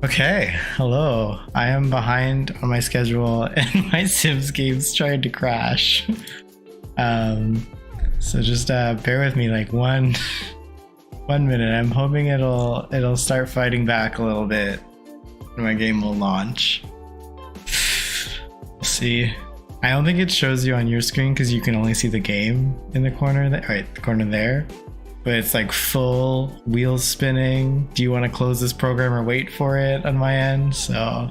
Okay, hello. I am behind on my schedule and my Sims game's trying to crash. So just bear with me like one minute. I'm hoping it'll start fighting back a little bit and my game will launch. We'll see. I don't think it shows you on your screen because you can only see the game in the corner there. Right, the corner there. But it's like full wheels spinning. Do you want to close this program or wait for it on my end? So,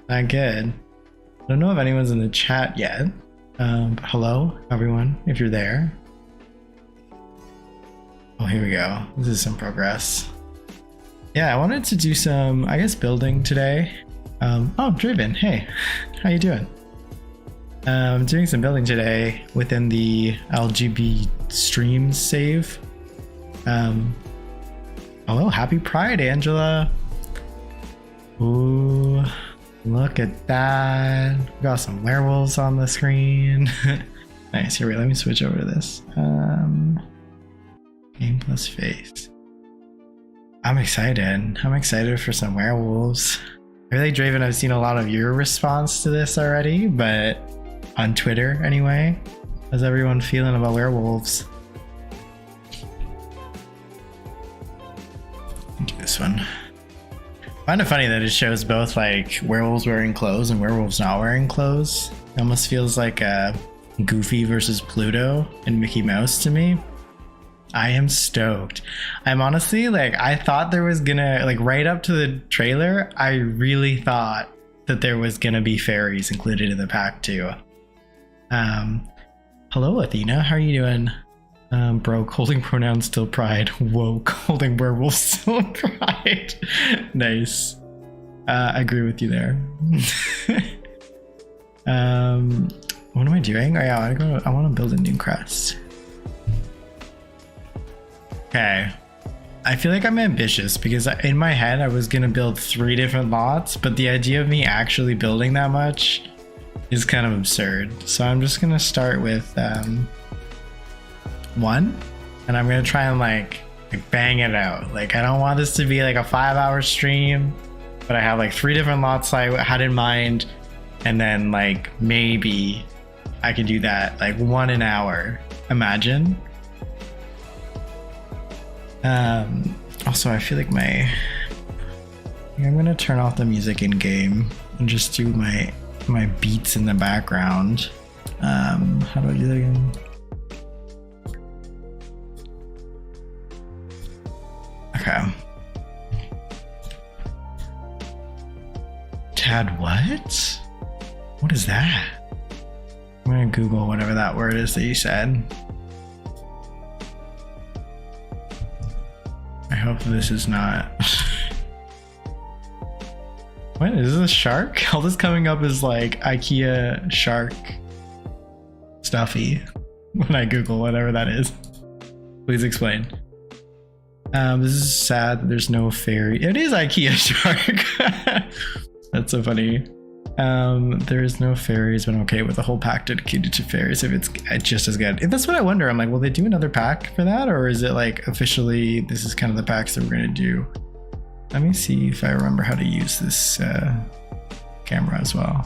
not good. I don't know if anyone's in the chat yet. Hello, everyone, if you're there. Oh, here we go. This is some progress. Yeah, I wanted to do some, I guess, building today. Oh, Draven, hey, how you doing? I'm doing some building today within the LGB streams save. Hello, happy Pride, Angela. Ooh, look at that. We got some werewolves on the screen. Nice, here, wait, let me switch over to this. Game plus face. I'm excited. I'm excited for some werewolves. I feel like, Draven, I've seen a lot of your response to this already, but on Twitter anyway. How's everyone feeling about werewolves? Do this one. I find it funny that it shows both like werewolves wearing clothes and werewolves not wearing clothes. It almost feels like a Goofy versus Pluto and Mickey Mouse to me. I am stoked. I'm honestly like, I thought there was gonna, like right up to the trailer, I really thought that there was gonna be fairies included in the pack too. Hello Athena, how are you doing? Broke, holding pronouns still pride. Woke, holding werewolves still pride. Nice. I agree with you there. What am I doing? Oh yeah, I want to build a new crest. Okay. I feel like I'm ambitious because in my head I was gonna build 3 different lots, but the idea of me actually building that much is kind of absurd. So I'm just gonna start with 1, and I'm gonna try and like bang it out. Like I don't want this to be like a 5-hour stream, but I have like 3 different lots I had in mind, and then like maybe I could do that like 1 an hour. Imagine. Also, I feel like I'm gonna turn off the music in game and just do my beats in the background. How do I do that again? Okay. Tad what? What is that? I'm gonna Google whatever that word is that you said. I hope this is not. What is this, a shark? All this coming up is like IKEA shark stuffy when I Google whatever that is. Please explain. This is sad that there's no fairy. It is IKEA shark. That's so funny. There is no fairies, but I'm okay with a whole pack dedicated to fairies if it's just as good. That's what I wonder. I'm like, will they do another pack for that, or is it like officially this is kind of the packs that we're gonna do? Let me see if I remember how to use this camera as well.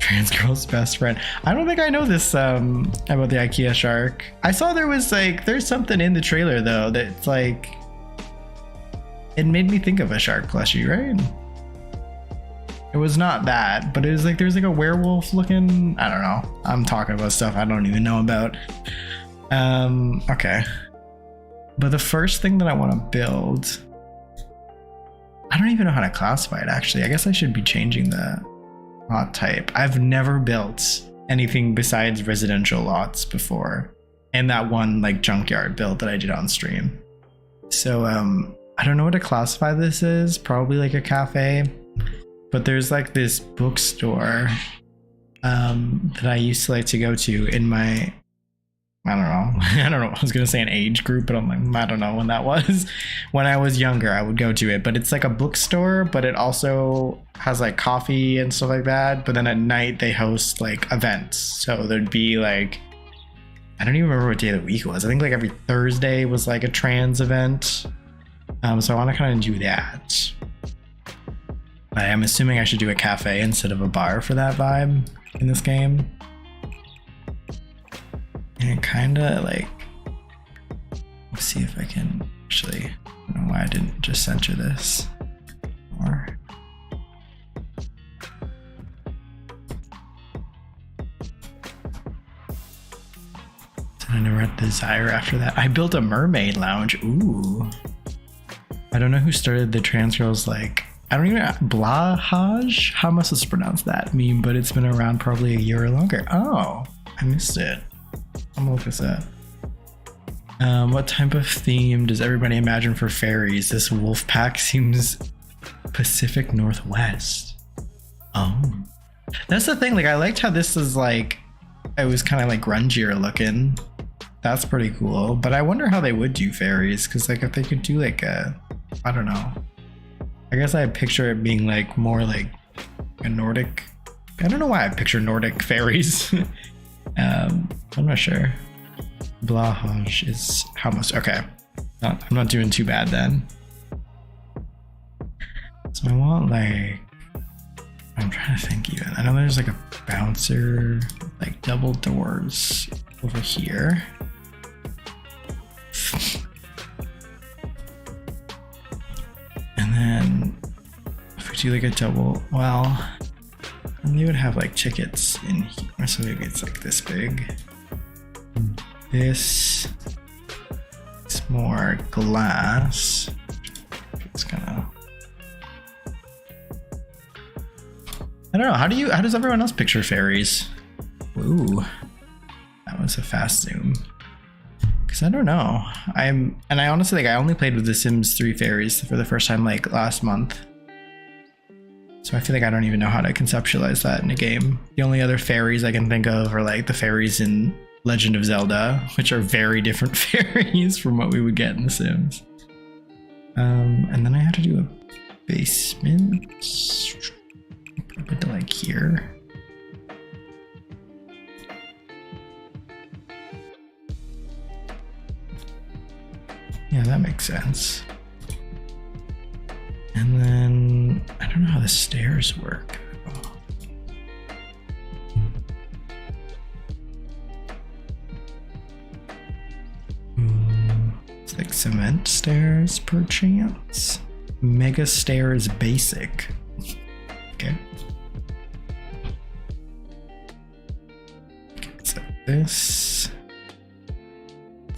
Trans girl's best friend. I don't think I know this about the IKEA shark. I saw there was like, there's something in the trailer though that's like, it made me think of a shark plushie, right? It was not that, but it was like, there's like a werewolf looking, I don't know. I'm talking about stuff I don't even know about. Okay. But the first thing that I want to build, I don't even know how to classify it actually. I guess I should be changing the lot type. I've never built anything besides residential lots before, and that one like junkyard build that I did on stream. So I don't know what to classify this as. Probably like a cafe, but there's like this bookstore that I used to like to go to in my, I don't know. I was going to say an age group, but I'm like, I don't know when that was. When I was younger, I would go to it, but it's like a bookstore, but it also has like coffee and stuff like that. But then at night they host like events. So there'd be like, I don't even remember what day of the week it was. I think like every Thursday was like a trans event. So I want to kind of do that. I'm assuming I should do a cafe instead of a bar for that vibe in this game. And kind of like, let's see if I can actually, I don't know why I didn't just center this more. I never had desire after that. I built a mermaid lounge. Ooh. I don't know who started the trans girls, like, I don't even know, Blahaj? How am I supposed to pronounce that meme? But it's been around probably a year or longer. Oh, I missed it. I'm gonna look this up. What type of theme does everybody imagine for fairies? This wolf pack seems Pacific Northwest. Oh. That's the thing, like, I liked how this is like, it was kind of like grungier looking. That's pretty cool, but I wonder how they would do fairies, because like if they could do like a, I don't know. I guess I picture it being like more like a Nordic. I don't know why I picture Nordic fairies. I'm not sure. Blahaj is how much? Okay, I'm not doing too bad then. So I want like, I'm trying to think even. I know there's like a bouncer, like double doors over here. And then if we do like a double, well, and they would have like tickets in here, so maybe it's like this big. This is more glass. It's kind of, I don't know. How does everyone else picture fairies? Ooh, that was a fast zoom. Cause I don't know. I honestly, like, I only played with The Sims 3 fairies for the first time like last month. So I feel like I don't even know how to conceptualize that in a game. The only other fairies I can think of are like the fairies in Legend of Zelda, which are very different fairies from what we would get in The Sims. And then I had to do a basement. Put it to like here. Yeah, that makes sense. And then I don't know how the stairs work. It's like cement stairs per chance. Mega stairs basic. Okay. So this.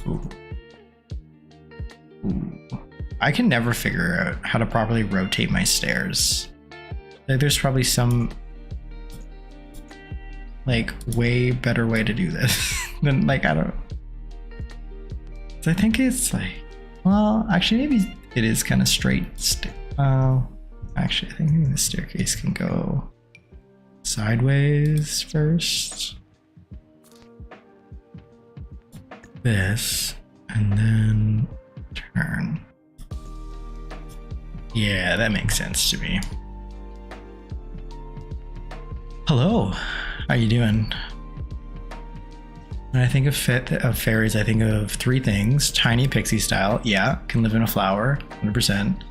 Ooh. I can never figure out how to properly rotate my stairs. Like, there's probably some like way better way to do this than like, I don't. So I think it's like, well, actually maybe it is kind of straight. Actually, I think maybe the staircase can go sideways first. This, and then turn. Yeah, that makes sense to me. Hello, how you doing? When I think of fairies, I think of three things. Tiny pixie style, yeah, can live in a flower, 100%.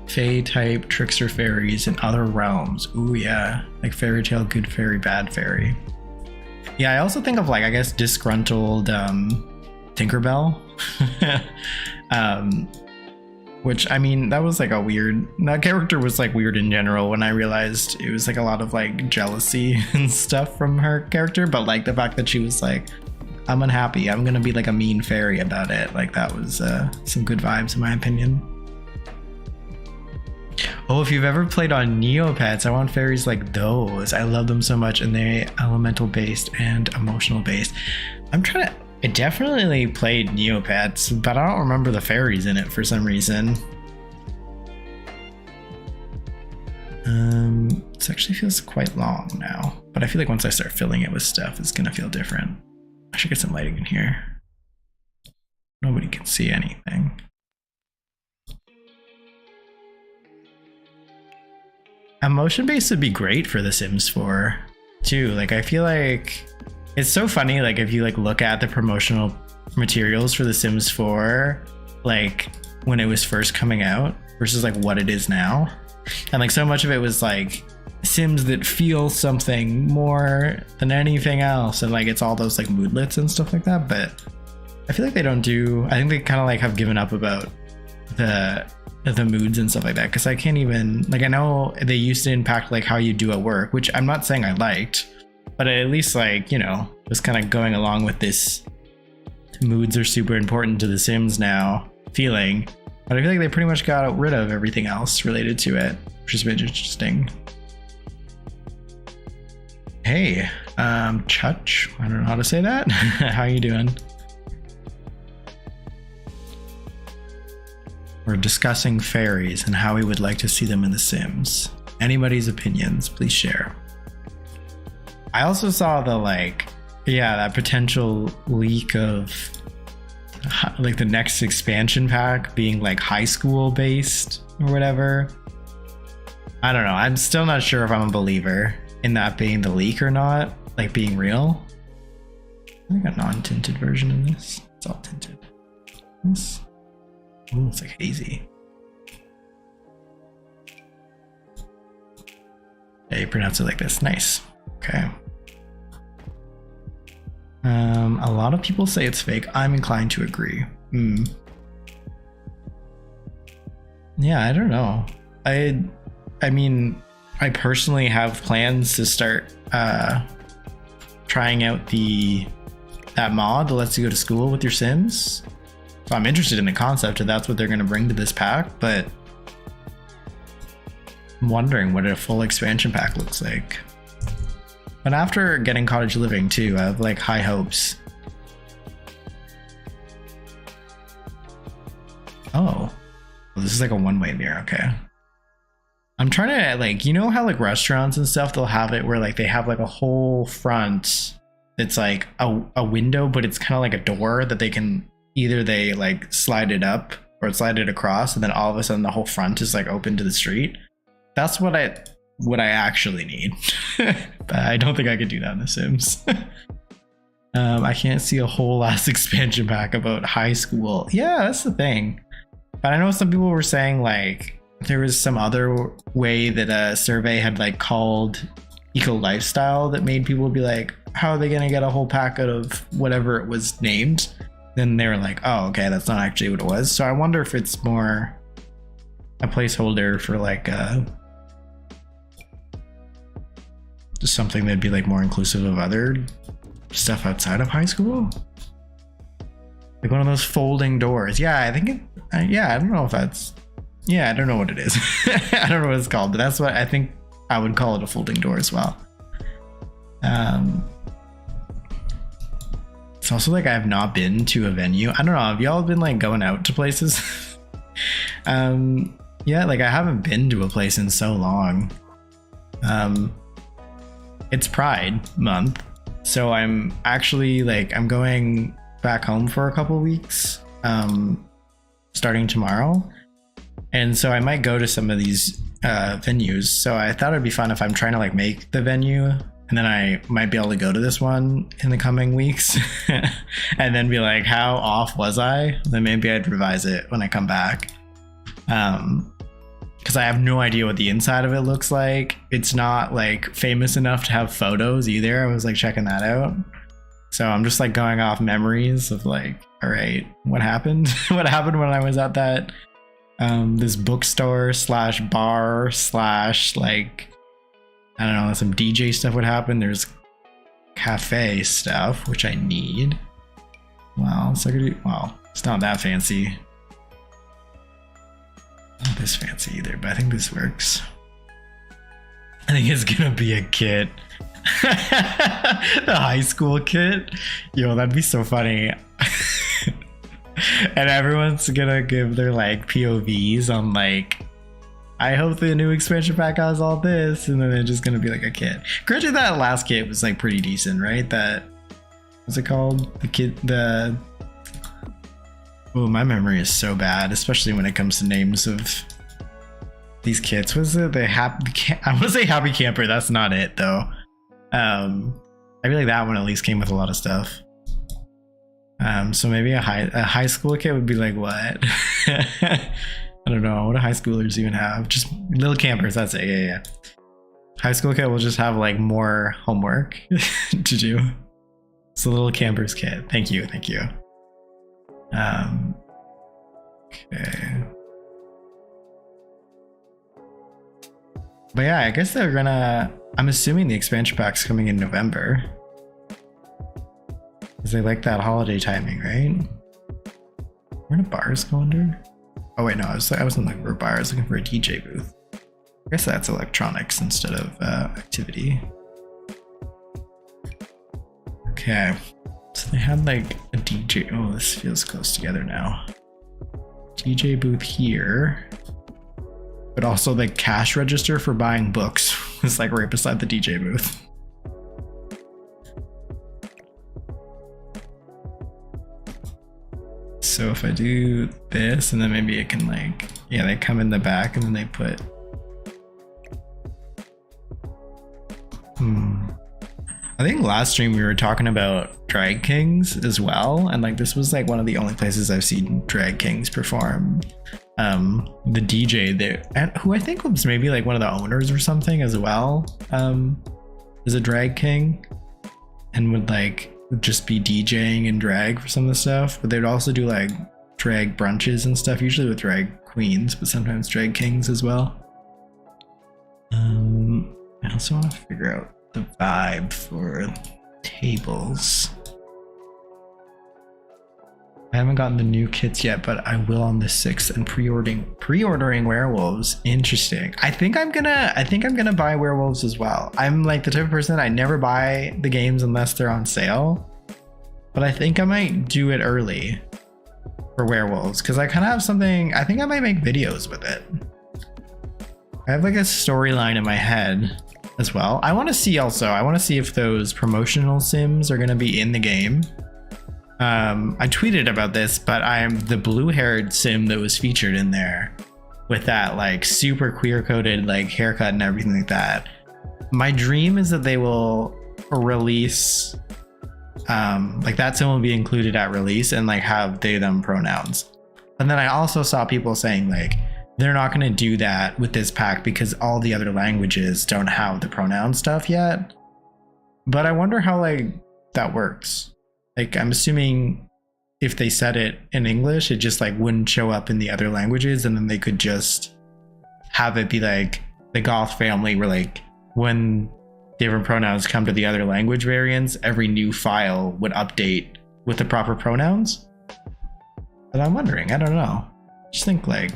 Fae type, trickster fairies, and other realms. Ooh, yeah, like fairy tale, good fairy, bad fairy. Yeah, I also think of like, I guess, disgruntled Tinkerbell. Which, I mean, that was like a weird, that character was like weird in general when I realized it was like a lot of like jealousy and stuff from her character, but like the fact that she was like, I'm unhappy, I'm gonna be like a mean fairy about it, like that was some good vibes in my opinion. Oh, if you've ever played on Neopets, I want fairies like those. I love them so much, and they're elemental based and emotional based. I'm trying to, I definitely played Neopets, but I don't remember the fairies in it for some reason. This actually feels quite long now, but I feel like once I start filling it with stuff, it's gonna feel different. I should get some lighting in here. Nobody can see anything. A motion base would be great for The Sims 4 too. Like, I feel like it's so funny, like if you like look at the promotional materials for The Sims 4, like when it was first coming out versus like what it is now, And like so much of it was like Sims that feel something more than anything else, and like it's all those like moodlets and stuff like that. But I feel like they don't do, I think they kind of like have given up about the moods and stuff like that, because I can't even, like, I know they used to impact like how you do at work, which I'm not saying I liked, but at least like, you know, was kind of going along with this moods are super important to the Sims now feeling. But I feel like they pretty much got rid of everything else related to it, which has been interesting. Hey, Chutch, I don't know how to say that. How you doing? We're discussing fairies and how we would like to see them in The Sims. Anybody's opinions, please share. I also saw the like, yeah, that potential leak of like the next expansion pack being like high school based or whatever. I don't know. I'm still not sure if I'm a believer in that being the leak or not, like being real. I think a non-tinted version of this. It's all tinted. This. Ooh, it's like hazy. Yeah, you pronounce it like this. Nice. Okay. A lot of people say it's fake. I'm inclined to agree. Yeah, I don't know. I mean, I personally have plans to start trying out that mod that lets you go to school with your Sims. So I'm interested in the concept if that's what they're going to bring to this pack, but I'm wondering what a full expansion pack looks like. But after getting Cottage Living too, I have like high hopes. Oh, well, this is like a one-way mirror. Okay. I'm trying to like, you know how like restaurants and stuff, they'll have it where like they have like a whole front. It's like a window, but it's kind of like a door that they can either they like slide it up or slide it across, and then all of a sudden the whole front is like open to the street. That's what I actually need. But I don't think I could do that in The Sims. I can't see a whole ass expansion pack about high school. Yeah, that's the thing. But I know some people were saying like there was some other way that a survey had like called eco lifestyle that made people be like, how are they gonna get a whole pack out of whatever it was named? Then they were like, oh, okay, that's not actually what it was. So I wonder if it's more a placeholder for like just something that'd be like more inclusive of other stuff outside of high school. Like one of those folding doors. Yeah, I think yeah, I don't know if that's, yeah, I don't know what it is. I don't know what it's called, but that's what I think I would call it, a folding door as well. It's also like I have not been to a venue. I don't know, have y'all been like going out to places? Yeah, like I haven't been to a place in so long. It's Pride month, so I'm actually like, I'm going back home for a couple weeks, starting tomorrow. And so I might go to some of these venues. So I thought it'd be fun if I'm trying to like make the venue, and then I might be able to go to this one in the coming weeks and then be like, how off was I? Then maybe I'd revise it when I come back. Because I have no idea what the inside of it looks like. It's not like famous enough to have photos either. I was like checking that out. So I'm just like going off memories of like, all right, what happened? What happened when I was at that this bookstore slash bar slash like, I don't know, some DJ stuff would happen. There's cafe stuff, which I need. Well, so I could do, well, it's not that fancy. Not this fancy either, but I think this works. I think it's gonna be a kit. The high school kit. Yo, that'd be so funny. And everyone's gonna give their like POVs on like, I hope the new expansion pack has all this, and then they're just gonna be like a kit. Granted, that last kit was like pretty decent, right? That, what's it called? The kit, the, oh, my memory is so bad, especially when it comes to names of these kits. Was it the happy? I want to say Happy Camper. That's not it though. I feel like that one at least came with a lot of stuff. So maybe a high school kit would be like what? I don't know. What do high schoolers even have? Just little campers. That's it. Yeah. High school kid will just have like more homework to do. It's a little campers kit. Thank you. Okay. But yeah, I guess they're gonna. I'm assuming the expansion pack's coming in November. Because they like that holiday timing, right? Where do bars go under? Oh wait, no, I wasn't looking for a bar. I was looking for a DJ booth. I guess that's electronics instead of activity. Okay, so they had like a DJ. Oh, this feels close together now. DJ booth here, but also the cash register for buying books was like right beside the DJ booth. So if I do this, and then maybe it can like, yeah, they come in the back and then they put, I think last stream we were talking about drag kings as well. And like, this was like one of the only places I've seen drag kings perform. The DJ there, and who I think was maybe like one of the owners or something as well, is a drag king and would like just be DJing and drag for some of the stuff, but they'd also do like drag brunches and stuff, usually with drag queens, but sometimes drag kings as well. I also want to figure out the vibe for tables. I haven't gotten the new kits yet, but I will on the 6th, and pre-ordering werewolves. Interesting. I think I'm gonna buy werewolves as well. I'm like the type of person, I never buy the games unless they're on sale. But I think I might do it early for werewolves because I kind of have something. I think I might make videos with it. I have like a storyline in my head as well. I want to see if those promotional sims are gonna be in the game. I tweeted about this, but I'm the blue-haired sim that was featured in there with that like super queer-coded like haircut and everything like that. My dream is that they will release like that sim will be included at release and like have they them pronouns. And then I also saw people saying like they're not going to do that with this pack because all the other languages don't have the pronoun stuff yet. But I wonder how like that works. Like, I'm assuming if they said it in English, it just like wouldn't show up in the other languages, and then they could just have it be like the Goth family, where like when different pronouns come to the other language variants, every new file would update with the proper pronouns. But I'm wondering, I don't know. Just think like,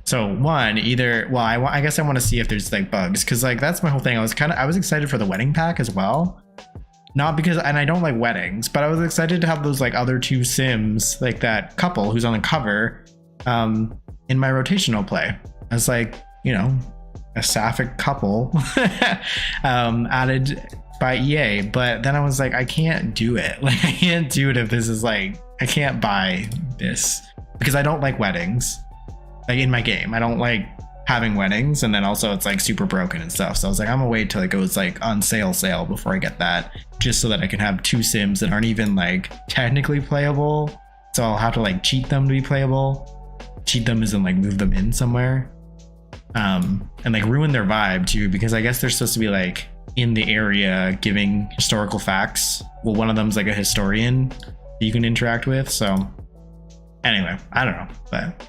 so one, either, well, I guess I want to see if there's like bugs, because like that's my whole thing. I was excited for the wedding pack as well. Not because, and I don't like weddings, but I was excited to have those like other two sims, like that couple who's on the cover, in my rotational play as like, you know, a sapphic couple added by EA. But then I was like, I can't do it. Like, I can't do it if this is like, I can't buy this because I don't like weddings. Like in my game, I don't like having weddings, and then also it's like super broken and stuff. So I was like, I'm gonna wait till it goes like on sale before I get that, just so that I can have two sims that aren't even like technically playable. So I'll have to like cheat them to be playable. Cheat them as in like move them in somewhere, and like ruin their vibe too, because I guess they're supposed to be like in the area giving historical facts. Well, one of them's like a historian that you can interact with. So anyway, I don't know, but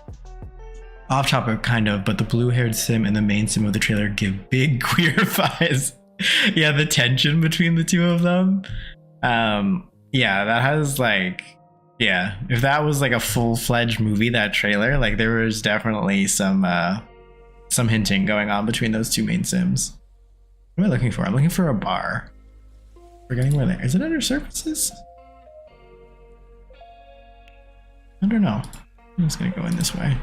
off topic kind of, but the blue-haired sim and the main sim of the trailer give big queer vibes. Yeah, the tension between the two of them. Yeah, that has like, yeah, if that was like a full-fledged movie, that trailer, like there was definitely some hinting going on between those two main sims. What am I looking for? I'm looking for a bar. Forgetting where they is it under services? I don't know. I'm just gonna go in this way.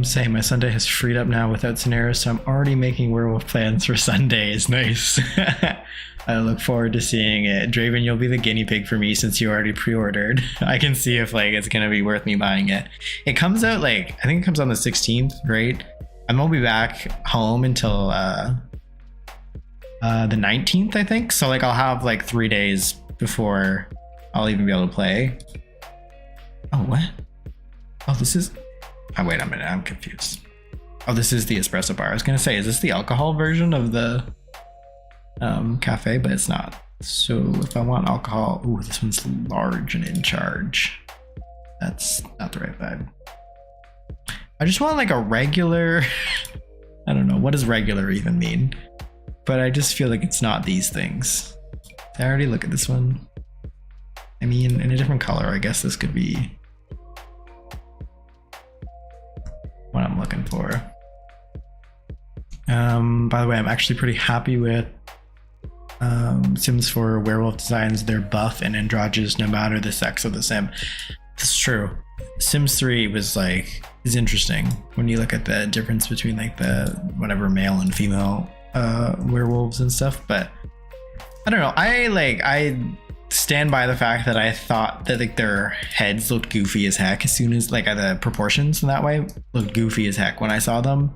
Say my Sunday has freed up now without scenarios, so I'm already making werewolf plans for Sundays. Nice. I look forward to seeing it. Draven, you'll be the guinea pig for me since you already pre-ordered. I can see if like it's gonna be worth me buying it. It comes out like, I think it comes on the 16th, right? I won't be back home until the 19th, I think. So like I'll have like 3 days before I'll even be able to play. Oh, what? Oh, this is... Oh, wait a minute. I'm confused. Oh, this is the espresso bar. I was going to say, is this the alcohol version of the cafe? But it's not. So if I want alcohol... Ooh, this one's large and in charge. That's not the right vibe. I just want like a regular... I don't know. What does regular even mean? But I just feel like it's not these things. I already look at this one. I mean, in a different color, I guess this could be what I'm looking for. By the way, I'm actually pretty happy with Sims 4 Werewolf designs. They're buff and androgynous no matter the sex of the sim. It's true. Sims 3 was like, is interesting when you look at the difference between like the whatever male and female werewolves and stuff, but I don't know. I stand by the fact that I thought that like their heads looked goofy as heck as soon as like the proportions in that way looked goofy as heck when I saw them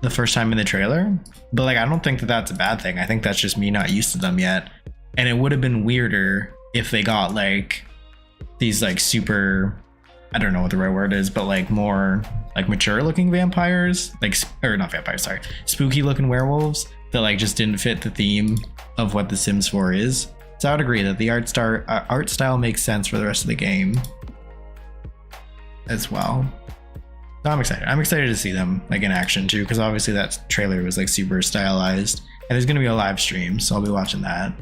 the first time in the trailer. But like I don't think that that's a bad thing. I think that's just me not used to them yet. And it would have been weirder if they got like these like super, I don't know what the right word is, but like more like mature looking vampires, like, or not vampires, sorry, spooky looking werewolves that like just didn't fit the theme of what The Sims 4 is. So I would agree that the art style makes sense for the rest of the game as well. So I'm excited. I'm excited to see them like in action too, because obviously that trailer was like super stylized, and there's gonna be a live stream, so I'll be watching that.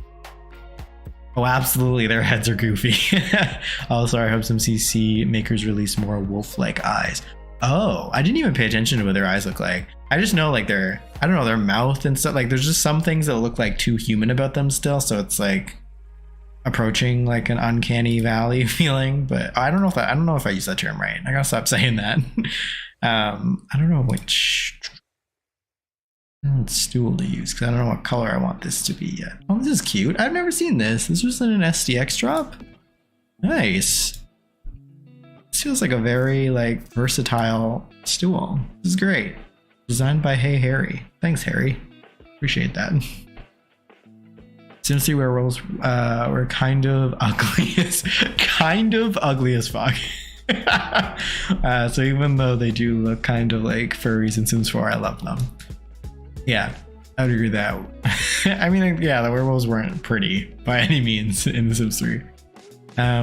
Oh, absolutely, their heads are goofy. Also, I hope some CC makers release more wolf-like eyes. Oh, I didn't even pay attention to what their eyes look like. I just know like their, I don't know, their mouth and stuff. Like there's just some things that look like too human about them still, so it's like approaching like an uncanny valley feeling. But I don't know if I use that term right. I gotta stop saying that. I don't know which stool to use because I don't know what color I want this to be yet. Oh, this is cute. I've never seen this. This was in an SDX drop. Nice. This feels like a very like versatile stool. This is great. Designed by Hey Harry. Thanks, Harry. Appreciate that. Sims 3 werewolves were kind of ugly as fuck. So even though they do look kind of like furries in Sims 4, I love them. Yeah, I would agree with that. I mean, yeah, the werewolves weren't pretty by any means in The Sims 3.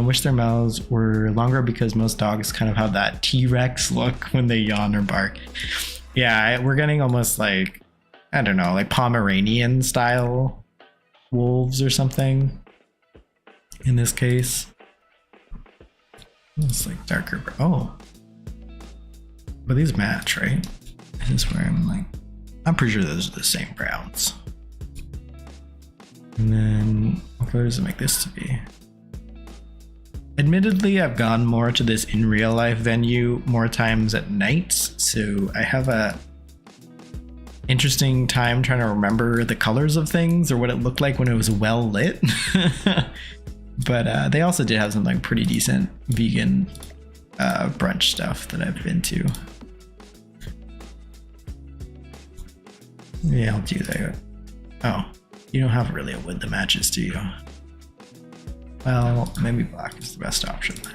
Wish their mouths were longer because most dogs kind of have that T-Rex look when they yawn or bark. Yeah, we're getting almost like, I don't know, like Pomeranian style wolves or something in this case. It's like darker. Oh, but these match, right? This is where I'm like, I'm pretty sure those are the same browns. And then what color does it make this to be? Admittedly, I've gone more to this in real life venue more times at night, so I have a interesting time trying to remember the colors of things or what it looked like when it was well lit. But they also did have some like pretty decent vegan brunch stuff that I've been to. Yeah, I'll do that. Oh, you don't have really a wood that matches, do you? Well, maybe black is the best option then.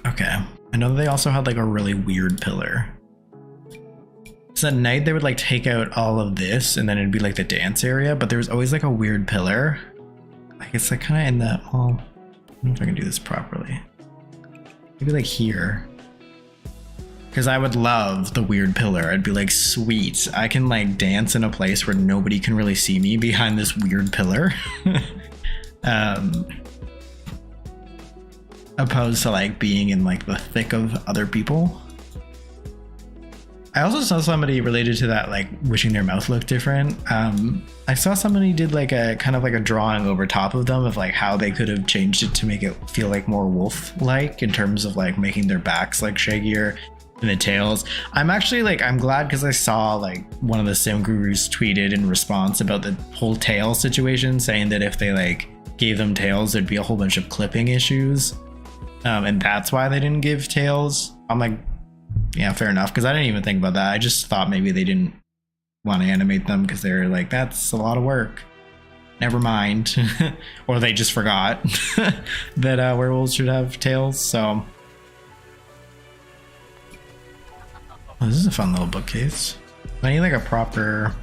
Okay, I know they also had like a really weird pillar. So at night they would like take out all of this and then it'd be like the dance area, but there was always like a weird pillar. Like it's like kind of in that, well, I don't know if I can do this properly. Maybe like here. Because I would love the weird pillar. I'd be like, sweet, I can like dance in a place where nobody can really see me behind this weird pillar. Opposed to like being in like the thick of other people. I also saw somebody related to that, like wishing their mouth looked different. I saw somebody did like a kind of like a drawing over top of them of like how they could have changed it to make it feel like more wolf-like in terms of like making their backs like shaggier and the tails. I'm actually like, I'm glad because I saw like one of the sim gurus tweeted in response about the whole tail situation, saying that if they like gave them tails, there'd be a whole bunch of clipping issues. And that's why they didn't give tails. I'm like, yeah, fair enough, because I didn't even think about that. I just thought maybe they didn't want to animate them because they're like, that's a lot of work. never mind. Or they just forgot that werewolves should have tails. So oh, this is a fun little bookcase. I need like a proper...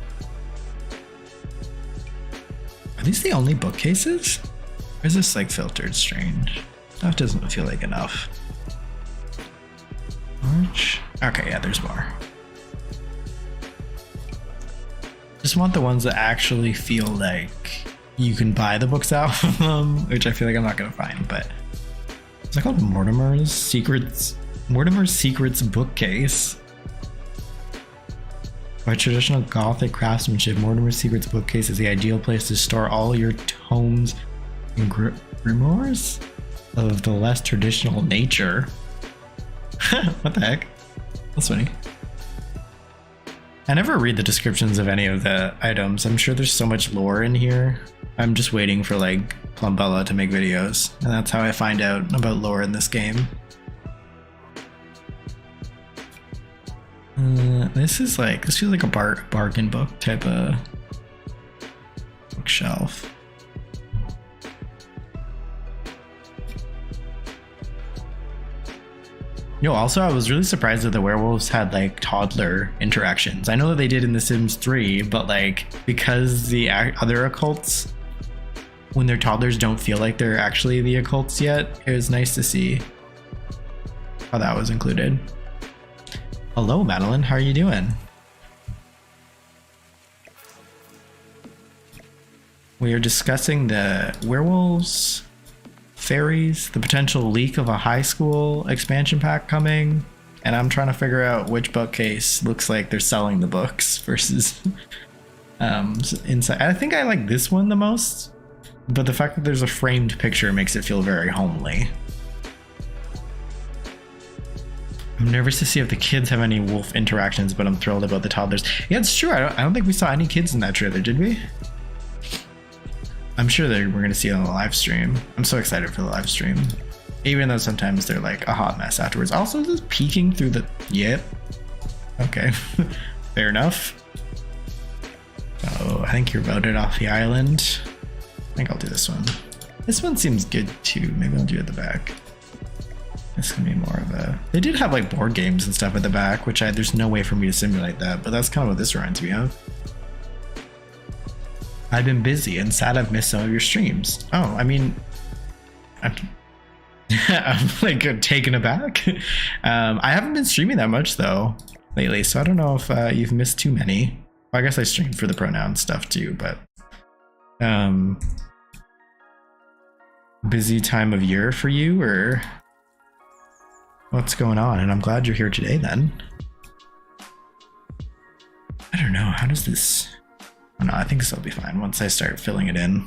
Are these the only bookcases? Or is this like filtered strange? That doesn't feel like enough. Orange? Okay, yeah, there's more. Just want the ones that actually feel like you can buy the books out of them, which I feel like I'm not gonna find, but is that called Mortimer's Secrets? Mortimer's Secrets bookcase. By traditional Gothic craftsmanship, Mortimer's Secrets bookcase is the ideal place to store all your tomes and grimoires of the less traditional nature. What the heck? That's funny. I never read the descriptions of any of the items. I'm sure there's so much lore in here. I'm just waiting for like Plumbella to make videos, and that's how I find out about lore in this game. This feels like a bargain book type of bookshelf. Yo, also I was really surprised that the werewolves had like toddler interactions. I know that they did in The Sims 3, but like because the other occults, when their toddlers don't feel like they're actually the occults yet, it was nice to see how that was included. Hello, Madeline. How are you doing? We are discussing the werewolves, fairies, the potential leak of a high school expansion pack coming, and I'm trying to figure out which bookcase looks like they're selling the books versus inside. I think I like this one the most, but the fact that there's a framed picture makes it feel very homely. I'm nervous to see if the kids have any wolf interactions, but I'm thrilled about the toddlers. Yeah, it's true. I don't think we saw any kids in that trailer, did we? I'm sure that we're going to see it on the live stream. I'm so excited for the live stream. Even though sometimes they're like a hot mess afterwards. Also, just peeking through the... Yep. Okay. Fair enough. Oh, I think you're voted off the island. I think I'll do this one. This one seems good too. Maybe I'll do it at the back. This can be more of a... They did have like board games and stuff at the back, which there's no way for me to simulate that, but that's kind of what this reminds me of. I've been busy and sad I've missed some of your streams. Oh, I mean, I'm like taken aback. I haven't been streaming that much though lately, so I don't know if you've missed too many. Well, I guess I streamed for the pronoun stuff too, but busy time of year for you, or what's going on? And I'm glad you're here today then. I don't know, how does this... Oh, no, I think this will be fine once I start filling it in.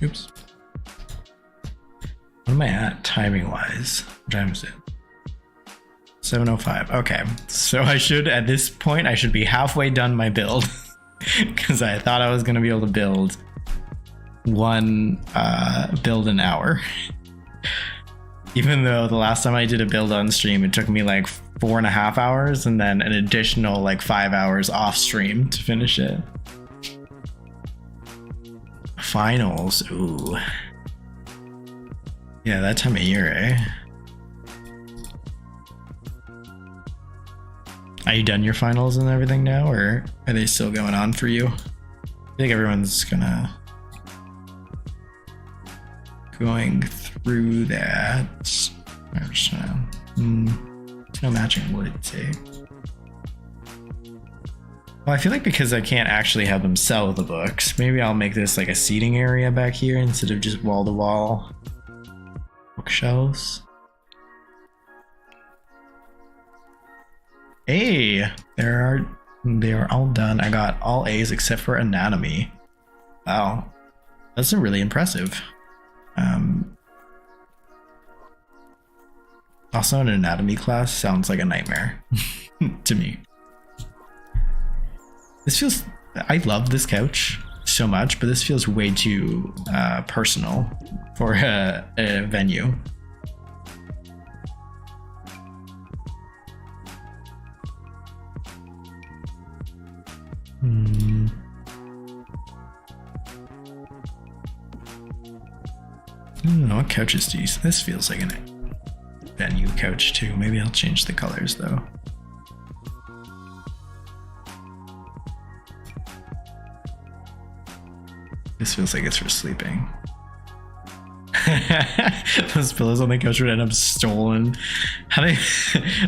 Oops. What am I at timing wise? What time is it? 7:05. Okay, so I should, at this point, I should be halfway done my build because I thought I was going to be able to build one build an hour. Even though the last time I did a build on stream, it took me like 4.5 hours and then an additional like 5 hours off stream to finish it. Finals, ooh. Yeah, that time of year, eh? Are you done your finals and everything now, or are they still going on for you? I think everyone's going through that. No matching wood, say. Well, I feel like because I can't actually have them sell the books, maybe I'll make this like a seating area back here instead of just wall-to-wall bookshelves. Hey, they are all done. I got all A's except for anatomy. Wow, that's really impressive. Also, an anatomy class sounds like a nightmare to me. This feels... I love this couch so much, but this feels way too personal for a venue. I don't know what couches to use. This feels like a venue couch too. Maybe I'll change the colors though. This feels like it's for sleeping. Those pillows on the couch would end up stolen. I'm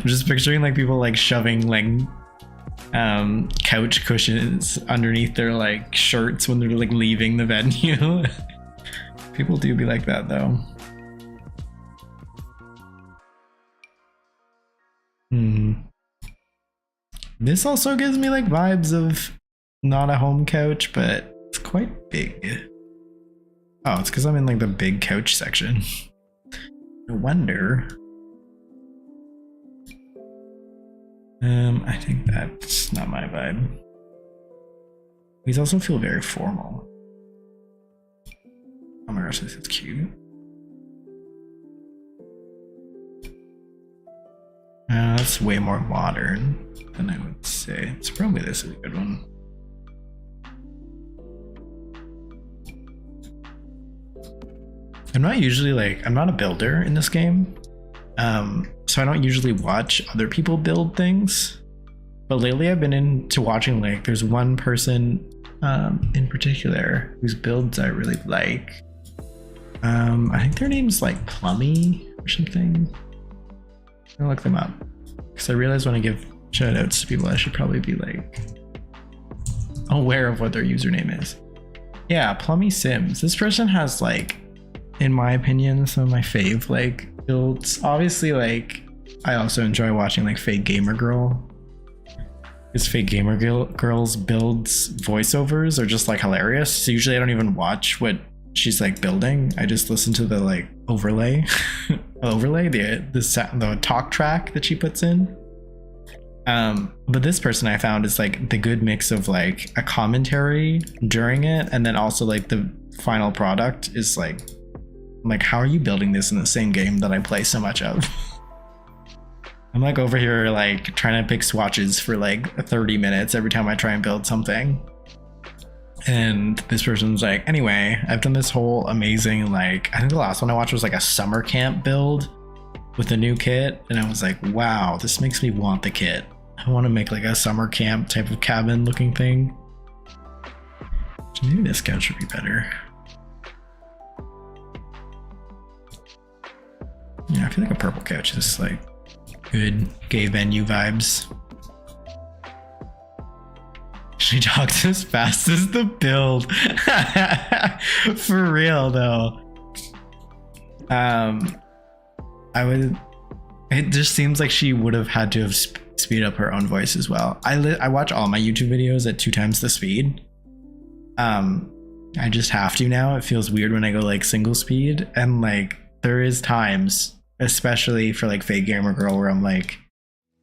just picturing like people like shoving like couch cushions underneath their like shirts when they're like leaving the venue. People do be like that though. This also gives me like vibes of not a home couch, but it's quite big. Oh, it's because I'm in like the big couch section. No wonder. I think that's not my vibe. These also feel very formal. Oh my gosh, this is cute. That's way more modern than I would say. It's probably this is a good one. I'm not usually like, I'm not a builder in this game. So I don't usually watch other people build things. But lately I've been into watching like, there's one person in particular whose builds I really like. I think their name's like Plummy or something. I'm gonna look them up. Because I realize when I give shout outs to people, I should probably be like aware of what their username is. Yeah, Plummy Sims. This person has like, in my opinion, some of my fave like builds. Obviously, like I also enjoy watching like Fake Gamer Girl. Because Fake Gamer Girl's builds voiceovers are just like hilarious. So usually I don't even watch what she's like building. I just listen to the like overlay, the talk track that she puts in. But this person I found is like the good mix of like a commentary during it, and then also like the final product is like, I'm like, how are you building this in the same game that I play so much of? I'm like over here like trying to pick swatches for like 30 minutes every time I try and build something. And this person's like, anyway, I've done this whole amazing, like, I think the last one I watched was like a summer camp build with a new kit. And I was like, wow, this makes me want the kit. I want to make like a summer camp type of cabin looking thing. So maybe this couch would be better. Yeah, I feel like a purple couch is like good gay venue vibes. She talks as fast as the build. For real though. It just seems like she would have had to have speed up her own voice as well. I watch all my YouTube videos at 2 times the speed. I just have to now. It feels weird when I go like single speed, and like there is times, especially for like Fake Gamer Girl, where I'm like,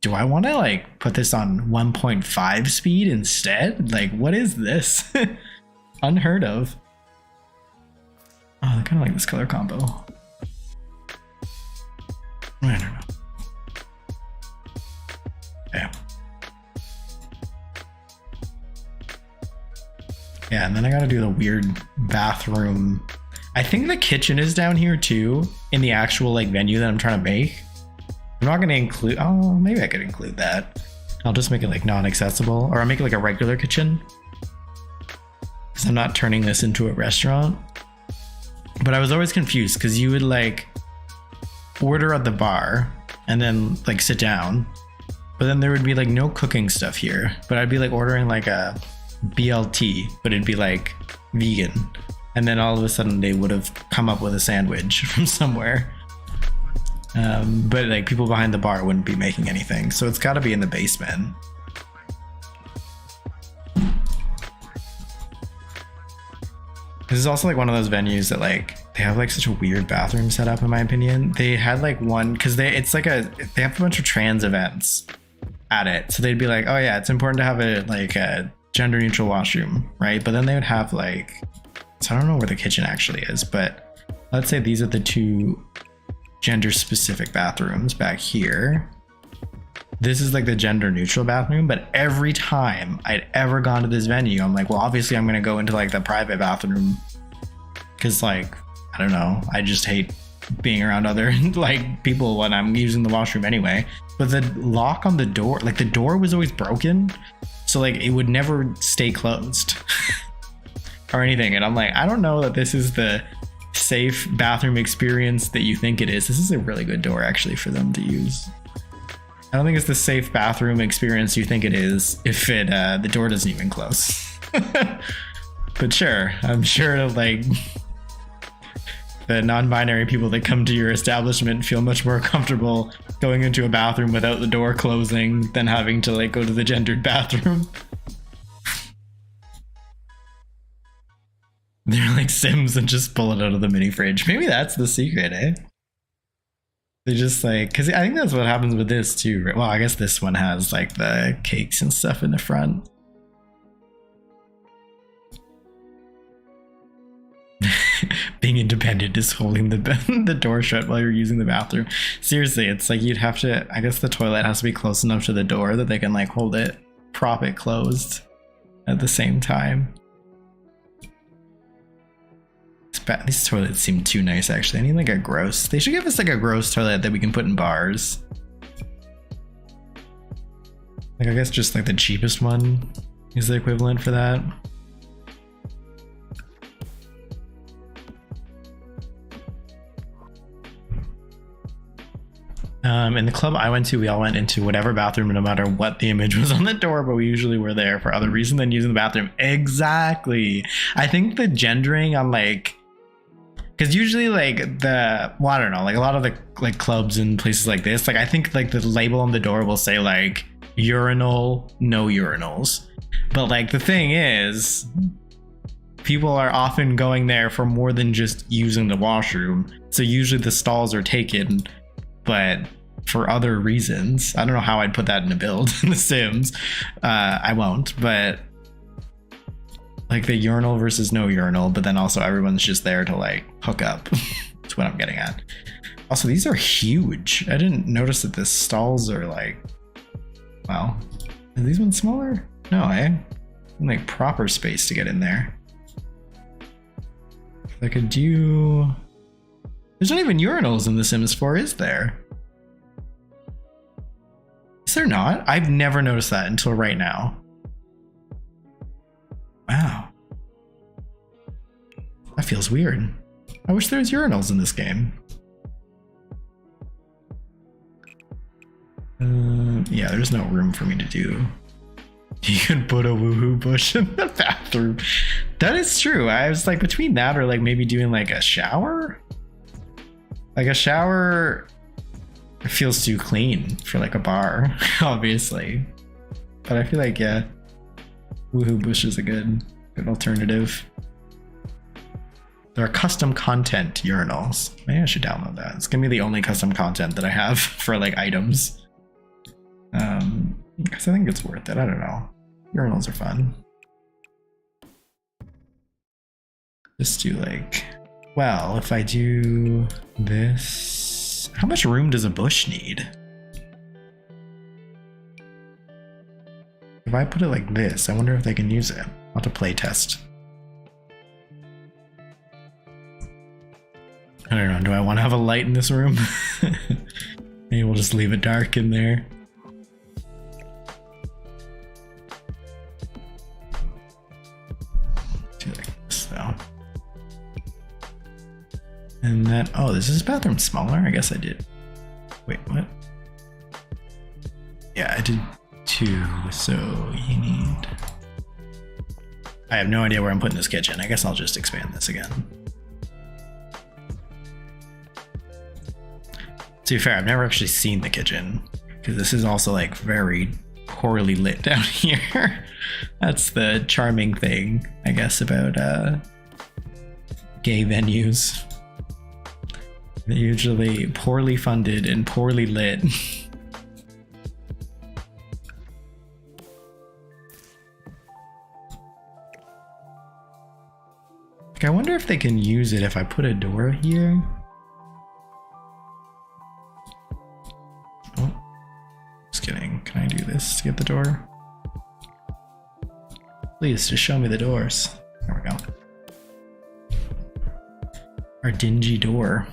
do I want to like put this on 1.5 speed instead? Like, what is this? Unheard of. Oh, I kind of like this color combo. I don't know. Yeah. Yeah, and then I gotta do the weird bathroom. I think the kitchen is down here too, in the actual like venue that I'm trying to make. I'm not gonna include, oh, maybe I could include that. I'll just make it like non-accessible, or I'll make it like a regular kitchen. Because I'm not turning this into a restaurant. But I was always confused because you would like order at the bar and then like sit down. But then there would be like no cooking stuff here. But I'd be like ordering like a BLT, but it'd be like vegan. And then all of a sudden they would have come up with a sandwich from somewhere. But like people behind the bar wouldn't be making anything. So it's gotta be in the basement. This is also like one of those venues that like they have like such a weird bathroom setup in my opinion. They had like one, because they have a bunch of trans events at it. So they'd be like, oh yeah, it's important to have a gender neutral washroom, right? But then they would have like, so I don't know where the kitchen actually is, but let's say these are the 2 gender specific bathrooms back here. this is like the gender neutral bathroom, but every time I'd ever gone to this venue, I'm like, well, obviously I'm gonna go into like the private bathroom because like, I don't know, I just hate being around other like people when I'm using the washroom anyway. But the lock on the door, like the door was always broken, so like it would never stay closed or anything. And I'm like, I don't know that this is the safe bathroom experience that you think it is. This is a really good door actually for them to use. I don't think it's the safe bathroom experience you think it is if it the door doesn't even close. But sure, I'm sure like the non-binary people that come to your establishment feel much more comfortable going into a bathroom without the door closing than having to like go to the gendered bathroom. They're like Sims and just pull it out of the mini fridge. Maybe that's the secret, eh? They just like, because I think that's what happens with this too, right? Well, I guess this one has like the cakes and stuff in the front. Being independent is holding the door shut while you're using the bathroom. Seriously, it's like you'd have to, I guess the toilet has to be close enough to the door that they can like hold it, prop it closed at the same time. These toilets seem too nice actually. I need like a gross, they should give us like a gross toilet that we can put in bars. Like I guess just like the cheapest one is the equivalent for that. In the club I went to, we all went into whatever bathroom no matter what the image was on the door, but we usually were there for other reason than using the bathroom. Exactly. I think the gendering on like, because usually like the, well, I don't know, like a lot of the like clubs and places like this, like I think like the label on the door will say like urinal, no urinals. But like the thing is, people are often going there for more than just using the washroom. So usually the stalls are taken, but for other reasons. I don't know how I'd put that in a build in The Sims. I won't, but like the urinal versus no urinal, but then also everyone's just there to like hook up. That's what I'm getting at. Also, these are huge. I didn't notice that the stalls are like, wow. Are these ones smaller? No, like proper space to get in there. I could do, there's not even urinals in The Sims 4, is there? Is there not? I've never noticed that until right now. Wow. That feels weird. I wish there was urinals in this game. Yeah, there's no room for me to do. You can put a woohoo bush in the bathroom. That is true. I was like between that or like maybe doing like a shower. Like a shower feels too clean for like a bar, obviously. But I feel like, yeah, woohoo bush is a good alternative. There are custom content urinals. Maybe I should download that. It's gonna be the only custom content that I have for like items. Because I think it's worth it. I don't know. Urinals are fun. Just do like, well, if I do this, how much room does a bush need? If I put it like this, I wonder if they can use it. I'll have to play test. I don't know, do I want to have a light in this room? Maybe we'll just leave it dark in there. Do like this though. And then, oh, is this bathroom smaller? I guess I did. Wait, what? Yeah, I did 2, so you need... I have no idea where I'm putting this kitchen. I guess I'll just expand this again. To be fair, I've never actually seen the kitchen, because this is also like very poorly lit down here. That's the charming thing, I guess, about gay venues. They're usually poorly funded and poorly lit. I wonder if they can use it if I put a door here. Oh, just kidding. Can I do this to get the door? Please, just show me the doors. There we go. Our dingy door.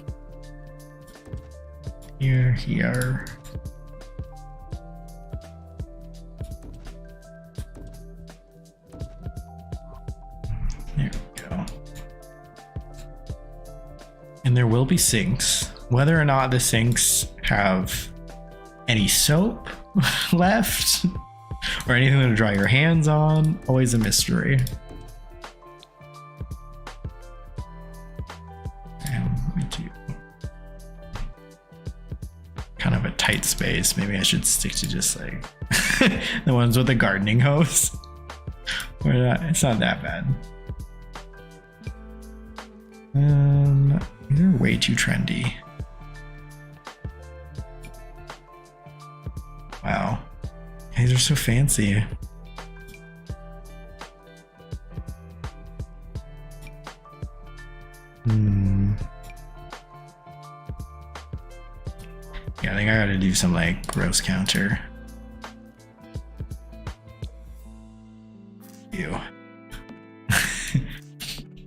Here. There we go. And there will be sinks. Whether or not the sinks have any soap left or anything to dry your hands on, always a mystery. And me too. Kind of a tight space. Maybe I should stick to just like the ones with the gardening hose. It's not that bad. These are way too trendy. Wow. These are so fancy. Yeah, I think I gotta do some like gross counter. Ew.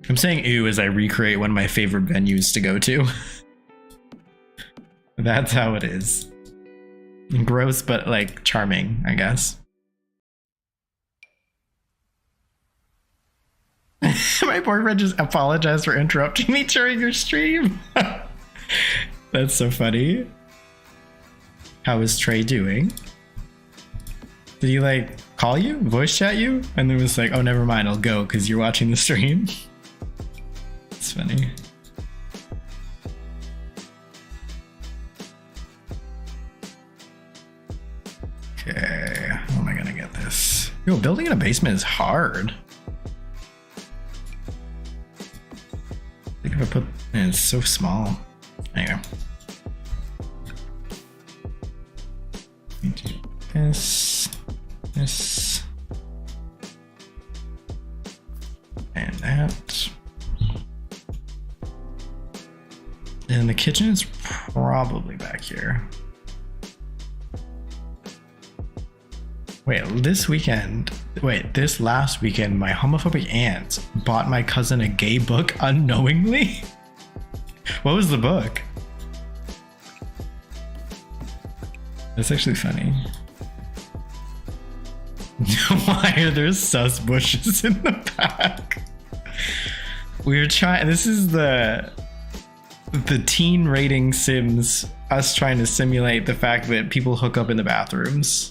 I'm saying ew as I recreate one of my favorite venues to go to. That's how it is. Gross, but like charming, I guess. My boyfriend just apologized for interrupting me during your stream. That's so funny. How is Trey doing? Did he like call you, voice chat you, and then was like, oh, never mind, I'll go because you're watching the stream? It's funny. Okay, how am I gonna get this? Yo, building in a basement is hard. I think if I put, man, it's so small. Anyway. Let me do this, and that. And the kitchen is probably back here. This last weekend, my homophobic aunt bought my cousin a gay book unknowingly. What was the book? That's actually funny. Why are there sus bushes in the back? We were trying, this is the teen rating Sims, us trying to simulate the fact that people hook up in the bathrooms.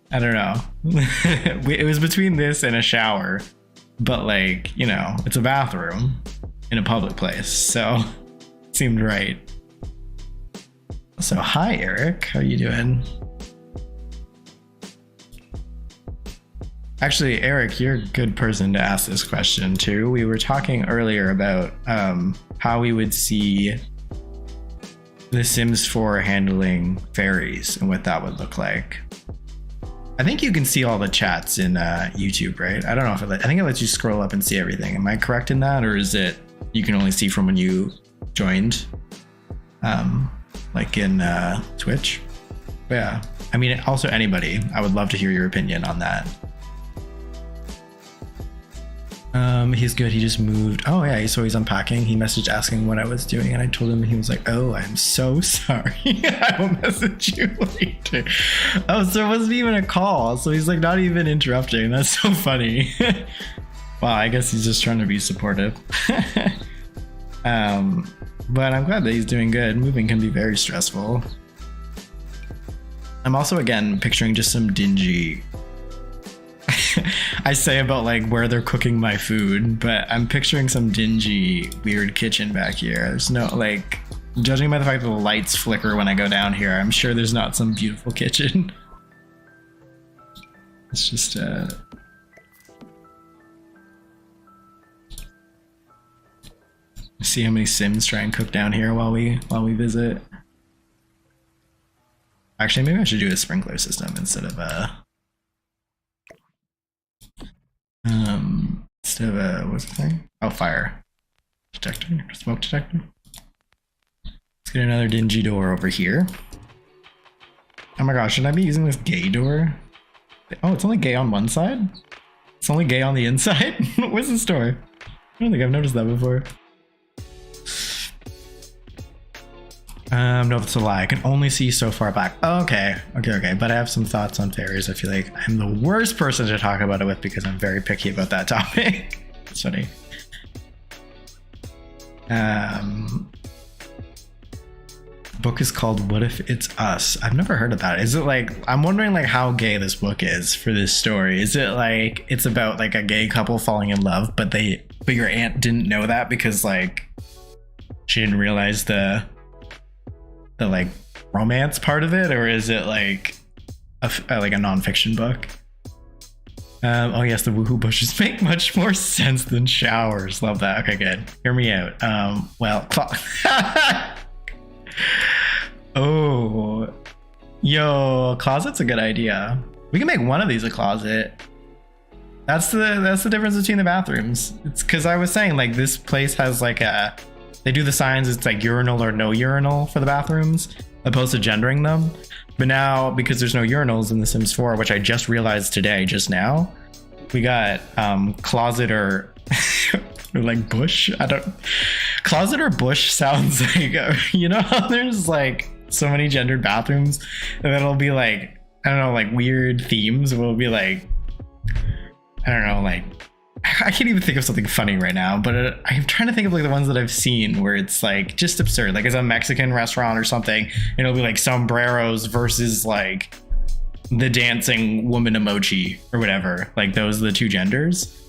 I don't know. It was between this and a shower, but like, you know, it's a bathroom in a public place, so it seemed right. So hi Eric, how you doing? Actually, Eric, you're a good person to ask this question too. We were talking earlier about how we would see The Sims 4 handling fairies and what that would look like. I think you can see all the chats in YouTube, right? I don't know if I think it lets you scroll up and see everything. Am I correct in that, or is it you can only see from when you joined, like in Twitch? But yeah, I mean, also anybody. I would love to hear your opinion on that. He's good. He just moved. Oh yeah, so he's unpacking. He messaged asking what I was doing, and I told him. He was like, "Oh, I'm so sorry. I will message you later." Oh, so it wasn't even a call. So he's like not even interrupting. That's so funny. Wow, I guess he's just trying to be supportive. But I'm glad that he's doing good. Moving can be very stressful. I'm also again picturing just some dingy. I say about like where they're cooking my food, but I'm picturing some dingy, weird kitchen back here. There's no, like, judging by the fact that the lights flicker when I go down here, I'm sure there's not some beautiful kitchen. It's just see how many Sims try and cook down here while we visit. Actually, maybe I should do a sprinkler system instead of a what's the thing? Oh, fire detector, smoke detector. Let's get another dingy door over here. Oh my gosh, should I be using this gay door? Oh, it's only gay on one side? It's only gay on the inside? Where's the store? I don't think I've noticed that before. No, it's a lie. I can only see so far back. Oh, okay. But I have some thoughts on fairies. I feel like I'm the worst person to talk about it with because I'm very picky about that topic. It's funny. Book is called What If It's Us? I've never heard of that. Is it like, I'm wondering like how gay this book is for this story. Is it like it's about like a gay couple falling in love, but your aunt didn't know that because like she didn't realize the like romance part of it, or is it like a nonfiction book? Oh yes, the woohoo bushes make much more sense than showers. Love that. Okay, good. Hear me out. Well, oh, yo, closet's a good idea. We can make one of these a closet. That's the difference between the bathrooms. It's because I was saying like this place has like they do the signs, it's like urinal or no urinal for the bathrooms, opposed to gendering them. But now, because there's no urinals in The Sims 4, which I just realized today, just now, we got closet or, or like bush. Closet or bush sounds like, you know how there's like so many gendered bathrooms, and then it'll be like, I don't know, like weird themes. Will be like, I don't know, like, I can't even think of something funny right now, but I'm trying to think of like the ones that I've seen where it's like just absurd. Like it's a Mexican restaurant or something, and it'll be like sombreros versus like the dancing woman emoji or whatever. Like those are the two genders.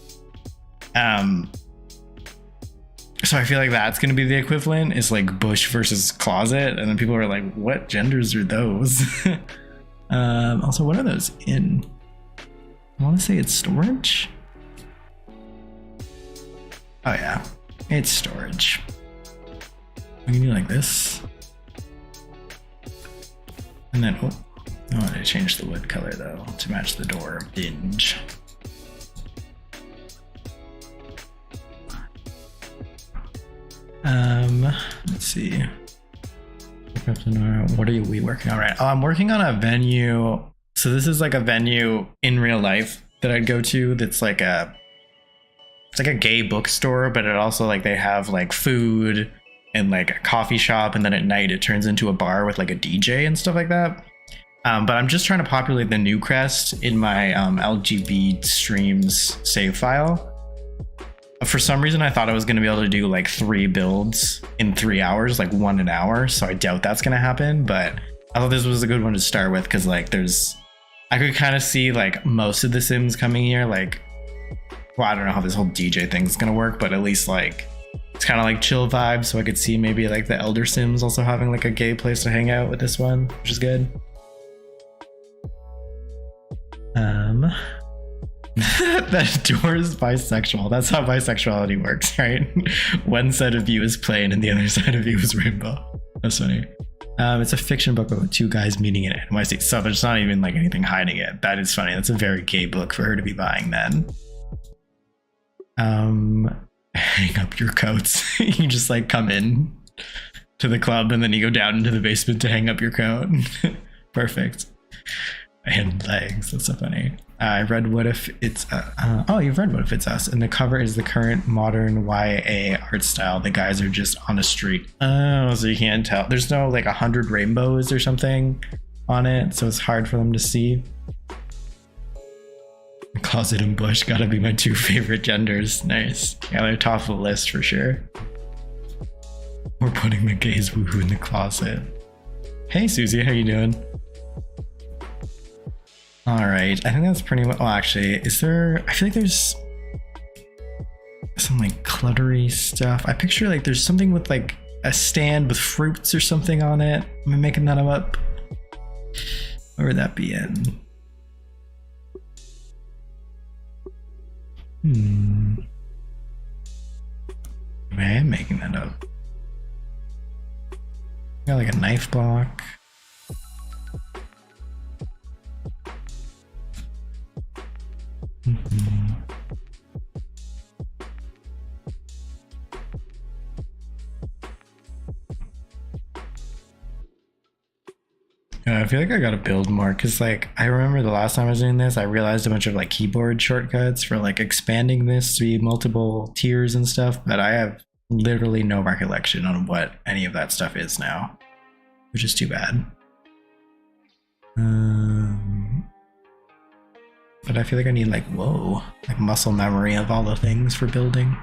So I feel like that's going to be the equivalent. Is like bush versus closet, and then people are like, what genders are those? Also, what are those in? I want to say it's storage. Oh yeah, it's storage. We can do like this. And then, oh, I want to change the wood color though to match the door hinge. Let's see. What are we working on right? Oh, I'm working on a venue. So this is like a venue in real life that I'd go to. That's like it's like a gay bookstore, but it also like they have like food and like a coffee shop, and then at night it turns into a bar with like a DJ and stuff like that. But I'm just trying to populate the new crest in my LGB streams save file. For some reason, I thought I was going to be able to do like 3 builds in 3 hours, like 1 an hour. So I doubt that's going to happen. But I thought this was a good one to start with because like I could kind of see like most of the Sims coming here. Like, well, I don't know how this whole DJ thing's going to work, but at least like it's kind of like chill vibes. So I could see maybe like the Elder Sims also having like a gay place to hang out with this one, which is good. That door is bisexual. That's how bisexuality works, right? One side of you is plain and the other side of you is rainbow. That's funny. It's a fiction book with 2 guys meeting in NYC. So there's not even like anything hiding it. That is funny. That's a very gay book for her to be buying then. Hang up your coats. You just like come in to the club and then you go down into the basement to hang up your coat. Perfect. And legs. That's so funny. I read What If It's oh, you've read What If It's Us, and the cover is the current modern YA art style. The guys are just on a street. Oh, so you can't tell. There's no like 100 rainbows or something on it, so it's hard for them to see. Closet and bush gotta be my 2 favorite genders. Nice. Yeah, they're top of the list for sure. We're putting the gays woohoo in the closet. Hey Susie, how you doing? All right, I think that's pretty much. Well, actually, is there? I feel like there's some like cluttery stuff. I picture like there's something with like a stand with fruits or something on it. Am I making that up? Where would that be in? I am making that up. Got like a knife block. I feel like I gotta build more because like I remember the last time I was doing this, I realized a bunch of like keyboard shortcuts for like expanding this to be multiple tiers and stuff, but I have literally no recollection on what any of that stuff is now, which is too bad. But I feel like I need like muscle memory of all the things for building.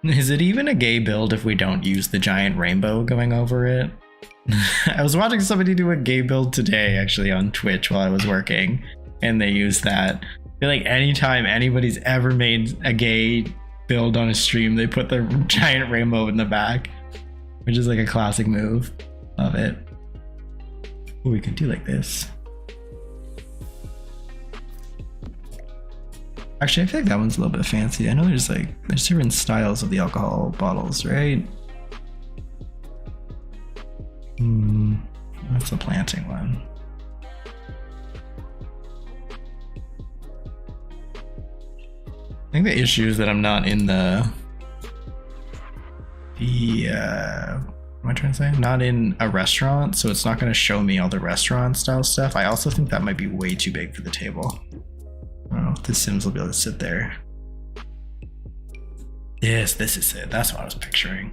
Is it even a gay build if we don't use the giant rainbow going over it? I was watching somebody do a gay build today actually on Twitch while I was working, and they used that. I feel like anytime anybody's ever made a gay build on a stream, they put the giant rainbow in the back, which is like a classic move. Love it. Ooh, we could do like this. Actually, I feel like that one's a little bit fancy. I know there's different styles of the alcohol bottles, right? That's the planting one. I think the issue is that I'm not in what am I trying to say? Not in a restaurant, so it's not going to show me all the restaurant style stuff. I also think that might be way too big for the table. I don't know if the Sims will be able to sit there. Yes, this is it. That's what I was picturing.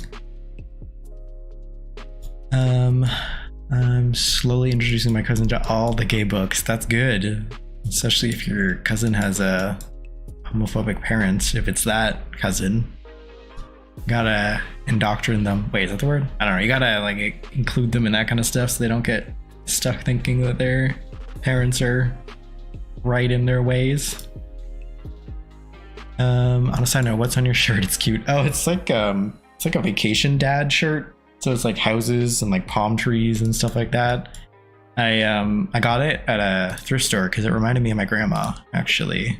I'm slowly introducing my cousin to all the gay books. That's good. Especially if your cousin has a homophobic parents. If it's that cousin, you gotta indoctrinate them. Wait, is that the word? I don't know. You gotta like include them in that kind of stuff so they don't get stuck thinking that their parents are right in their ways. On a side note, what's on your shirt? It's cute. Oh, it's like a vacation dad shirt. So it's like houses and like palm trees and stuff like that. I got it at a thrift store because it reminded me of my grandma, actually.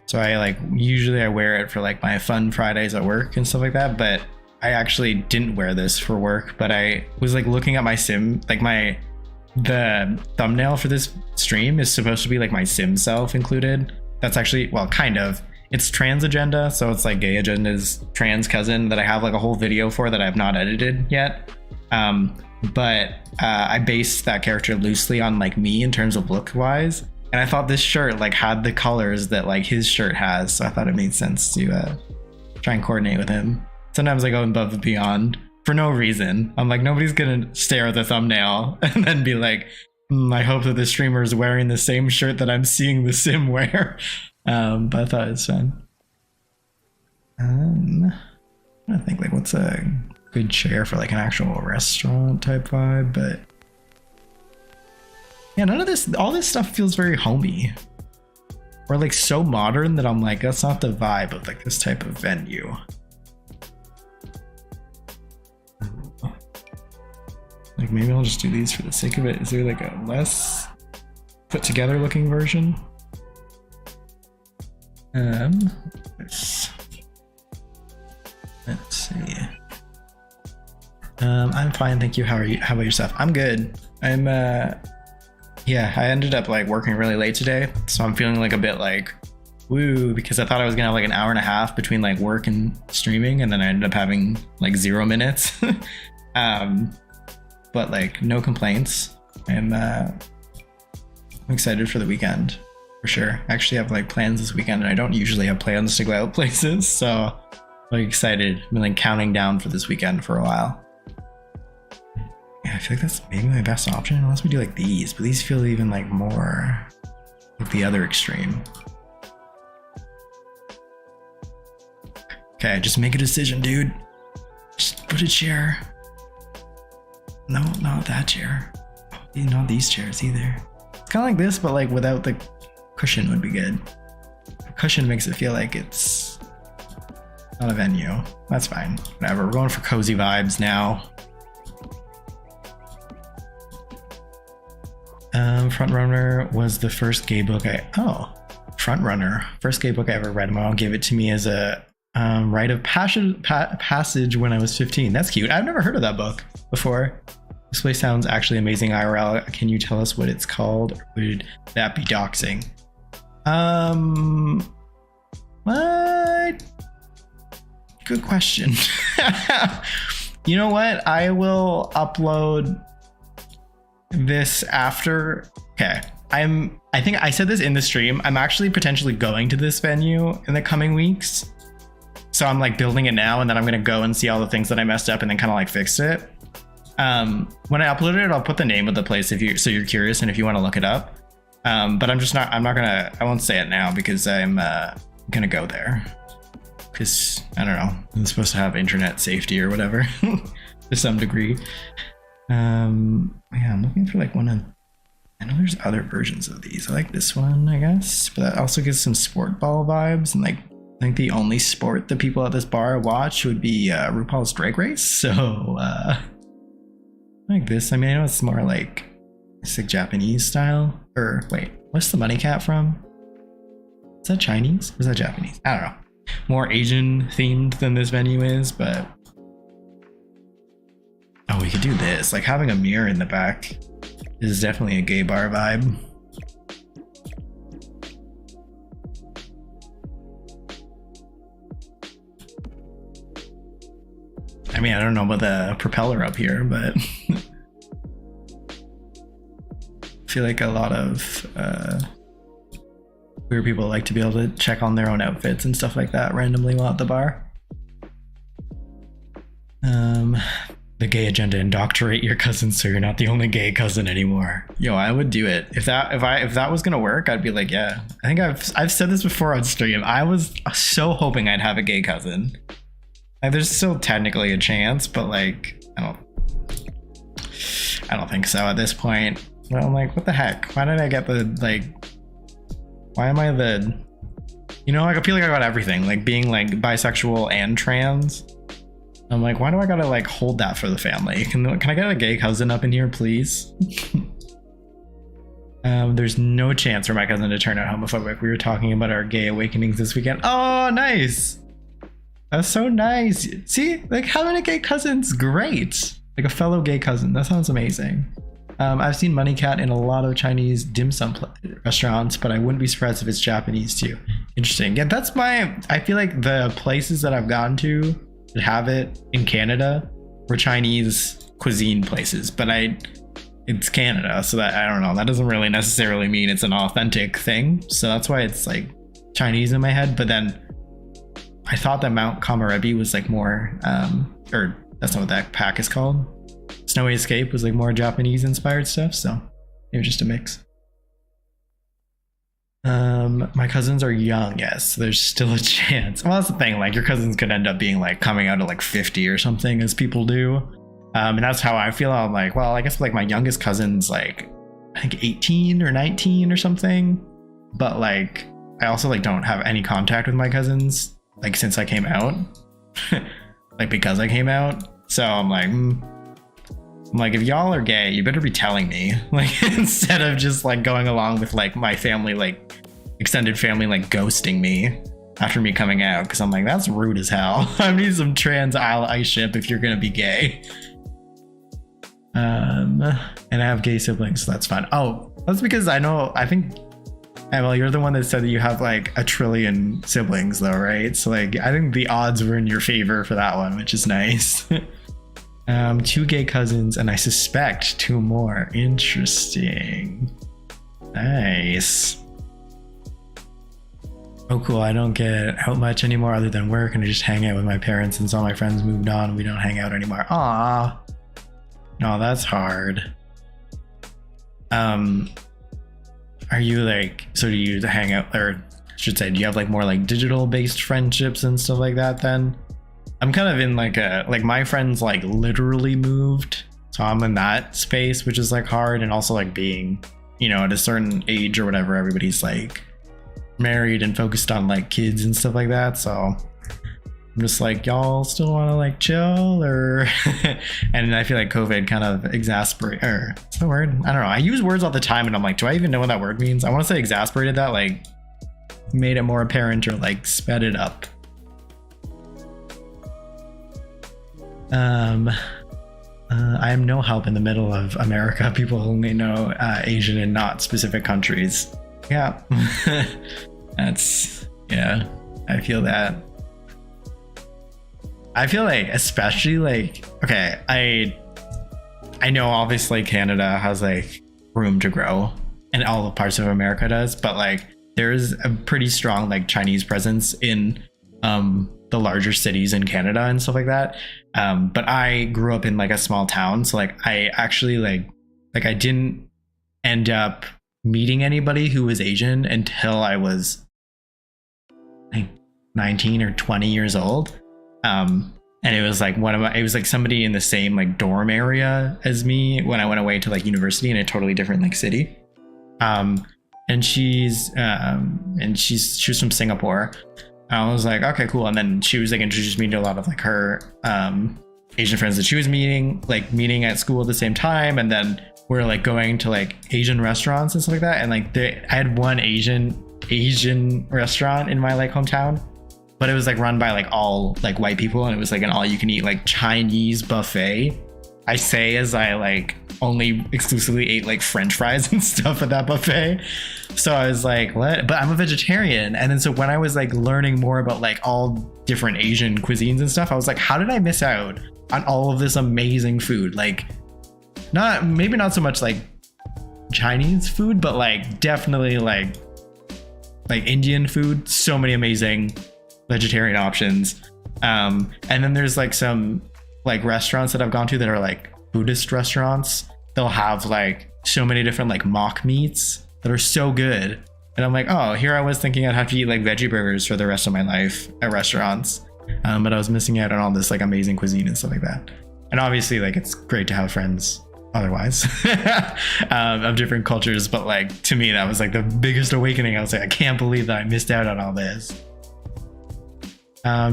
So I usually I wear it for like my fun Fridays at work and stuff like that, but I actually didn't wear this for work. But I was like looking at my sim, like the thumbnail for this stream is supposed to be like my sim self included. That's actually, well, kind of. It's trans agenda, so it's like gay agenda's trans cousin that I have like a whole video for that I've not edited yet. But I based that character loosely on like me in terms of look wise, and I thought this shirt like had the colors that like his shirt has, so I thought it made sense to try and coordinate with him. Sometimes I go above and beyond for no reason. I'm like, nobody's gonna stare at the thumbnail and then be like, I hope that the streamer is wearing the same shirt that I'm seeing the sim wear. But I thought it was fun. I think like what's a good chair for like an actual restaurant type vibe, but yeah, all this stuff feels very homey or like so modern that I'm like, that's not the vibe of like this type of venue. Like maybe I'll just do these for the sake of it. Is there like a less put together looking version? Let's see. I'm fine, thank you. How are you? How about yourself? I'm good. Yeah, I ended up like working really late today, so I'm feeling like a bit like woo, because I thought I was gonna have like an hour and a half between like work and streaming, and then I ended up having like 0 minutes. But like no complaints. I'm excited for the weekend for sure. I actually have like plans this weekend, and I don't usually have plans to go out places, so I'm like excited. I've been like counting down for this weekend for a while. Yeah, I feel like that's maybe my best option unless we do like these, but these feel even like more like the other extreme. Okay, just make a decision, dude. Just put a chair. No, not that chair. Not these chairs either. It's kind of like this, but like without the cushion would be good. The cushion makes it feel like it's not a venue. That's fine. Whatever. We're going for cozy vibes now. Frontrunner was the first gay book Frontrunner. First gay book I ever read. My mom gave it to me as a rite of passage when I was 15. That's cute. I've never heard of that book before. This place sounds actually amazing IRL. Can you tell us what it's called? Or would that be doxing? What? Good question. You know what? I will upload this after. Okay. I think I said this in the stream. I'm actually potentially going to this venue in the coming weeks. So I'm like building it now, and then I'm going to go and see all the things that I messed up and then kind of like fix it. When I upload it, I'll put the name of the place so you're curious and if you want to look it up. But I won't say it now because I'm going to go there. Because, I don't know, I'm supposed to have internet safety or whatever to some degree. Yeah, I'm looking for like one of, I know there's other versions of these. I like this one, I guess, but that also gives some sport ball vibes. And like, I think the only sport that people at this bar watch would be RuPaul's Drag Race. So, like this. I mean, I know it's more like, it's like Japanese style. Or wait, what's the money cat from? Is that Chinese? Or is that Japanese? I don't know. More Asian themed than this venue is, but oh, we could do this. Like having a mirror in the back is definitely a gay bar vibe. I mean, I don't know about the propeller up here, but I feel like a lot of queer people like to be able to check on their own outfits and stuff like that randomly while at the bar. The gay agenda: indoctrinate your cousins so you're not the only gay cousin anymore. Yo, I would do it. If that was gonna work, I'd be like, yeah. I think I've said this before on stream. I was so hoping I'd have a gay cousin. Like, there's still technically a chance, but like, I don't think so at this point. But I'm like, what the heck? Why did I get the like? Why am I the? You know, like I feel like I got everything, like being like bisexual and trans. I'm like, why do I gotta like hold that for the family? Can I get a gay cousin up in here, please? There's no chance for my cousin to turn out homophobic. We were talking about our gay awakenings this weekend. Oh, nice. That's so nice. See, like having a gay cousin's great. Like a fellow gay cousin. That sounds amazing. I've seen Money Cat in a lot of Chinese dim sum restaurants, but I wouldn't be surprised if it's Japanese too. Interesting. Yeah, I feel like the places that I've gone to that have it in Canada were Chinese cuisine places, but it's Canada, so that I don't know. That doesn't really necessarily mean it's an authentic thing. So that's why it's like Chinese in my head. But then I thought that Mount Kamarebi was like more, or that's not what that pack is called. Snowy Escape was like more Japanese inspired stuff, so maybe just a mix. My cousins are young, yes, so there's still a chance. Well, that's the thing, like your cousins could end up being like coming out at like 50 or something, as people do. And that's how I feel. I'm like, well, I guess like my youngest cousin's like I think 18 or 19 or something, but like I also like don't have any contact with my cousins like since I came out. Like because I came out, so I'm like, if y'all are gay, you better be telling me, like, instead of just like going along with like my family, like extended family, like ghosting me after me coming out. Because I'm like, that's rude as hell. I need some trans ally ship if you're gonna be gay. And I have gay siblings, so that's fine. Oh, that's because I think Emily, you're the one that said that you have like 1 trillion siblings though, right? So like I think the odds were in your favor for that one, which is nice. 2 gay cousins, and I suspect 2 more. Interesting. Nice. Oh, cool. I don't get out much anymore other than work, and I just hang out with my parents since all my friends moved on and we don't hang out anymore. Aw. No, that's hard. Are you like, so do you hang out, or I should say, do you have like more like digital based friendships and stuff like that then? I'm kind of in like my friends like literally moved, so I'm in that space, which is like hard. And also like being, you know, at a certain age or whatever, everybody's like married and focused on like kids and stuff like that. So I'm just like, y'all still want to like chill, or and I feel like COVID kind of what's the word? I don't know. I use words all the time and I'm like, do I even know what that word means? I want to say exasperated that, like made it more apparent or like sped it up. I am no help in the middle of America. People only know Asian and not specific countries. Yeah. Yeah, I feel that. I feel like, especially like, okay, I know obviously Canada has like room to grow, and all the parts of America does, but like there's a pretty strong like Chinese presence in the larger cities in Canada and stuff like that. But I grew up in like a small town, so like I actually like I didn't end up meeting anybody who was Asian until I was like 19 or 20 years old. And it was like it was like somebody in the same like dorm area as me when I went away to like university in a totally different like city. And she was from Singapore. I was like, okay, cool. And then she was like introduced me to a lot of like her Asian friends that she was meeting at school at the same time. And then we're like going to like Asian restaurants and stuff like that. And like I had one Asian restaurant in my like hometown, but it was like run by like all like white people, and it was like an all you can eat like Chinese buffet. I say as I like only exclusively ate like French fries and stuff at that buffet. So I was like, what? But I'm a vegetarian. And then so when I was like learning more about like all different Asian cuisines and stuff, I was like, how did I miss out on all of this amazing food? Like maybe not so much like Chinese food, but like definitely like Indian food. So many amazing vegetarian options. And then there's like some like restaurants that I've gone to that are like Buddhist restaurants. They'll have like so many different like mock meats that are so good. And I'm like, oh, here I was thinking I'd have to eat like veggie burgers for the rest of my life at restaurants. But I was missing out on all this like amazing cuisine and stuff like that. And obviously like it's great to have friends otherwise of different cultures. But like to me, that was like the biggest awakening. I was like, I can't believe that I missed out on all this.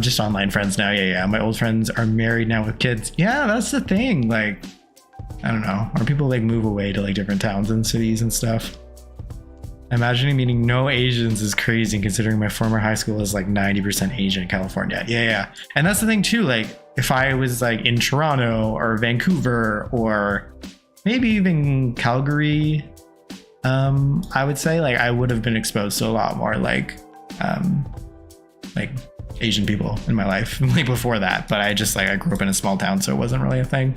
Just online friends now. Yeah. My old friends are married now with kids. Yeah, that's the thing. Like, I don't know. Or people like move away to like different towns and cities and stuff. Imagining meeting no Asians is crazy considering my former high school is like 90% Asian in California. Yeah. And that's the thing too. Like if I was like in Toronto or Vancouver or maybe even Calgary, I would say like I would have been exposed to a lot more like Asian people in my life like before that, but I grew up in a small town, so it wasn't really a thing.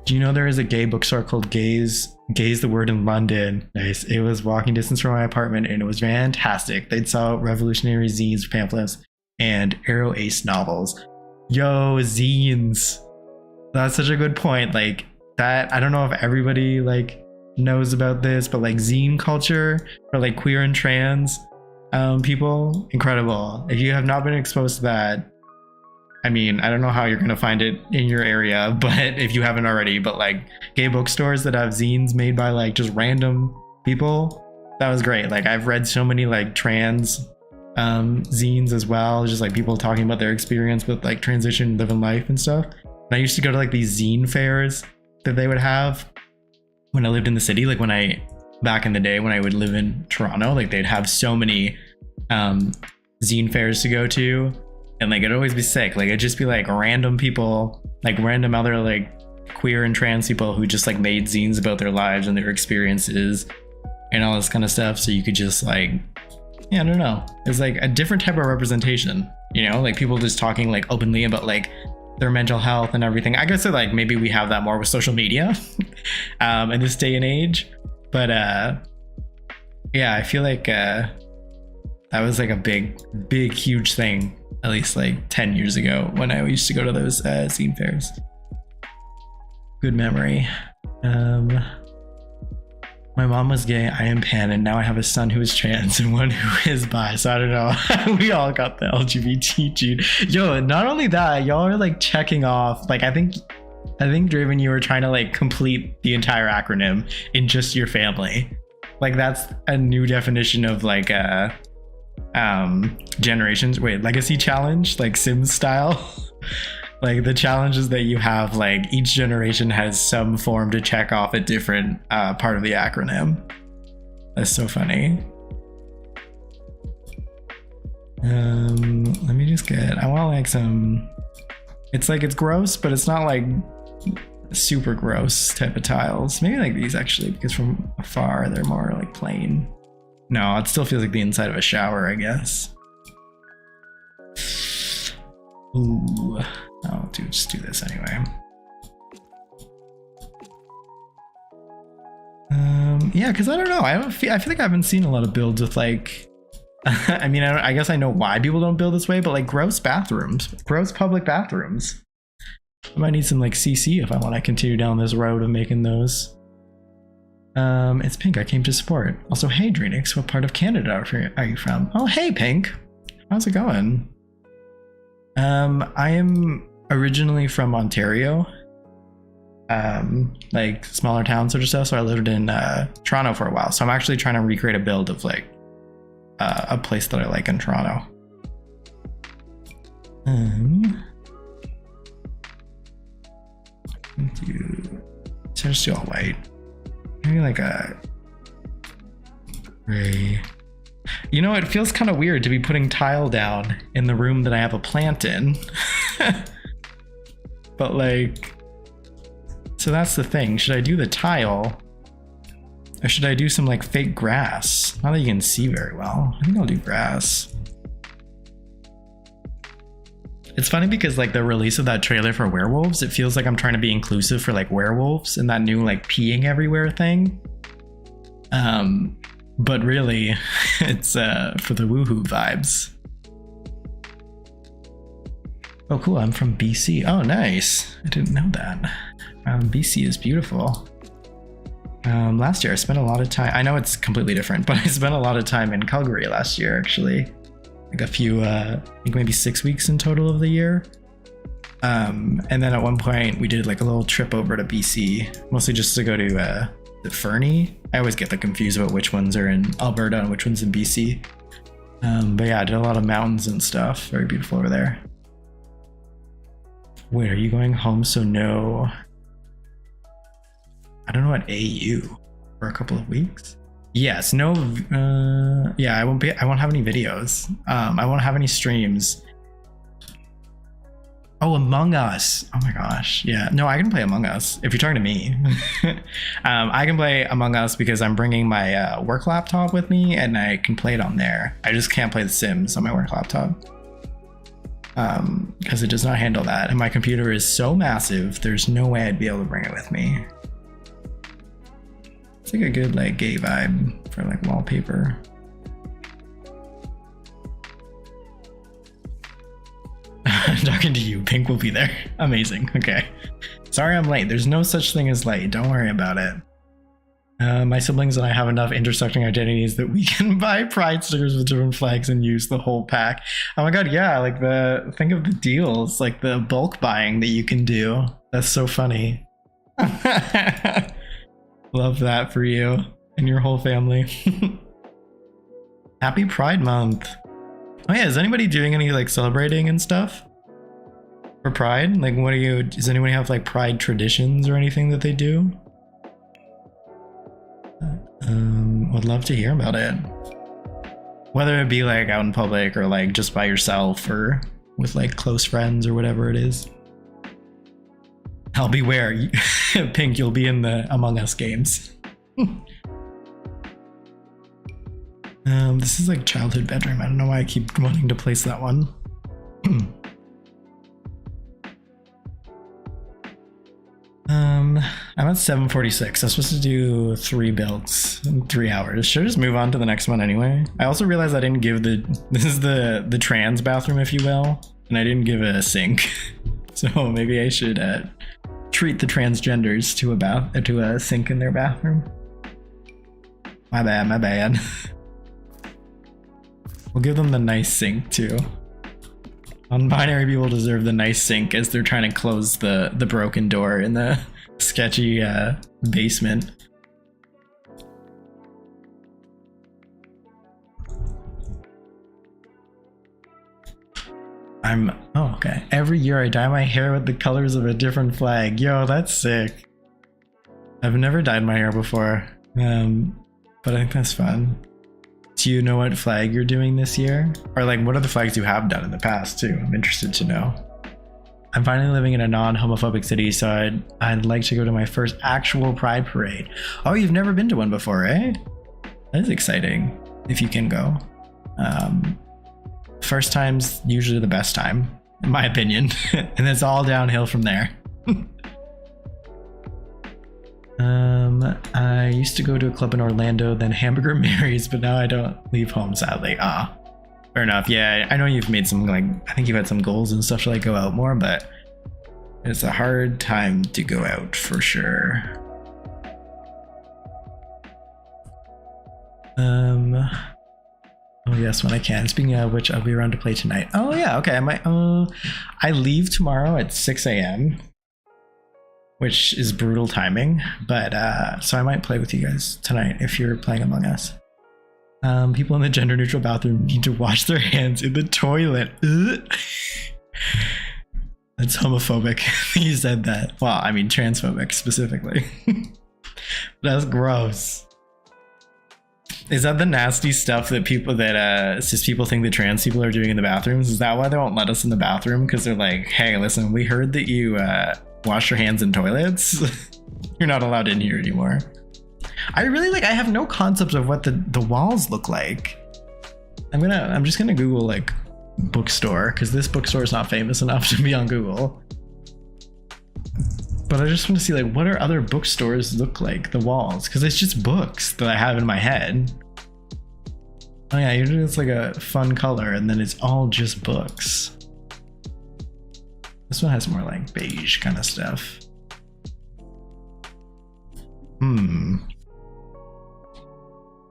Do you know there is a gay bookstore called Gaze the Word in London? Nice. It was walking distance from my apartment and it was fantastic. They'd sell revolutionary zines, pamphlets, and Arrow Ace novels. Yo, zines. That's such a good point. Like that, I don't know if everybody like knows about this, but like zine culture for like queer and trans people, incredible. If you have not been exposed to that, I mean, I don't know how you're gonna find it in your area, but if you haven't already, but like gay bookstores that have zines made by like just random people, that was great. Like I've read so many like trans zines as well, just like people talking about their experience with like transition, living life and stuff. And I used to go to like these zine fairs that they would have when I lived in the city, like back in the day when I would live in Toronto, like they'd have so many zine fairs to go to, and like it'd always be sick. Like it'd just be like random people, like random other like queer and trans people who just like made zines about their lives and their experiences and all this kind of stuff. So you could just like, yeah, I don't know. It's like a different type of representation, you know, like people just talking like openly about like their mental health and everything. I guess that like maybe we have that more with social media in this day and age. But yeah, I feel like that was like a big, huge thing, at least like 10 years ago when I used to go to those zine fairs. Good memory. My mom was gay, I am pan, and now I have a son who is trans and one who is bi. So I don't know. We all got the LGBT gene. Yo, not only that, y'all are like checking off. Like I think Draven, you were trying to like complete the entire acronym in just your family. Like that's a new definition of like generations. Wait, legacy challenge, like Sims style. Like the challenges that you have, like each generation has some form to check off a different part of the acronym. That's so funny. Let me just I want like some, it's like it's gross, but it's not like super gross type of tiles. Maybe like these actually, because from afar they're more like plain. No, it still feels like the inside of a shower, I guess. Ooh, just do this anyway. Yeah, because I don't know. I feel like I haven't seen a lot of builds with like. I mean, I guess I know why people don't build this way, but like gross bathrooms, gross public bathrooms. I might need some like CC if I want to continue down this road of making those. It's Pink. I came to support. Also, hey Drenix, what part of Canada are you from? Oh, hey Pink. How's it going? I am originally from Ontario. Like smaller town sort of stuff. So I lived in Toronto for a while. So I'm actually trying to recreate a build of like a place that I like in Toronto. So just do all white. Maybe like a gray. You know, it feels kind of weird to be putting tile down in the room that I have a plant in. But like, so that's the thing. Should I do the tile? Or should I do some like fake grass? Not that you can see very well. I think I'll do grass. It's funny because like the release of that trailer for Werewolves, it feels like I'm trying to be inclusive for like werewolves and that new like peeing everywhere thing. But really it's for the woohoo vibes. Oh cool, I'm from BC. Oh nice. I didn't know that. BC is beautiful. Last year I spent a lot of time, I know it's completely different, but I spent a lot of time in Calgary last year actually. Like a few, I think maybe 6 weeks in total of the year. And then at one point we did like a little trip over to BC, mostly just to go to the Fernie. I always get confused about which ones are in Alberta and which ones in BC. But yeah, I did a lot of mountains and stuff. Very beautiful over there. Wait, are you going home? So no, I don't know what AU for a couple of weeks. Yes, no, yeah, I won't have any videos. I won't have any streams. Oh, Among Us. Oh my gosh. Yeah, no, I can play Among Us if you're talking to me. I can play Among Us because I'm bringing my work laptop with me and I can play it on there. I just can't play The Sims on my work laptop. Because it does not handle that. And my computer is so massive, there's no way I'd be able to bring it with me. It's like a good like gay vibe for like wallpaper. Talking to you, Pink will be there. Amazing. Okay. Sorry I'm late. There's no such thing as late. Don't worry about it. My siblings and I have enough intersecting identities that we can buy pride stickers with different flags and use the whole pack. Oh my god, yeah, like think of the deals, like the bulk buying that you can do. That's so funny. Love that for you and your whole family. Happy Pride Month. Oh yeah, is anybody doing any like celebrating and stuff for Pride? Like does anyone have like Pride traditions or anything that they do? Would love to hear about it. Whether it be like out in public or like just by yourself or with like close friends or whatever it is. I'll beware, Pink, you'll be in the Among Us games. This is like childhood bedroom. I don't know why I keep wanting to place that one. I'm at 7:46. I'm supposed to do 3 builds in 3 hours. Should I just move on to the next one anyway? I also realized I didn't give this is the trans bathroom, if you will, and I didn't give it a sink. So maybe I should treat the transgenders to a sink in their bathroom. My bad. We'll give them the nice sink too. Non-binary people deserve the nice sink as they're trying to close the broken door in the sketchy basement. Oh, okay. Every year I dye my hair with the colors of a different flag. Yo, that's sick. I've never dyed my hair before, but I think that's fun. Do you know what flag you're doing this year? Or like, what are the flags you have done in the past too? I'm interested to know. I'm finally living in a non-homophobic city, so I'd like to go to my first actual Pride parade. Oh, you've never been to one before, eh? That is exciting, if you can go. First time's usually the best time, in my opinion. And it's all downhill from there. I used to go to a club in Orlando, then Hamburger Mary's, but now I don't leave home, sadly. Fair enough. Yeah, I know you've made some, like, I think you had some goals and stuff to like go out more, but it's a hard time to go out for sure. Oh yes, when I can. Speaking of which, I'll be around to play tonight. Oh yeah, okay. I might. I leave tomorrow at 6 a.m., which is brutal timing. But so I might play with you guys tonight if you're playing Among Us. People in the gender-neutral bathroom need to wash their hands in the toilet. That's homophobic. You said that. Well, I mean transphobic specifically. That's gross. Is that the nasty stuff that people that cis people think that trans people are doing in the bathrooms? Is that why they won't let us in the bathroom? Because they're like, hey, listen, we heard that you wash your hands in toilets. You're not allowed in here anymore. I have no concept of what the walls look like. I'm just gonna Google like bookstore, because this bookstore is not famous enough to be on Google. But I just want to see like what are other bookstores look like, the walls, because it's just books that I have in my head. Oh yeah, usually it's like a fun color and then it's all just books. This one has more like beige kind of stuff. Did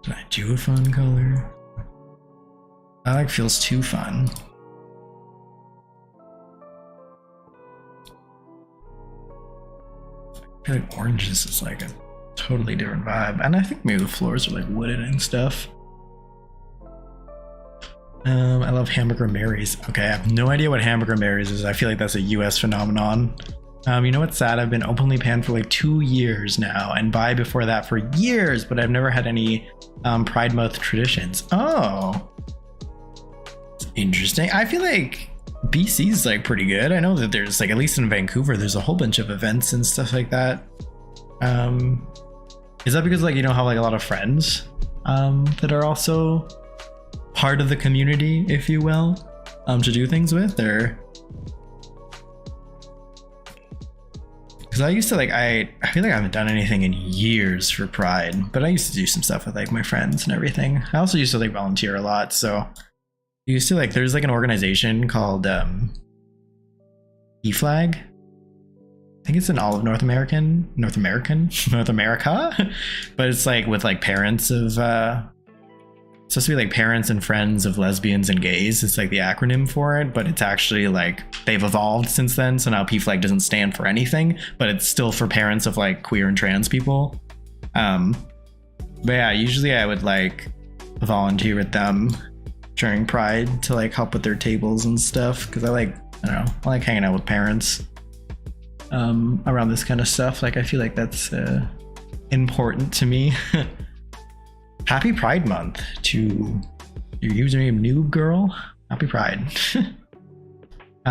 I do a fun color? That like feels too fun. I feel like oranges is like a totally different vibe. And I think maybe the floors are like wooded and stuff. I love Hamburger Mary's. Okay, I have no idea what Hamburger Mary's is. I feel like that's a US phenomenon. You know what's sad? I've been openly panned for like 2 years now, and bi before that for years, but I've never had any Pride Month traditions. Oh, it's interesting. I feel like BC's like pretty good. I know that there's like, at least in Vancouver, there's a whole bunch of events and stuff like that. Is that because like you don't have like a lot of friends that are also part of the community, if you will, to do things with? Or because I used to like, I feel like I haven't done anything in years for Pride, but I used to do some stuff with like my friends and everything. I also used to like volunteer a lot, so you used to like, there's like an organization called E-Flag. I think it's in all of North America, but it's like with like parents of it's supposed to be like parents and friends of lesbians and gays. It's like the acronym for it, but it's actually like they've evolved since then. So now PFLAG doesn't stand for anything, but it's still for parents of like queer and trans people. But yeah, usually I would like volunteer with them during Pride to like help with their tables and stuff, because I don't know, I like hanging out with parents around this kind of stuff. Like I feel like that's important to me. Happy Pride Month to your username Noob Girl. Happy Pride.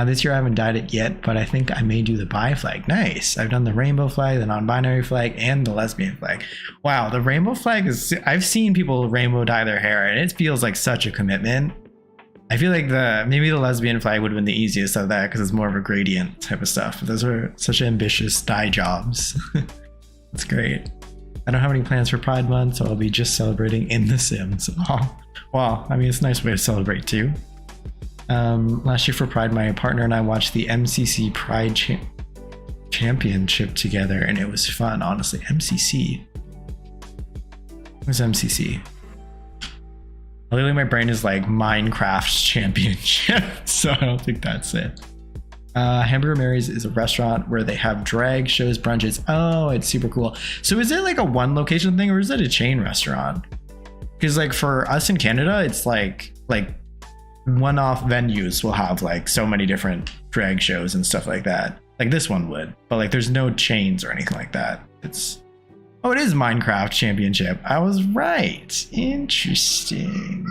This year I haven't dyed it yet, but I think I may do the bi flag. Nice. I've done the rainbow flag, the non-binary flag, and the lesbian flag. Wow, the rainbow flag is, I've seen people rainbow dye their hair and it feels like such a commitment. I feel like maybe the lesbian flag would have been the easiest of that because it's more of a gradient type of stuff. But those are such ambitious dye jobs. That's great. I don't have any plans for Pride Month, so I'll be just celebrating in The Sims. Oh, well, I mean, it's a nice way to celebrate too. Last year for Pride, my partner and I watched the MCC Pride Championship together, and it was fun, honestly. MCC? What's MCC? Literally, my brain is like Minecraft Championship, so I don't think that's it. Hamburger Mary's is a restaurant where they have drag shows, brunches. Oh, it's super cool. So is it like a one location thing, or is it a chain restaurant? Because like for us in Canada, it's like one-off venues will have like so many different drag shows and stuff like that. Like this one would, but like there's no chains or anything like that. It is Minecraft Championship. I was right. Interesting.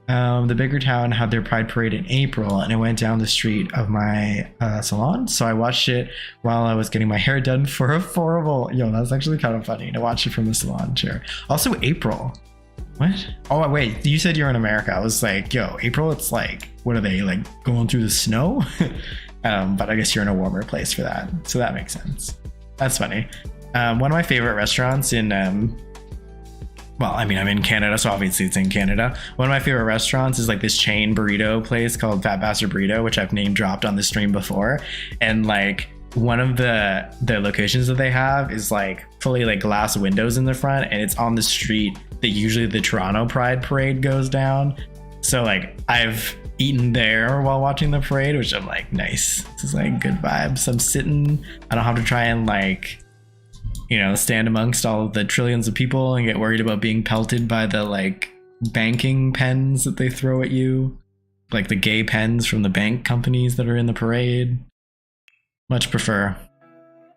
The bigger town had their Pride Parade in April, and it went down the street of my salon. So I watched it while I was getting my hair done for affordable. Yo, that's actually kind of funny to watch it from the salon chair. Also, April. What? Oh, wait. You said you're in America. I was like, yo, April, it's like, what are they, like going through the snow? But I guess you're in a warmer place for that. So that makes sense. That's funny. One of my favorite restaurants in well, I mean, I'm in Canada, so obviously it's in Canada. One of my favorite restaurants is like this chain burrito place called Fat Bastard Burrito, which I've name dropped on the stream before. And like one of the locations that they have is like fully like glass windows in the front, and it's on the street that usually the Toronto Pride Parade goes down. So like I've eaten there while watching the parade, which I'm like, nice. This is like good vibes. I'm sitting, I don't have to try and like, you know, stand amongst all of the trillions of people and get worried about being pelted by the like banking pens that they throw at you, like the gay pens from the bank companies that are in the parade. Much prefer.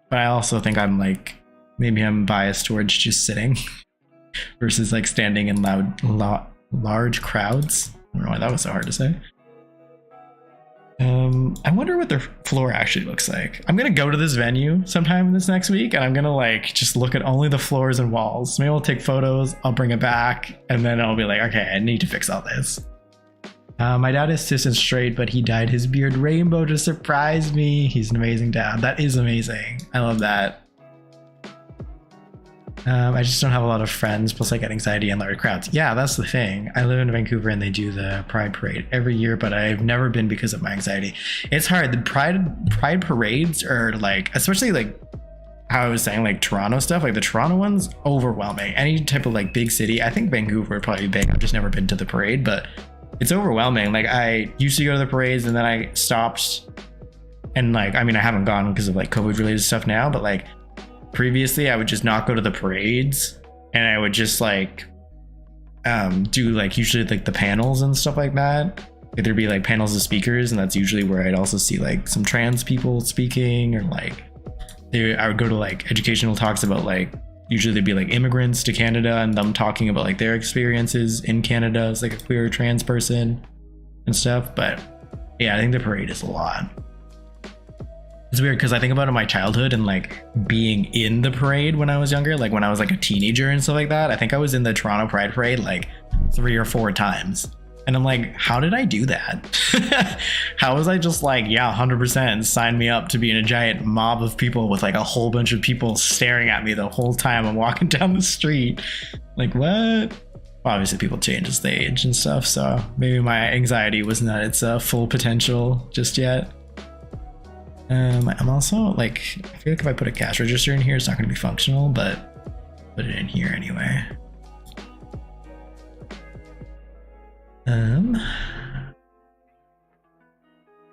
But I also think I'm like, maybe I'm biased towards just sitting versus like standing in large crowds. I don't know why that was so hard to say. I wonder what their floor actually looks like. I'm gonna go to this venue sometime this next week, and I'm gonna like just look at only the floors and walls. Maybe I'll take photos, I'll bring it back, and then I'll be like, okay, I need to fix all this. My dad is cis and straight, but he dyed his beard rainbow to surprise me. He's an amazing dad. That is amazing. I love that. I just don't have a lot of friends, plus I get anxiety in large crowds. Yeah, that's the thing. I live in Vancouver and they do the Pride Parade every year, but I've never been because of my anxiety. It's hard. The Pride parades are like, especially like how I was saying, like Toronto stuff, like the Toronto one's overwhelming. Any type of like big city, I think Vancouver would probably be big. I've just never been to the parade, but it's overwhelming. Like I used to go to the parades and then I stopped, and like, I mean, I haven't gone because of like COVID related stuff now, but like previously I would just not go to the parades, and I would just like do like usually like the panels and stuff like that. Like, there'd be like panels of speakers, and that's usually where I'd also see like some trans people speaking, or like I would go to like educational talks about like, usually there'd be like immigrants to Canada and them talking about like their experiences in Canada as like a queer trans person and stuff. But yeah, I think the parade is a lot. It's weird because I think about it in my childhood and like being in the parade when I was younger, like when I was like a teenager and stuff like that. I think I was in the Toronto Pride Parade like 3 or 4 times. And I'm like, how did I do that? How was I just like, yeah, 100% sign me up to be in a giant mob of people with like a whole bunch of people staring at me the whole time I'm walking down the street? Like, what? Obviously people change as they age and stuff, so maybe my anxiety wasn't at its full potential just yet. I'm also like, I feel like if I put a cash register in here, it's not going to be functional, but put it in here anyway.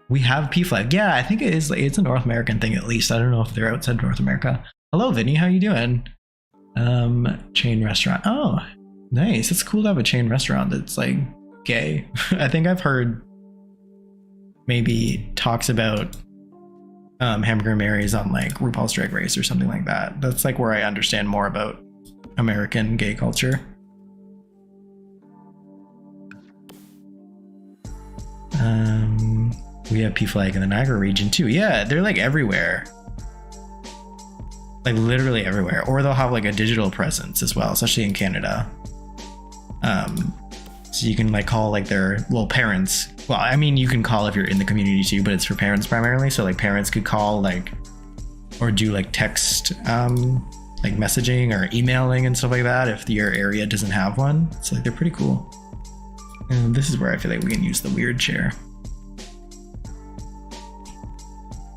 We have PFLAG. Yeah, I think it is. It's a North American thing at least. I don't know if they're outside North America. Hello, Vinny. How you doing? Chain restaurant. Oh, nice. It's cool to have a chain restaurant that's like gay. I think I've heard maybe talks about Hamburger Mary's on like RuPaul's Drag Race or something like that. That's like where I understand more about American gay culture. We have PFLAG in the Niagara region too. Yeah, they're like everywhere. Like literally everywhere. Or they'll have like a digital presence as well, especially in Canada. So you can like call like their, well, parents. Well, I mean, you can call if you're in the community too, but it's for parents primarily. So like parents could call like, or do like text, like messaging or emailing and stuff like that if your area doesn't have one. So like they're pretty cool. And this is where I feel like we can use the weird chair.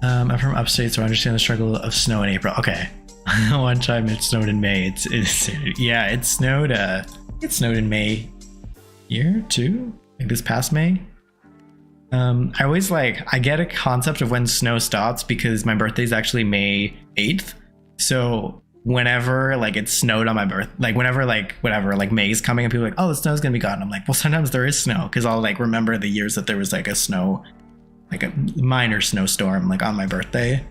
I'm from upstate, so I understand the struggle of snow in April. Okay. One time it snowed in May. Yeah, it snowed in May year 2, like this past May. I always like, I get a concept of when snow stops because my birthday is actually May 8th. So whenever like it snowed on my birth, like whenever like whatever, like May's coming and people are like, oh, the snow's gonna be gone. I'm like, well, sometimes there is snow, because I'll like remember the years that there was like a snow, like a minor snowstorm like on my birthday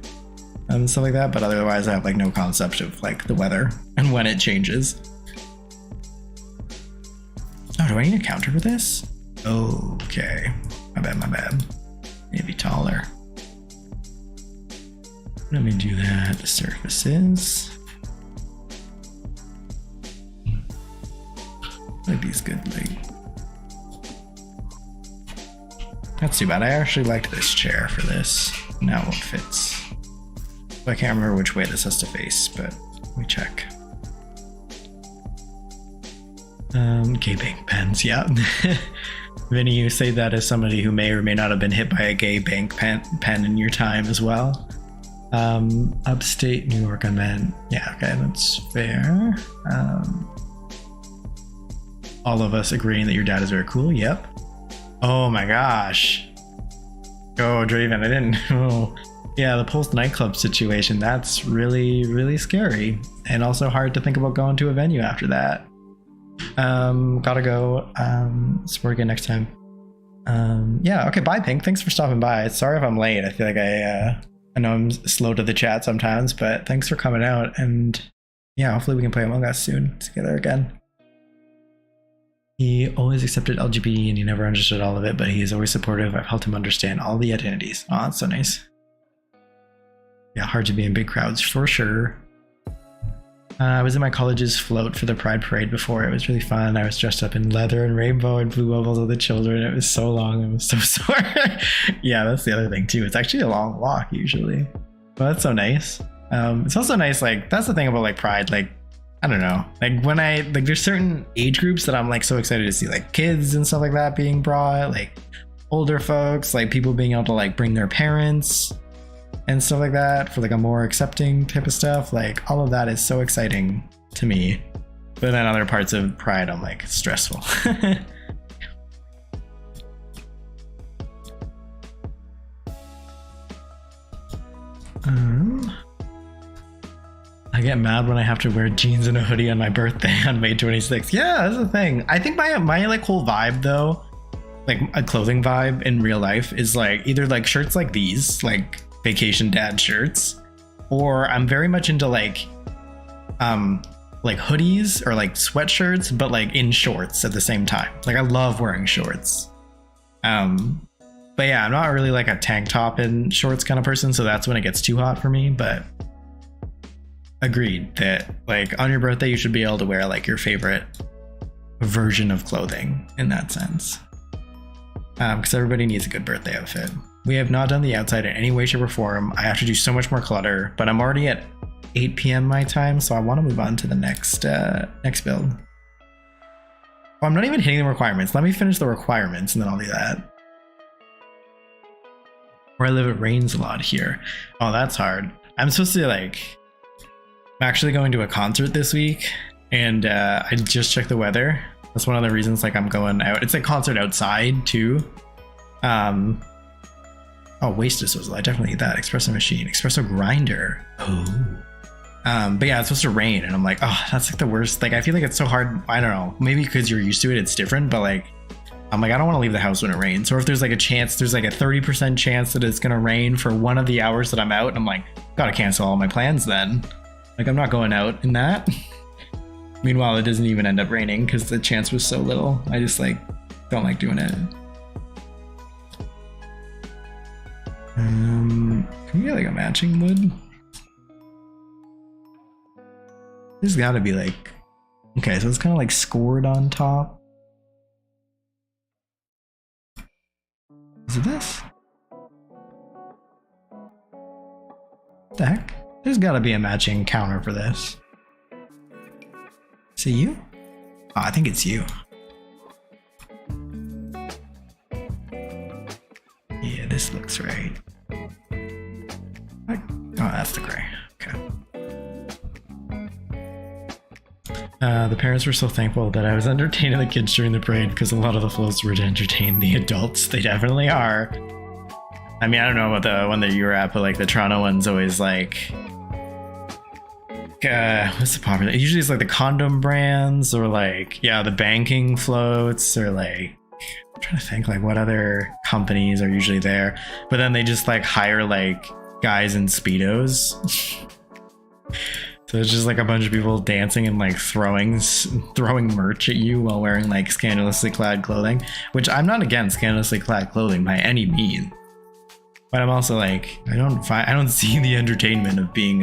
and stuff like that. But otherwise I have like no concept of like the weather and when it changes. Oh, do I need a counter for this? Okay, my bad. Maybe taller. Let me do that. The surfaces. Like these good, like. That's too bad. I actually liked this chair for this. Now it fits. I can't remember which way this has to face, but Let me check. Gay bank pens, yeah. Vinny, you say that as somebody who may or may not have been hit by a gay bank pen in your time as well. Upstate New York, I meant. Yeah, okay, that's fair. All of us agreeing that your dad is very cool. Yep. Oh my gosh. Oh, Draven, I didn't know. Yeah, the Pulse nightclub situation, that's really, really scary. And also hard to think about going to a venue after that. Gotta go. Support again next time. Yeah, okay, bye, Pink. Thanks for stopping by. Sorry if I'm late. I feel like I know I'm slow to the chat sometimes, but thanks for coming out. And yeah, hopefully we can play Among Us soon together again. He always accepted LGBT and he never understood all of it, but he is always supportive. I've helped him understand all the identities. Oh, that's so nice. Yeah, hard to be in big crowds for sure. I was in my college's float for the Pride Parade before. It was really fun. I was dressed up in leather and rainbow and blue bubbles with the children. It was so long. I was so sore. Yeah, that's the other thing too. It's actually a long walk usually. But that's so nice. It's also nice, like, that's the thing about like Pride, like, I don't know, like when there's certain age groups that I'm like so excited to see, like kids and stuff like that being brought, like older folks, like people being able to like bring their parents and stuff like that for like a more accepting type of stuff. Like all of that is so exciting to me. But then other parts of Pride, I'm like stressful. I get mad when I have to wear jeans and a hoodie on my birthday on May 26th. Yeah, that's the thing. I think my like whole vibe though, like a clothing vibe in real life is like either like shirts like these, like vacation dad shirts, or I'm very much into like hoodies or like sweatshirts, but like in shorts at the same time. Like I love wearing shorts. But yeah, I'm not really like a tank top and shorts kind of person, so that's when it gets too hot for me. But agreed that like on your birthday you should be able to wear like your favorite version of clothing in that sense, because everybody needs a good birthday outfit. We have not done the outside in any way, shape, or form. I have to do so much more clutter, but I'm already at 8 p.m. my time, so I want to move on to the next build. Oh, I'm not even hitting the requirements. Let me finish the requirements and then I'll do that. Where I live, it rains a lot here. Oh, that's hard. I'm supposed to like, I'm actually going to a concert this week, and I just checked the weather. That's one of the reasons like I'm going out. It's a concert outside too. Oh, waste disposal. I definitely need that. Espresso machine, espresso grinder. Oh. But yeah, it's supposed to rain, and I'm like, oh, that's like the worst. Like I feel like it's so hard. I don't know. Maybe because you're used to it, it's different. But like, I'm like, I don't want to leave the house when it rains. Or if there's like a chance, there's like a 30% chance that it's gonna rain for one of the hours that I'm out, and I'm like, gotta cancel all my plans then. Like I'm not going out in that. Meanwhile, it doesn't even end up raining because the chance was so little. I just like don't like doing it. Can we get like a matching wood? There's gotta be like, okay, so it's kind of like scored on top. Is it this? What the heck? There's gotta be a matching counter for this. Is it you? Oh, I think it's you. Yeah, this looks right. Oh, that's the gray. Okay. The parents were so thankful that I was entertaining the kids during the parade because a lot of the floats were to entertain the adults. They definitely are. I mean, I don't know about the one that you were at, but like the Toronto one's always like, what's the popular? Usually it's like the condom brands or like, yeah, the banking floats or like, I'm trying to think like what other companies are usually there. But then they just like hire like guys in Speedos. So it's just like a bunch of people dancing and like throwing merch at you while wearing like scandalously clad clothing, which I'm not against scandalously clad clothing by any means. But I'm also like, I don't see the entertainment of being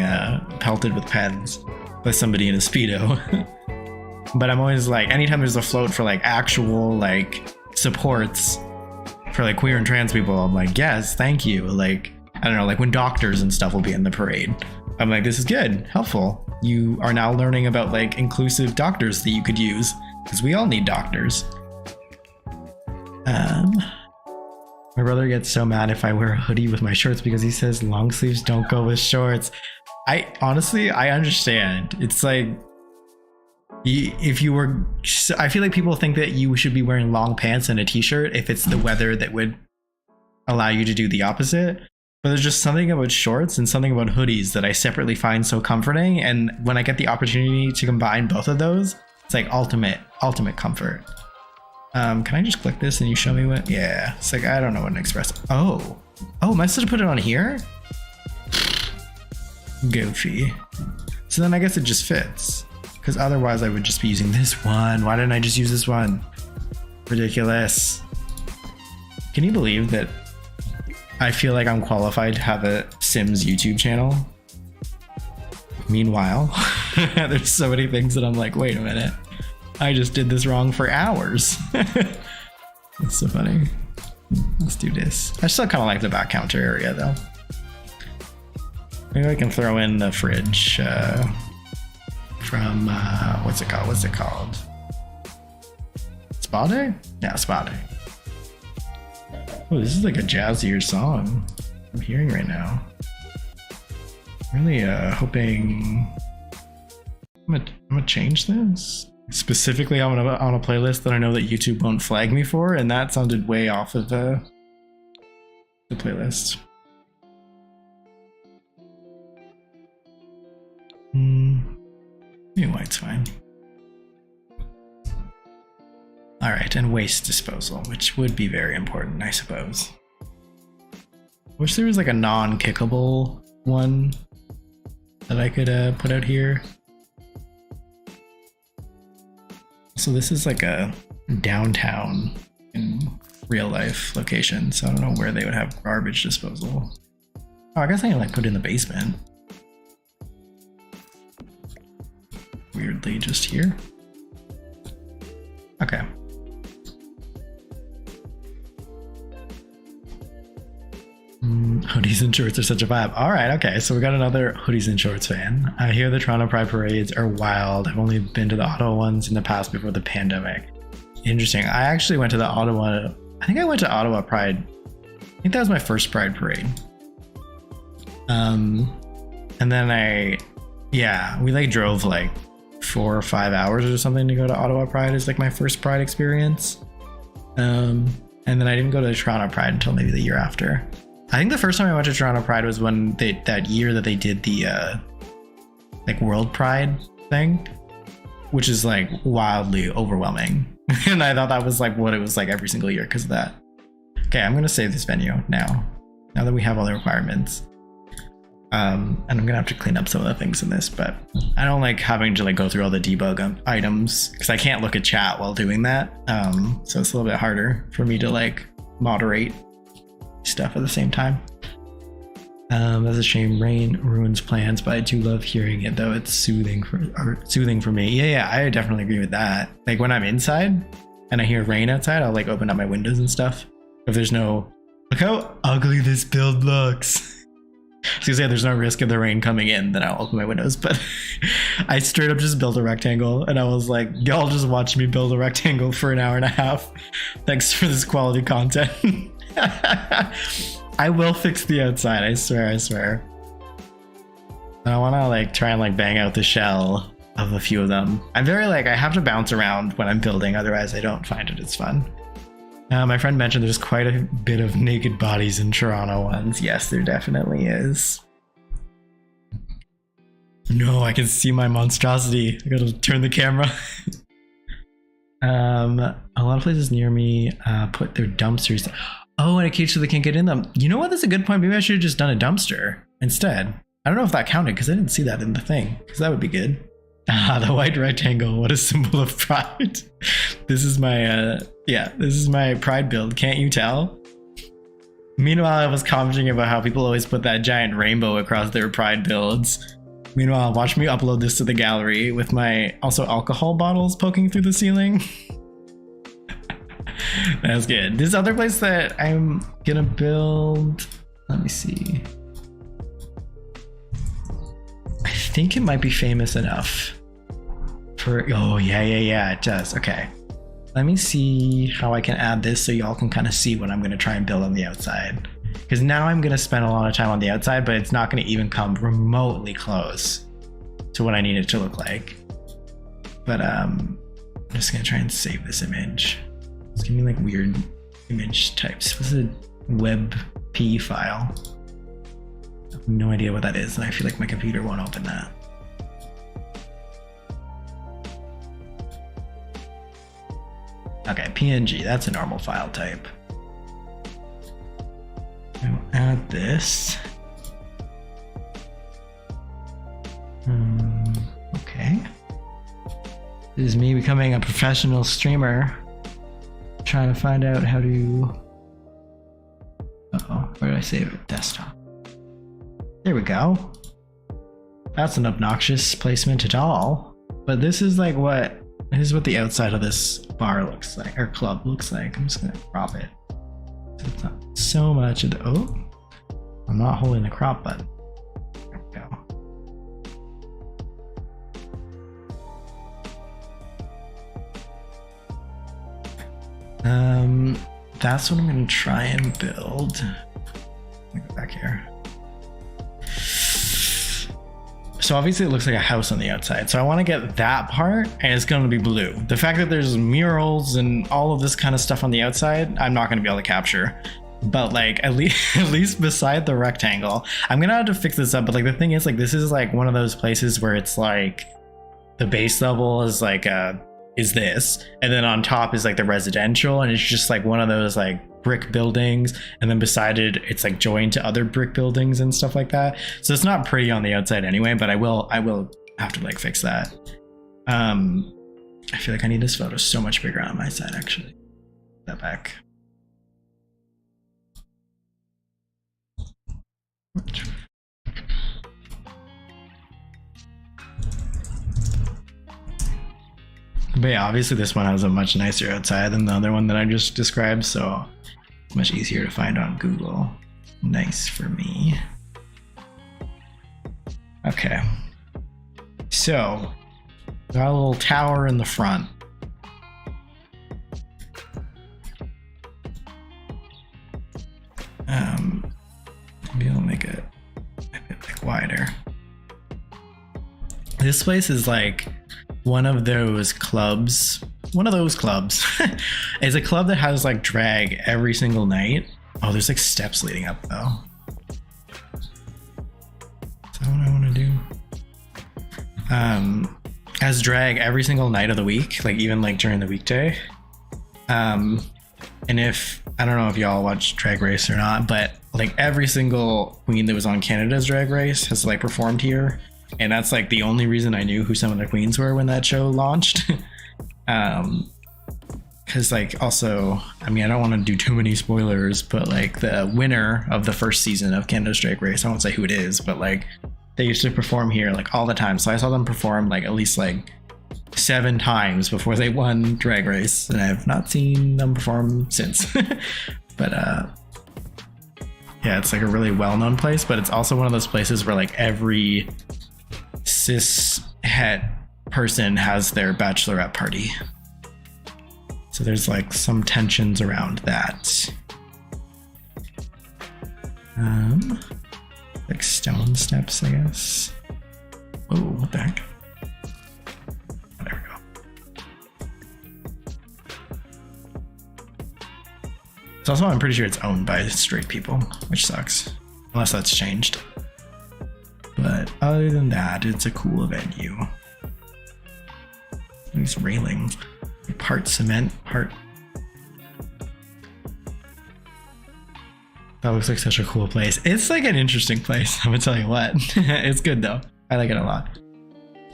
pelted with pens by somebody in a Speedo. But I'm always like, anytime there's a float for like actual like supports for like queer and trans people, I'm like, yes, thank you. Like, I don't know, like when doctors and stuff will be in the parade, I'm like, this is good, helpful. You are now learning about like inclusive doctors that you could use, because we all need doctors. My brother gets so mad if I wear a hoodie with my shorts because he says long sleeves don't go with shorts. I honestly, I understand. It's like, if you were, I feel like people think that you should be wearing long pants and a t-shirt if it's the weather that would allow you to do the opposite. But there's just something about shorts and something about hoodies that I separately find so comforting. And when I get the opportunity to combine both of those, it's like ultimate comfort. Can I just click this and you show me what? Yeah, it's like, I don't know what an express. Oh, am I supposed to put it on here? Goofy. So then I guess it just fits, because otherwise I would just be using this one. Why didn't I just use this one? Ridiculous. Can you believe that I feel like I'm qualified to have a Sims YouTube channel? Meanwhile, there's so many things that I'm like, wait a minute. I just did this wrong for hours. That's so funny. Let's do this. I still kind of like the back counter area though. Maybe I can throw in the fridge from, what's it called? Spa Day? Yeah, Spa Day. Oh, this is like a jazzier song I'm hearing right now. Really hoping I'm gonna change this. Specifically on a playlist that I know that YouTube won't flag me for, and that sounded way off of the playlist. Maybe white's fine. All right, and waste disposal, which would be very important, I suppose. Wish there was like a non-kickable one that I could put out here. So this is like a downtown in real life location, so I don't know where they would have garbage disposal. Oh, I guess I can like put it in the basement. Weirdly, just here. Okay. Hoodies and shorts are such a vibe. All right, okay, so we got another hoodies and shorts fan. I hear the Toronto Pride parades are wild. I've only been to the Ottawa ones in the past before the pandemic. Interesting. I actually went to the Ottawa, I think I went to Ottawa Pride. I think that was my first Pride parade. And then we like drove like 4 or 5 hours or something to go to Ottawa Pride is like my first Pride experience. And then I didn't go to the Toronto Pride until maybe the year after. I think the first time I went to Toronto Pride was when that year that they did the like World Pride thing, which is like wildly overwhelming. And I thought that was like what it was like every single year because of that. Okay, I'm gonna save this venue now that we have all the requirements. And I'm gonna have to clean up some of the things in this, but I don't like having to like go through all the debug items because I can't look at chat while doing that. So it's a little bit harder for me to like moderate stuff at the same time. That's a shame. Rain ruins plans, but I do love hearing it though. It's soothing for me. Yeah, I definitely agree with that. Like when I'm inside and I hear rain outside, I'll like open up my windows and stuff. If there's no, look how ugly this build looks. So yeah, there's no risk of the rain coming in, then I'll open my windows. But I straight up just built a rectangle and I was like, y'all just watch me build a rectangle for an hour and a half. Thanks for this quality content. I will fix the outside, I swear. I want to like try and like bang out the shell of a few of them. I'm very like, I have to bounce around when I'm building, otherwise I don't find it as fun. My friend mentioned there's quite a bit of naked bodies in Toronto ones. Yes, there definitely is. No, I can see my monstrosity. I gotta turn the camera. A lot of places near me put their dumpsters. Oh, in a cage so they can't get in them. You know what? That's a good point. Maybe I should have just done a dumpster instead. I don't know if that counted because I didn't see that in the thing. Because that would be good. The white rectangle. What a symbol of pride. This is my this is my pride build. Can't you tell? Meanwhile, I was commenting about how people always put that giant rainbow across their pride builds. Meanwhile, watch me upload this to the gallery with my also alcohol bottles poking through the ceiling. That's good. This other place that I'm gonna build, let me see. think it might be famous enough for, oh yeah, it does. Okay. Let me see how I can add this so y'all can kind of see what I'm going to try and build on the outside. Because now I'm going to spend a lot of time on the outside, but it's not going to even come remotely close to what I need it to look like. But I'm just going to try and save this image. It's giving me like weird image types. This is a WebP file. I have no idea what that is, and I feel like my computer won't open that. Okay, PNG, that's a normal file type. I'll add this. Okay. This is me becoming a professional streamer. Trying to find out how to... Uh-oh, where did I save it? Desktop. There we go. That's an obnoxious placement at all. But this is like what... This is what the outside of this bar looks like, or club looks like. I'm just gonna crop it. So it's not so much of the, oh, I'm not holding the crop button. There we go. That's what I'm gonna try and build. Let me go back here. So obviously it looks like a house on the outside. So I want to get that part, and it's going to be blue. The fact that there's murals and all of this kind of stuff on the outside, I'm not going to be able to capture. But like at least beside the rectangle, I'm going to have to fix this up. But like the thing is, like this is like one of those places where it's like the base level is like is this, and then on top is like the residential, and it's just like one of those like brick buildings, and then beside it it's like joined to other brick buildings and stuff like that. So it's not pretty on the outside anyway, but I will have to like fix that. I feel like I need this photo so much bigger on my side actually. That back. But yeah, obviously this one has a much nicer outside than the other one that I just described, so it's much easier to find on Google. Nice for me. Okay. So, got a little tower in the front. Maybe I'll make it a bit like wider. This place is like one of those clubs. It's a club that has like drag every single night. Oh, there's like steps leading up though. Is that what I want to do? Has drag every single night of the week, like even like during the weekday. And if, I don't know if y'all watch Drag Race or not, but like every single queen that was on Canada's Drag Race has like performed here. And that's like the only reason I knew who some of the queens were when that show launched. Because like also, I mean, I don't want to do too many spoilers, but like the winner of the first season of Canada's Drag Race, I won't say who it is, but like they used to perform here like all the time. So I saw them perform like at least like 7 times before they won Drag Race, and I've not seen them perform since. But yeah, it's like a really well-known place, but it's also one of those places where like every cis het person has their bachelorette party. So there's like some tensions around that. Like stone steps, I guess. Oh, what the heck? There we go. It's also, I'm pretty sure it's owned by straight people, which sucks. Unless that's changed. But other than that, it's a cool venue. These railing, part cement, part. That looks like such a cool place. It's like an interesting place, I'm gonna tell you what. It's good though. I like it a lot.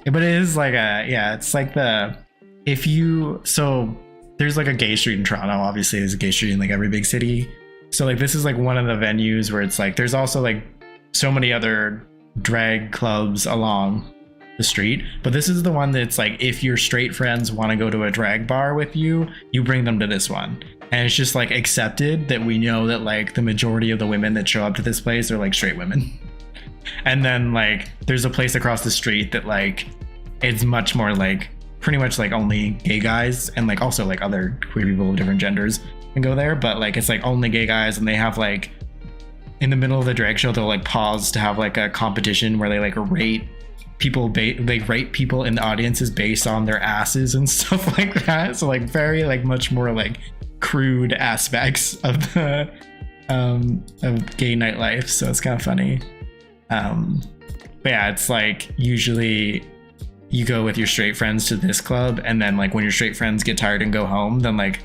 But it is like it's like so there's like a gay street in Toronto. Obviously there's a gay street in like every big city. So like this is like one of the venues where it's like there's also like so many other drag clubs along the street, but this is the one that's like if your straight friends want to go to a drag bar with you, you bring them to this one, and it's just like accepted that we know that like the majority of the women that show up to this place are like straight women. And then like there's a place across the street that like it's much more like pretty much like only gay guys and like also like other queer people of different genders can go there, but like it's like only gay guys, and they have like in the middle of the drag show they'll like pause to have like a competition where they like rate people they rate people in the audiences based on their asses and stuff like that. So like very like much more like crude aspects of the of gay nightlife, so it's kind of funny. But yeah, it's like usually you go with your straight friends to this club, and then like when your straight friends get tired and go home, then like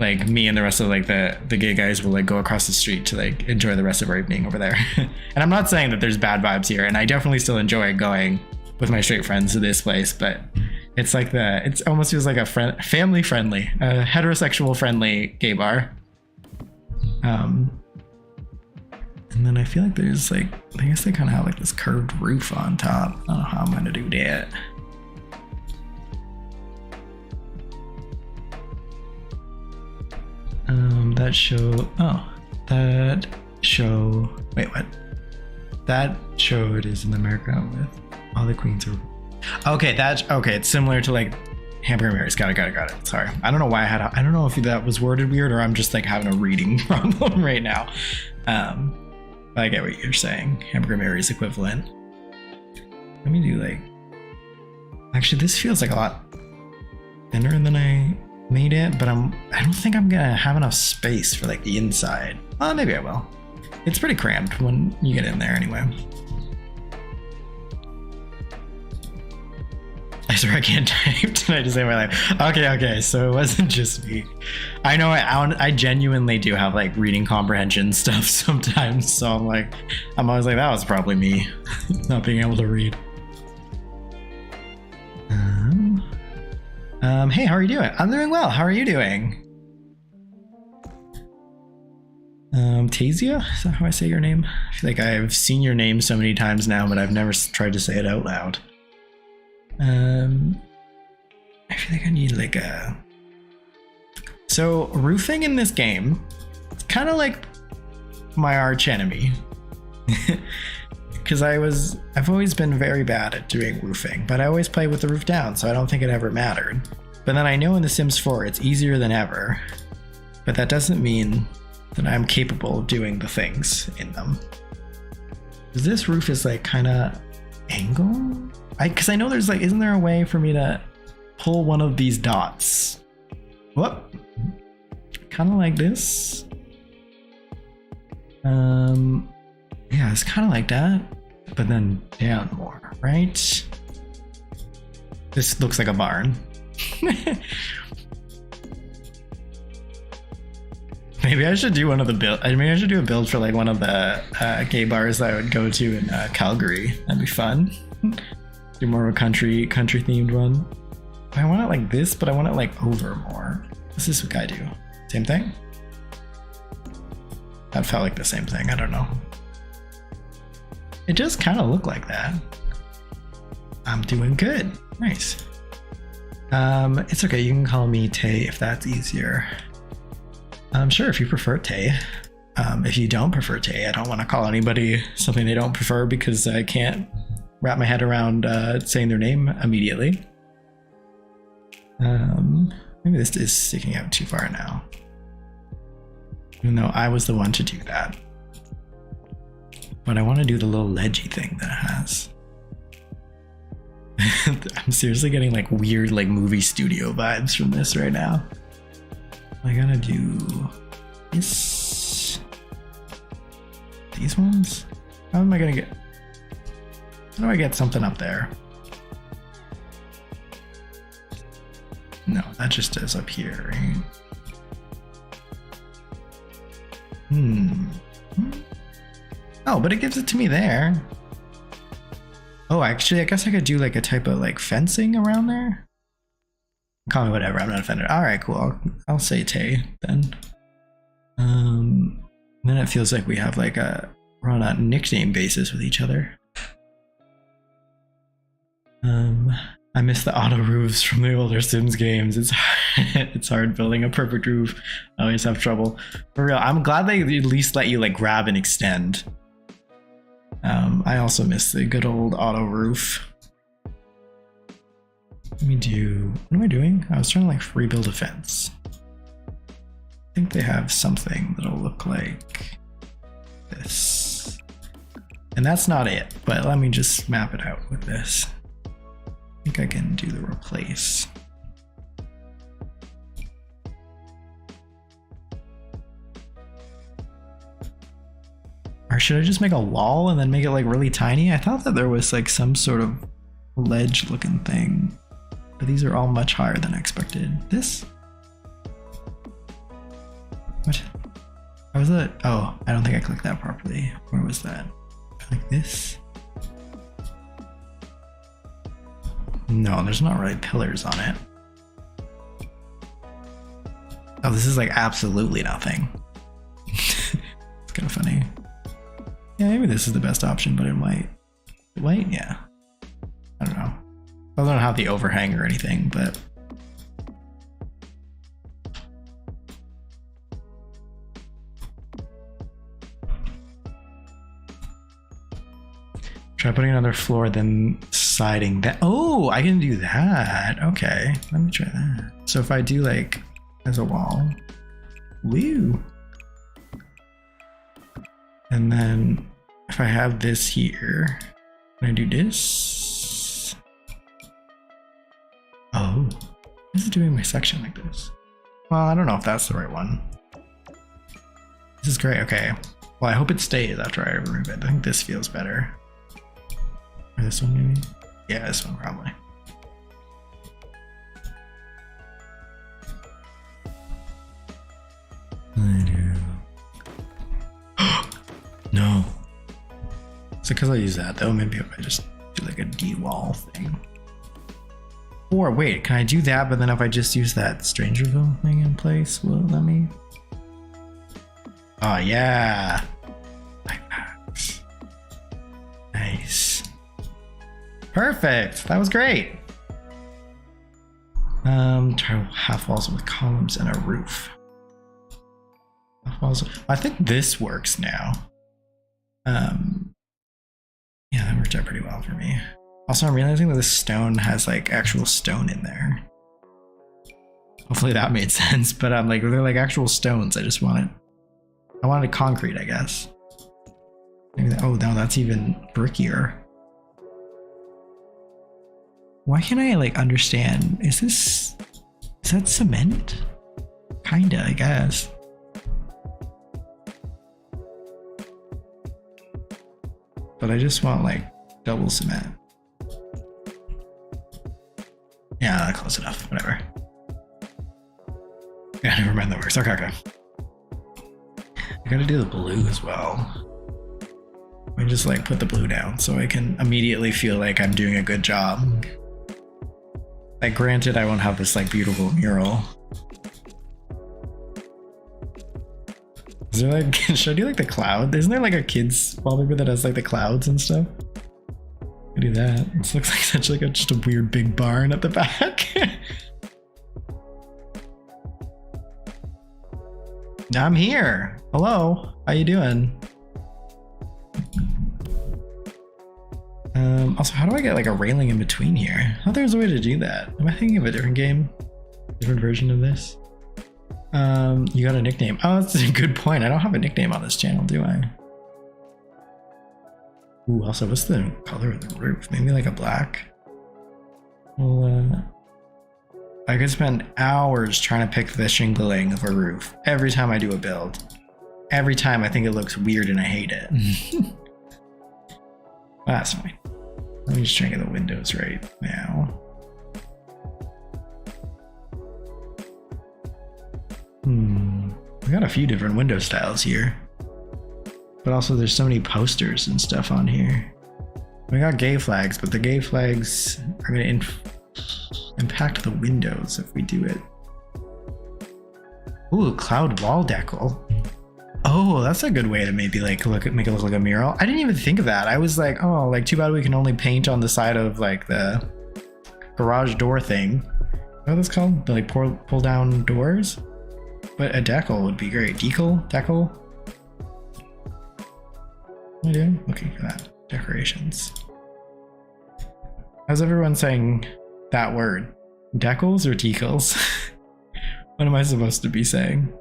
me and the rest of like the gay guys will like go across the street to like enjoy the rest of our evening over there. And I'm not saying that there's bad vibes here, and I definitely still enjoy going with my straight friends to this place, but it's like it almost feels like a family friendly, heterosexual friendly gay bar. And then I feel like there's like, I guess they kind of have like this curved roof on top. I don't know how I'm gonna do that. Wait, what? That show it is in America with all the queens are. Okay, it's similar to like Hamburger Mary's. Got it. Sorry. I don't know why I don't know if that was worded weird or I'm just like having a reading problem right now. But I get what you're saying. Hamburger Mary's equivalent. Let me do like, actually this feels like a lot thinner than I made it, but I don't think I'm gonna have enough space for like the inside. Well, maybe I will. It's pretty cramped when you get in there anyway. I swear I can't type tonight to save my life. Okay, so it wasn't just me. I know I genuinely do have like reading comprehension stuff sometimes, so I'm always like, that was probably me not being able to read. Hey, how are you doing? I'm doing well. How are you doing? Tasia? Is that how I say your name? I feel like I've seen your name so many times now, but I've never tried to say it out loud. I feel like I need like a... So roofing in this game, it's kind of like my arch enemy. Because I've always been very bad at doing roofing, but I always play with the roof down, so I don't think it ever mattered. But then I know in The Sims 4 it's easier than ever, but that doesn't mean that I'm capable of doing the things in them. This roof is like kind of angle? Because I know there's like, isn't there a way for me to pull one of these dots? Whoop. Kind of like this. Yeah, it's kind of like that, but then down more, right? This looks like a barn. Maybe I should do one of the build. I mean, I should do a build for like one of the gay bars that I would go to in Calgary. That'd be fun. Do more of a country themed one. I want it like this, but I want it like over more. What's this guy do? Same thing? That felt like the same thing. I don't know. It does kind of look like that. I'm doing good. Nice. It's okay. You can call me Tay if that's easier. Sure, if you prefer Tay. If you don't prefer Tay, I don't want to call anybody something they don't prefer because I can't wrap my head around saying their name immediately. Maybe this is sticking out too far now. Even though I was the one to do that. But I want to do the little ledgy thing that it has. I'm seriously getting like weird like movie studio vibes from this right now. I gotta do this. These ones? How am I gonna get? How do I get something up there? No, that just is up here, right? Oh, but it gives it to me there. Oh, actually, I guess I could do like a type of like fencing around there. Call me whatever, I'm not offended. All right, cool. I'll say Tay then. Then it feels like we're on a nickname basis with each other. I miss the auto roofs from the older Sims games. It's hard building a perfect roof. I always have trouble. For real, I'm glad they at least let you like grab and extend. I also miss the good old auto roof. Let me do, what am I doing? I was trying to like rebuild a fence. I think they have something that'll look like this. And that's not it, but let me just map it out with this. I think I can do the replace. Or should I just make a wall and then make it like really tiny? I thought that there was like some sort of ledge looking thing, but these are all much higher than I expected. This? What? How was that? Oh, I don't think I clicked that properly. Where was that? Like this? No, there's not really pillars on it. Oh, this is like absolutely nothing. It's kind of funny. Yeah, maybe this is the best option, but it might. Wait, yeah. I don't know. I don't have the overhang or anything, but. Try putting another floor, then siding that. Oh, I can do that. Okay, let me try that. So if I do like as a wall, woo. And then if I have this here, can I do this? Oh, this is doing my section like this. Well, I don't know if that's the right one. This is great. Okay. Well, I hope it stays after I remove it. I think this feels better. Or this one maybe? Yeah, this one probably. No. So because I use that though, maybe if I just do like a D-wall thing. Or wait, can I do that, but then if I just use that Strangerville thing in place, will it let me? Oh yeah. Like that. Nice. Perfect. That was great. Try half walls with columns and a roof. Half walls. I think this works now. Yeah, that worked out pretty well for me. Also, I'm realizing that this stone has like actual stone in there. Hopefully that made sense, but I'm like, they're like actual stones. I wanted concrete, I guess. Maybe that, oh, now that's even brickier. Why can't I like understand? Is that cement? Kinda, I guess. But I just want like double cement. Yeah, close enough, whatever. Yeah, never mind, that works. Okay, okay. I gotta do the blue as well. I just like put the blue down so I can immediately feel like I'm doing a good job. Like granted, I won't have this like beautiful mural. Is there like, should I do like the cloud? Isn't there like a kid's wallpaper that has like the clouds and stuff? I do that. This looks like such like just a weird big barn at the back. I'm here. Hello. How you doing? Also, how do I get like a railing in between here? I thought there was a way to do that. Am I thinking of a different game? Different version of this? You got a nickname. Oh, that's a good point. I don't have a nickname on this channel, do I? Ooh, also, what's the color of the roof? Maybe like a black? Well, I could spend hours trying to pick the shingling of a roof every time I do a build. Every time I think it looks weird and I hate it. Well, that's fine. Let me just try and get the windows right now. We got a few different window styles here. But also there's so many posters and stuff on here. We got gay flags, but the gay flags are going to impact the windows if we do it. Ooh, cloud wall decal. Oh, that's a good way to maybe like make it look like a mural. I didn't even think of that. I was like, oh, like too bad we can only paint on the side of like the garage door thing. What that's called? The like pull down doors? But a decal would be great. Decal? am I doing? Looking for that. Decorations. How's everyone saying that word? Decals or decals? What am I supposed to be saying?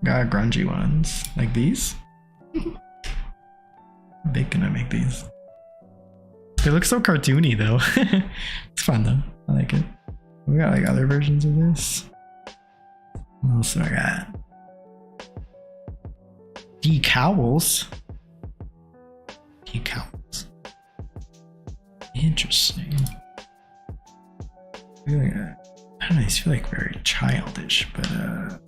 Got grungy ones. Like these? How big can I make these? They look so cartoony though. It's fun though. I like it. We got like other versions of this. What else do I got? Decals. Decals. Interesting. I don't know, these feel like very childish, but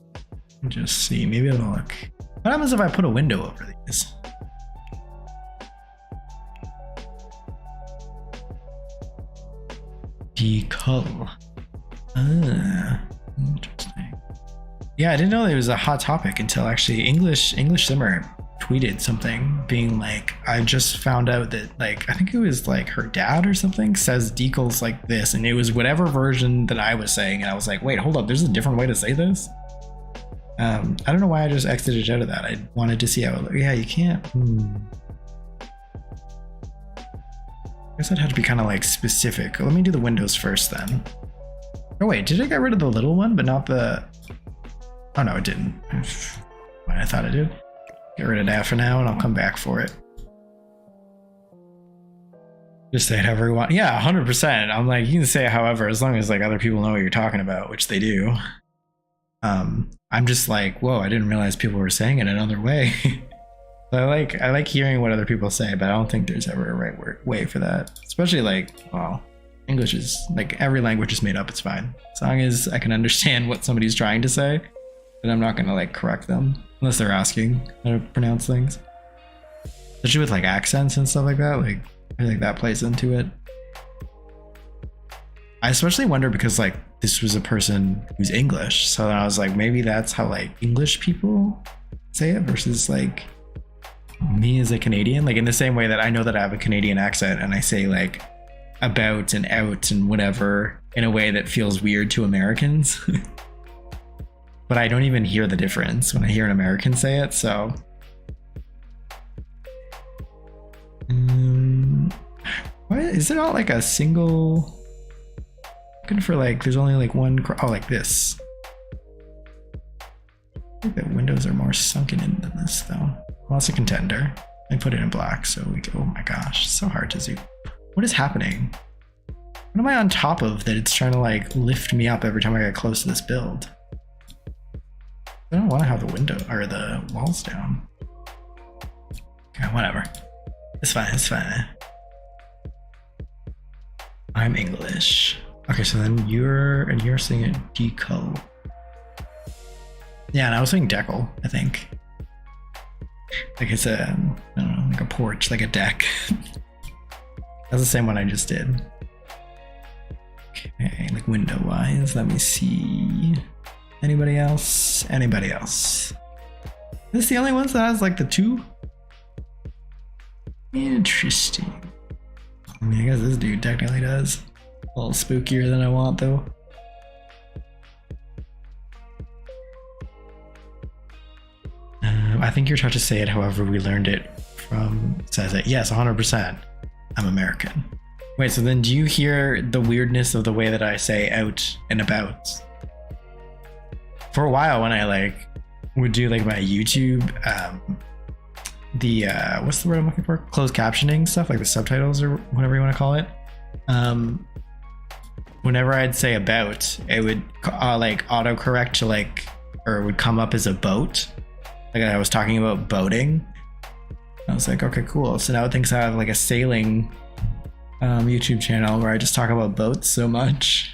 just see. Maybe it'll look. What happens if I put a window over these? Decal. Interesting. Yeah, I didn't know it was a hot topic until actually English Simmer tweeted something being like, I just found out that, like, I think it was like her dad or something says decals like this, and it was whatever version that I was saying, and I was like, wait, hold up, there's a different way to say this. I don't know why I just exited out of that. I wanted to see how it looked. Yeah, you can't. I guess I'd have to be kind of like specific. Let me do the windows first then. Oh wait, did it get rid of the little one, but not the... Oh no, it didn't. I thought it did. Get rid of that for now, and I'll come back for it. Just say it however you want. Yeah, 100%. I'm like, you can say it however, as long as like other people know what you're talking about, which they do. I'm just like, whoa, I didn't realize people were saying it another way. I like hearing what other people say, but I don't think there's ever a right way for that. Especially like, well, English is like, every language is made up. It's fine as long as I can understand what somebody's trying to say. But I'm not gonna like correct them unless they're asking how to pronounce things. Especially with like accents and stuff like that. Like I think that plays into it. I especially wonder because like this was a person who's English, so I was like, maybe that's how like English people say it versus like me as a Canadian. Like in the same way that I know that I have a Canadian accent and I say like about and out and whatever in a way that feels weird to Americans. But I don't even hear the difference when I hear an American say it, so. Why is it not like a single? Looking for like, there's only like one, oh, like this. I think the windows are more sunken in than this though. Well, it's a contender. I put it in black so we go, oh my gosh, it's so hard to zoom. What is happening? What am I on top of that it's trying to like lift me up every time I get close to this build? I don't want to have the window or the walls down. Okay, whatever. It's fine, it's fine. I'm English. Okay, so then you're saying it decal. Yeah, and I was saying decal, I think. Like it's a, I don't know, like a porch, like a deck. That's the same one I just did. Okay, like window wise, let me see. Anybody else? Anybody else? Is this the only ones that has like the two? Interesting. I mean, I guess this dude technically does. A little spookier than I want though. I think you're trying to say it however we learned it from, says it. Yes, 100%. I'm American. Wait, so then do you hear the weirdness of the way that I say out and about? For a while when I like would do like my YouTube, what's the word I'm looking for? Closed captioning stuff, like the subtitles or whatever you want to call it. Whenever I'd say about, it would like autocorrect to like, or it would come up as a boat. Like I was talking about boating. I was like, okay, cool. So now it thinks I have like a sailing YouTube channel where I just talk about boats so much.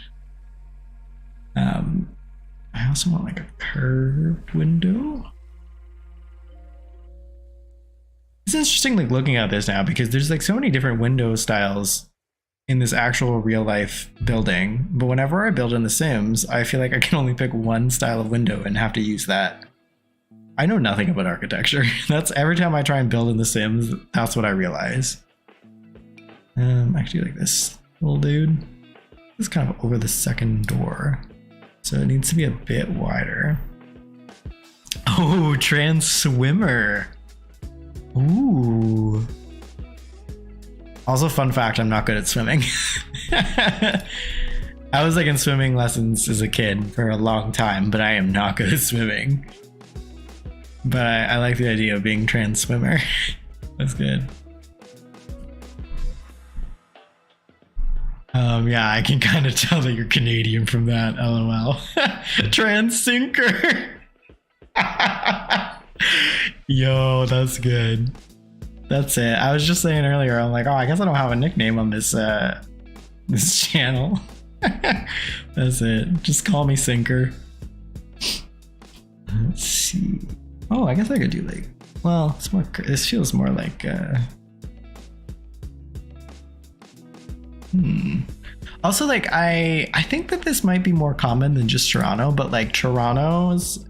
I also want like a curved window. It's interesting like looking at this now because there's like so many different window styles in this actual real life building. But whenever I build in The Sims, I feel like I can only pick one style of window and have to use that. I know nothing about architecture. That's every time I try and build in The Sims, that's what I realize. Actually like this little dude. This is kind of over the second door. So it needs to be a bit wider. Oh, trans swimmer. Ooh. Also, fun fact, I'm not good at swimming. I was like in swimming lessons as a kid for a long time, but I am not good at swimming. But I like the idea of being trans swimmer. That's good. Yeah, I can kind of tell that you're Canadian from that. LOL. Trans sinker. Yo, that's good. That's it. I was just saying earlier, I'm like, oh, I guess I don't have a nickname on this this channel. That's it. Just call me Sinker. Let's see. Oh, I guess I could do like, well, it's more, this feels more like Also, like, I think that this might be more common than just Toronto, but like Toronto's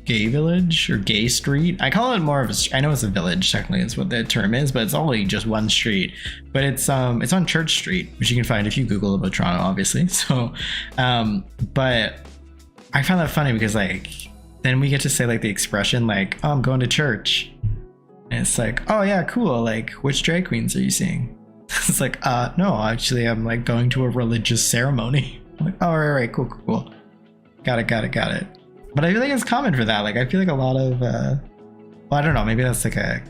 gay village or gay street, I call it more of a, I know it's a village technically, it's what the term is, but it's only just one street. But it's on Church Street, which you can find if you Google about Toronto, obviously. So, but I find that funny because like then we get to say like the expression like, oh, I'm going to church, and it's like, oh yeah, cool. Like, which drag queens are you seeing? It's like, no, actually, I'm like going to a religious ceremony. I'm like, oh, right, cool. Got it. But I feel like it's common for that. Like, I feel like a lot of, well, I don't know, maybe that's like a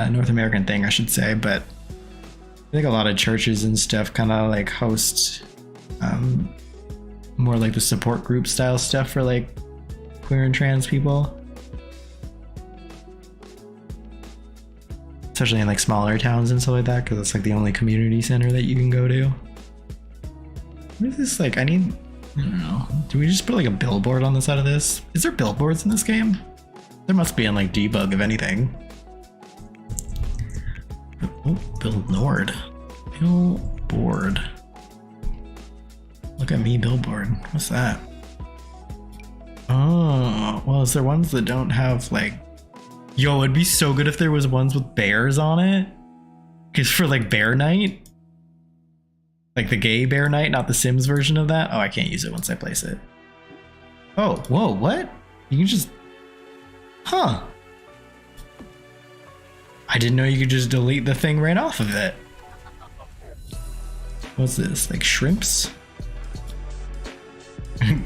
North American thing, I should say. But I think a lot of churches and stuff kind of like host more like the support group style stuff for like queer and trans people. Especially in like smaller towns and stuff like that, because it's like the only community center that you can go to. What is this like? I don't know. Do we just put like a billboard on the side of this? Is there billboards in this game? There must be in like debug, if anything. Oh, Billboard. Billboard. Look at me, billboard. What's that? Oh, well, is there ones that don't have like, yo, it'd be so good if there was ones with bears on it. Because for like bear night, like the gay bear night, not the Sims version of that. Oh, I can't use it once I place it. Oh, whoa, what? You can just, huh. I didn't know you could just delete the thing right off of it. What's this, like shrimps?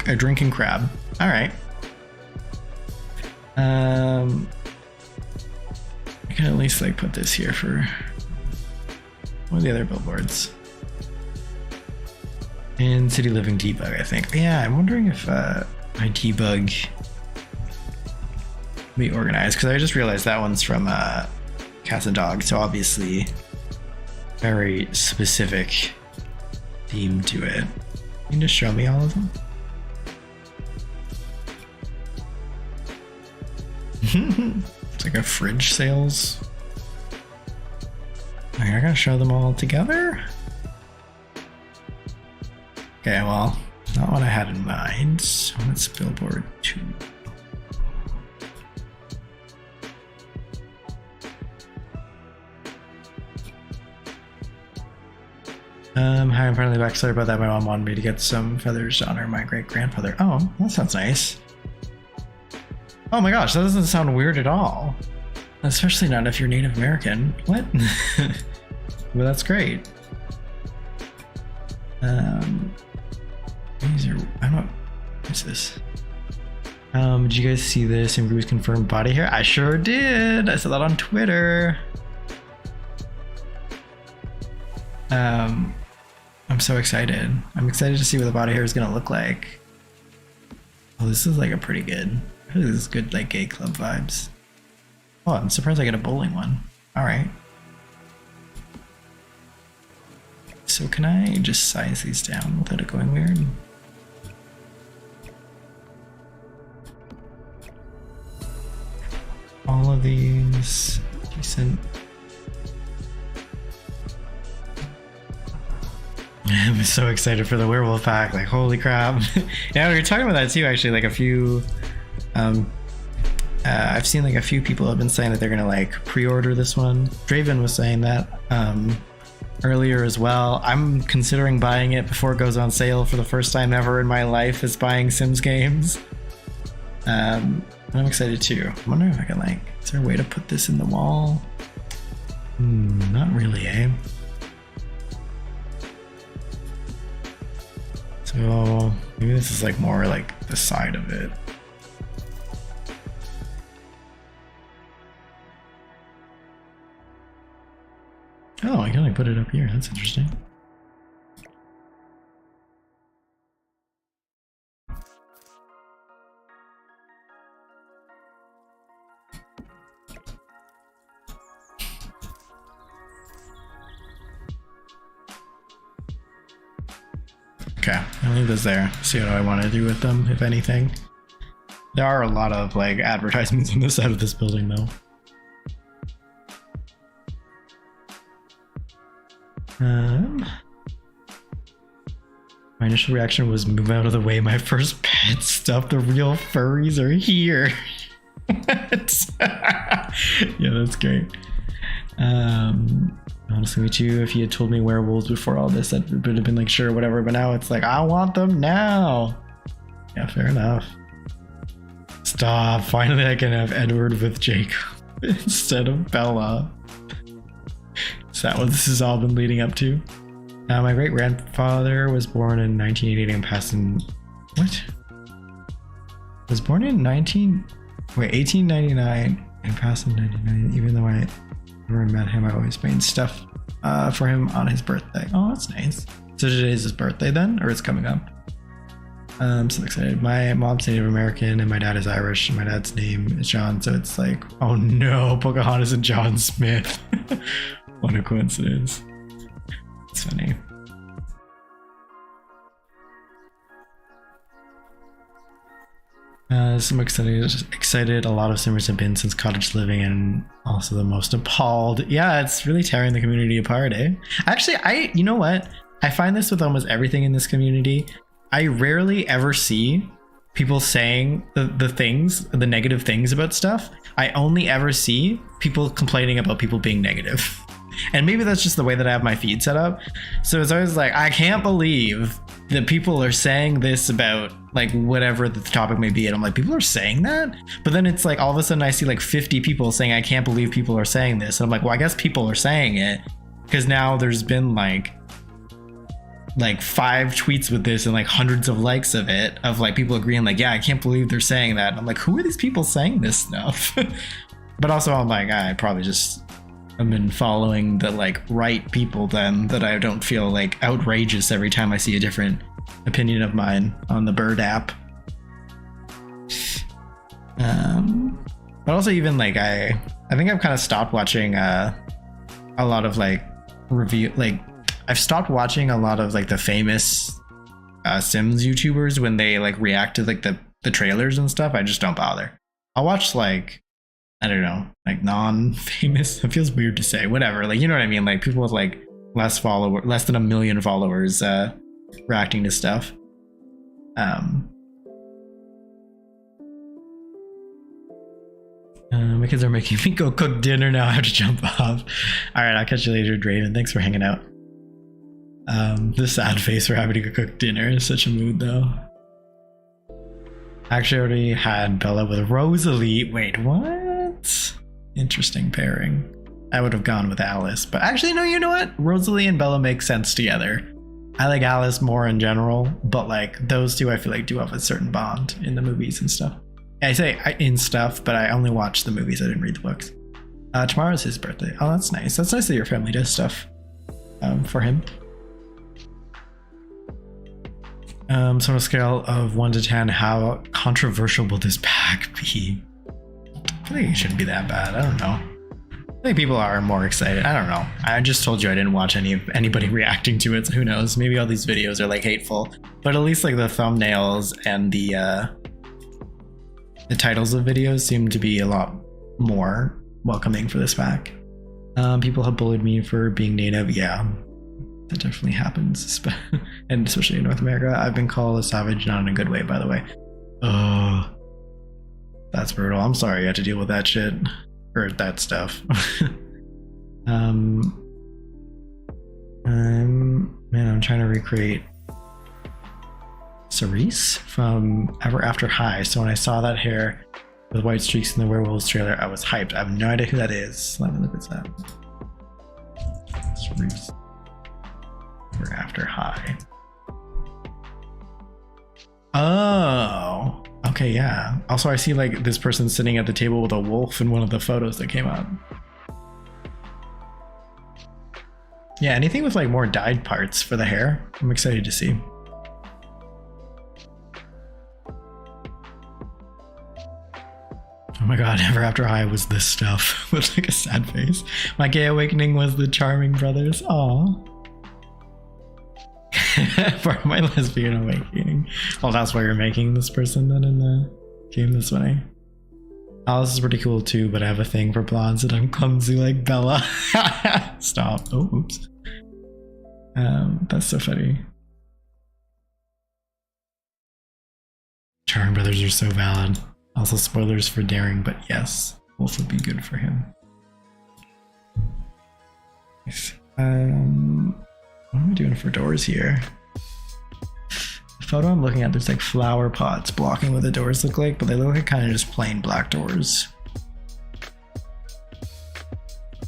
A drinking crab. All right. I can at least like put this here for one of the other billboards. And City Living debug, I think. Yeah, I'm wondering if my debug be organized, because I just realized that one's from Cats and Dogs, so obviously very specific theme to it. You can just show me all of them. It's like a fridge sales. Okay, I gotta show them all together. Okay, well, not what I had in mind. So let's billboard 2. Hi, I'm finally back. Sorry about that. My mom wanted me to get some feathers to honor my great grandfather. Oh, that sounds nice. Oh my gosh, that doesn't sound weird at all. Especially not if you're Native American. What? Well, that's great. These are, I'm not, what's this? Did you guys see this? And Bruce confirmed body hair? I sure did. I saw that on Twitter. I'm so excited. I'm excited to see what the body hair is gonna look like. Oh, this is like a pretty good, this is good like gay club vibes. Oh, I'm surprised I get a bowling one. All right. So can I just size these down without it going weird? All of these decent. I'm so excited for the werewolf pack, like holy crap. Yeah, we were talking about that too, actually. Like a few I've seen like a few people have been saying that they're gonna like pre-order this one. Draven was saying that earlier as well. I'm considering buying it before it goes on sale for the first time ever in my life is buying Sims games. I'm excited too. I wonder if I can like, is there a way to put this in the wall? Not really, eh? So maybe this is like more like the side of it. Oh, I can only put it up here. That's interesting. Okay, I'll leave this there. See what I want to do with them, if anything. There are a lot of like advertisements on the side of this building though. My initial reaction was move out of the way. My first pet stuff. The real furries are here. Yeah, that's great. Honestly, me too. If you had told me werewolves before all this, that would have been like, sure, whatever. But now it's like, I want them now. Yeah, fair enough. Stop. Finally, I can have Edward with Jacob instead of Bella. Is that what this has all been leading up to? My great grandfather was born in 1988 and passed in what? Was born in 1899 and passed in 99. Even though I never met him, I always made stuff for him on his birthday. Oh, that's nice. So today's his birthday then, or it's coming up? I'm so excited. My mom's Native American and my dad is Irish. And my dad's name is John, so it's like, oh no, Pocahontas and John Smith. What a coincidence. It's funny. So I'm excited. A lot of Simmers have been since cottage living and also the most appalled. Yeah, it's really tearing the community apart, eh? Actually, you know what? I find this with almost everything in this community. I rarely ever see people saying the negative things about stuff. I only ever see people complaining about people being negative. And maybe that's just the way that I have my feed set up. So it's always like, I can't believe that people are saying this about like whatever the topic may be. And I'm like, people are saying that? But then it's like all of a sudden I see like 50 people saying, I can't believe people are saying this. And I'm like, well, I guess people are saying it because now there's been like 5 tweets with this and like hundreds of likes of it, of like people agreeing like, yeah, I can't believe they're saying that. And I'm like, who are these people saying this stuff? But also I'm like, I probably just I've been following the like right people then, that I don't feel like outrageous every time I see a different opinion of mine on the Bird app. But also even like I think I've kind of stopped watching a lot of like review, like I've stopped watching a lot of like the famous Sims YouTubers when they like react to like the trailers and stuff. I just don't bother. I'll watch like, I don't know, like non-famous. It feels weird to say, whatever. Like, you know what I mean? Like people with like less than 1 million followers reacting to stuff. My kids are making me go cook dinner now. I have to jump off. All right, I'll catch you later, Draven. Thanks for hanging out. The sad face for having to go cook dinner is such a mood, though. I actually already had Bella with Rosalie. Wait, what? Interesting pairing. I would have gone with Alice, but actually, no, you know what? Rosalie and Bella make sense together. I like Alice more in general, but like those two I feel like do have a certain bond in the movies and stuff. I say in stuff, but I only watch the movies. I didn't read the books. Tomorrow's his birthday. Oh, that's nice. That's nice that your family does stuff for him. So on a scale of 1 to 10, how controversial will this pack be? I think it shouldn't be that bad. I don't know. I think people are more excited. I don't know. I just told you I didn't watch anybody reacting to it, so who knows? Maybe all these videos are like hateful, but at least like the thumbnails and the titles of videos seem to be a lot more welcoming for this pack. People have bullied me for being native. Yeah, that definitely happens, and especially in North America. I've been called a savage, not in a good way, by the way. Oh, that's brutal. I'm sorry you had to deal with that shit, or that stuff. Man, I'm trying to recreate Cerise from Ever After High. So when I saw that hair with white streaks in the Werewolves trailer, I was hyped. I have no idea who that is. Let me look at that. Cerise. Ever After High. Oh, okay, yeah. Also, I see like this person sitting at the table with a wolf in one of the photos that came out. Yeah, anything with like more dyed parts for the hair, I'm excited to see. Oh my god, Ever After High was this stuff with like a sad face. My gay awakening was the Charming Brothers. Aww. For my lesbian awakening. Well, that's why you're making this person then in the game this way. Alice is pretty cool too, but I have a thing for blondes and I'm clumsy like Bella. Stop. Oh, oops. That's so funny. Charming Brothers are so valid. Also spoilers for Daring, but yes, Wolf would be good for him. Nice. What am I doing for doors here? The photo I'm looking at, there's like flower pots blocking what the doors look like, but they look like kind of just plain black doors.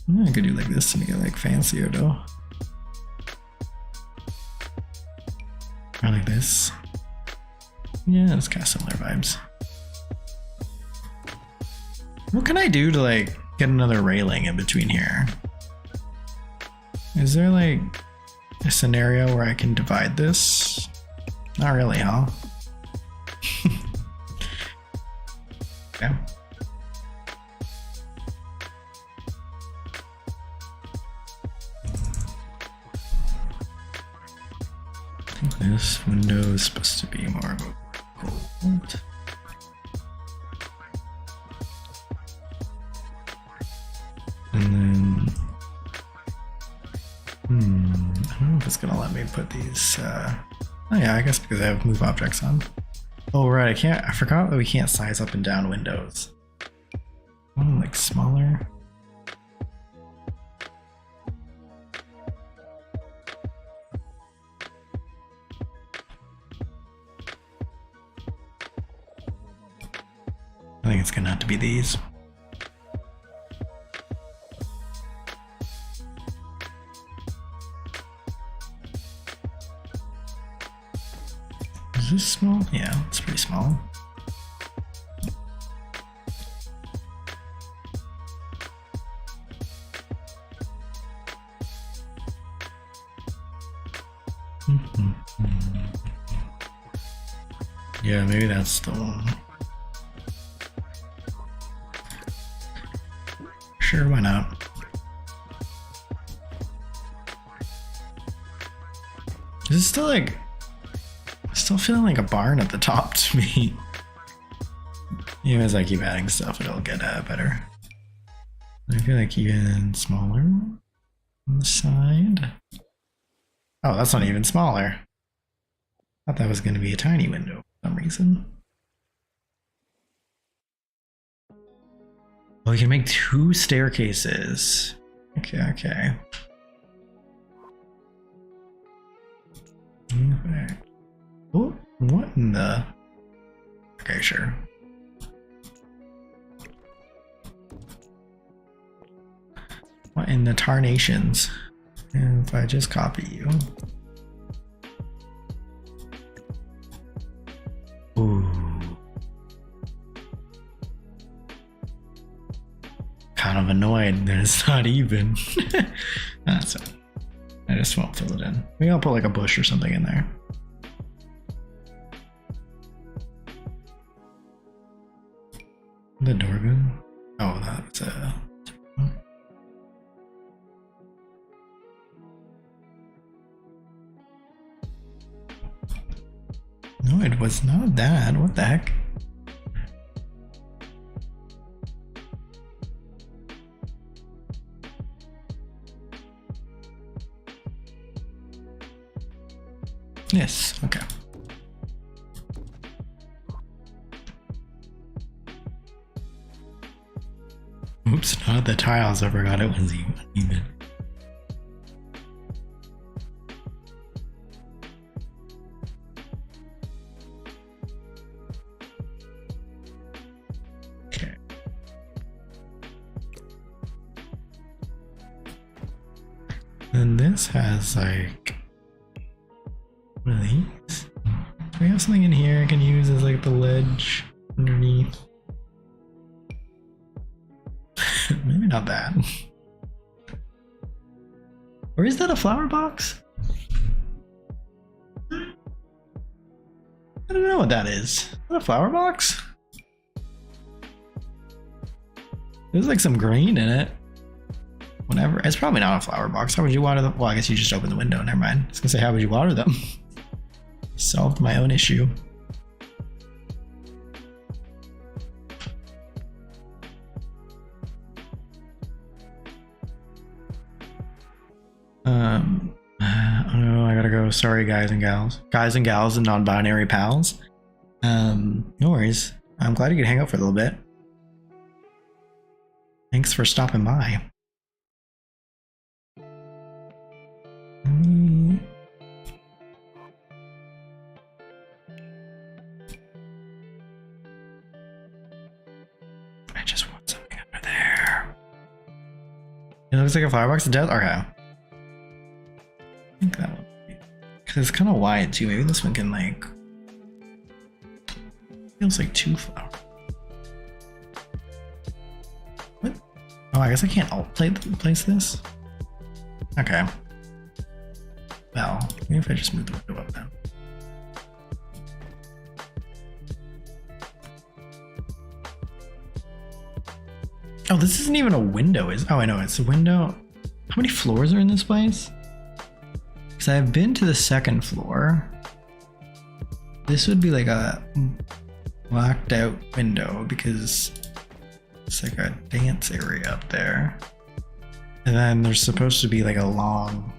I could do like this to make it like fancier though. Or like this. Yeah, it's kind of similar vibes. What can I do to like get another railing in between here? Is there like a scenario where I can divide this? Not really, huh? Okay. I think this window is supposed to be more of a gold. And then, I don't know if it's gonna let me put these, oh yeah, I guess because I have move objects on. Oh right, I forgot that we can't size up and down windows. One like smaller. I think it's gonna have to be these. Is this small? Yeah, it's pretty small. Yeah, maybe that's the one. Sure, why not? Is it still like... Still feeling like a barn at the top to me. Even as I keep adding stuff, it'll get better. I feel like even smaller on the side. Oh, that's not even smaller. Thought that was going to be a tiny window for some reason. Oh, we can make 2 staircases. Okay. Okay. Oh, what in the... Okay, sure. What in the tarnations? And if I just copy you. Ooh. Kind of annoyed that it's not even. That's it. I just won't fill it in. Maybe I'll put like a bush or something in there. The door good? Oh, that's No, it was not that. What the heck? Yes, okay. Oops, not the tiles. I forgot it was even. And this has like one of these. Do we have something in here I can use as like the ledge underneath? Maybe not that. Or is that a flower box? I don't know what that is. Is that a flower box? There's like some green in it. Whatever. It's probably not a flower box. How would you water them? Well, I guess you just open the window. Never mind. I was gonna say, how would you water them? Solved my own issue. Oh no, I gotta go. Sorry, guys and gals. Guys and gals and non-binary pals. No worries. I'm glad you could hang out for a little bit. Thanks for stopping by. I just want something under there. It looks like a flower box. It does? Okay. I think that one. Because it's kind of wide too. Maybe this one can like. Feels like two flowers. What? Oh, I guess I can't alt place this. Okay. Well, maybe if I just move the window up then. Oh, this isn't even a window, is? Oh, I know it's a window. How many floors are in this place? Because I've been to the second floor. This would be like a blacked out window because it's like a dance area up there. And then there's supposed to be like a long.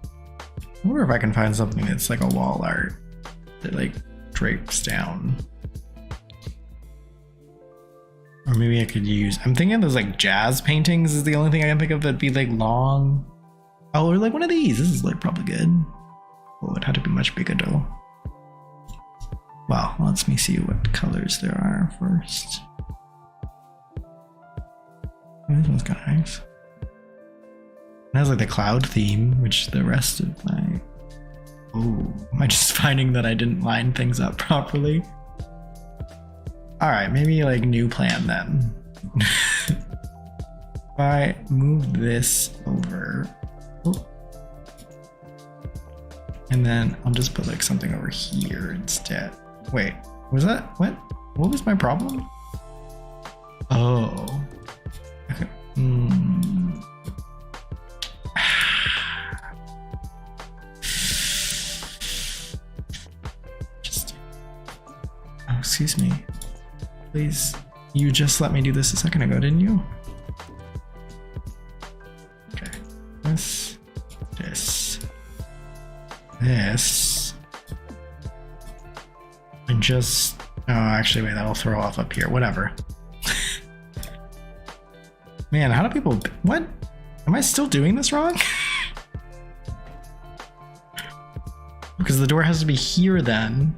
I wonder if I can find something that's like a wall art that like drapes down. Or maybe I could use, I'm thinking those like jazz paintings is the only thing I can think of that'd be like long. Oh, or like one of these. This is like probably good. Oh, it had to be much bigger though. Well, let me see what colors there are first. Oh, this one's kind of nice. It has like the cloud theme, which the rest of my... Oh, am I just finding that I didn't line things up properly? Alright, maybe like new plan then. If I move this over... Oh. And then I'll just put like something over here instead. Wait, was that... What? What was my problem? Oh. Okay. Oh, excuse me. Please, you just let me do this a second ago, didn't you? Okay. This. And just... Oh, actually, wait, that'll throw off up here. Whatever. Man, how do people... What? Am I still doing this wrong? Because the door has to be here then.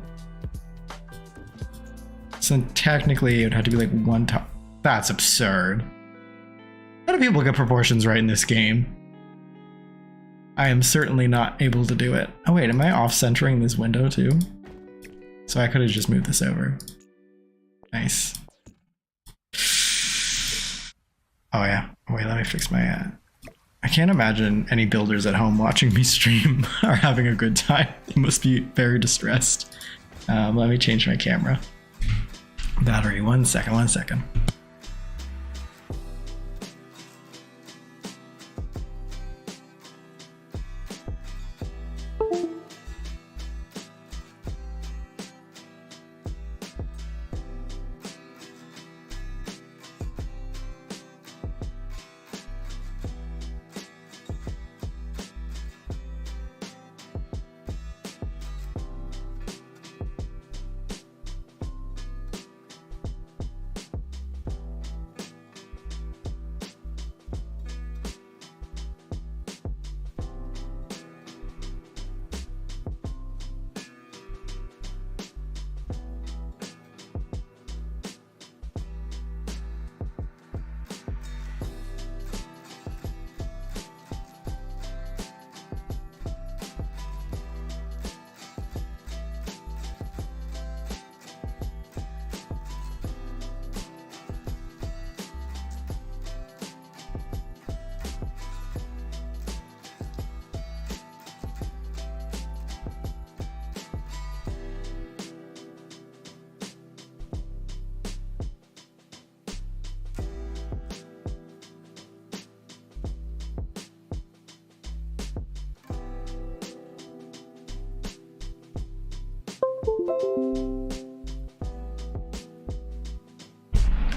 So technically it would have to be like one top. That's absurd. How do people get proportions right in this game? I am certainly not able to do it. Oh wait, am I off-centering this window too? So I could have just moved this over. Nice. Oh yeah. Wait, let me fix my... I can't imagine any builders at home watching me stream are having a good time. They must be very distressed. Let me change my camera. Battery, one second.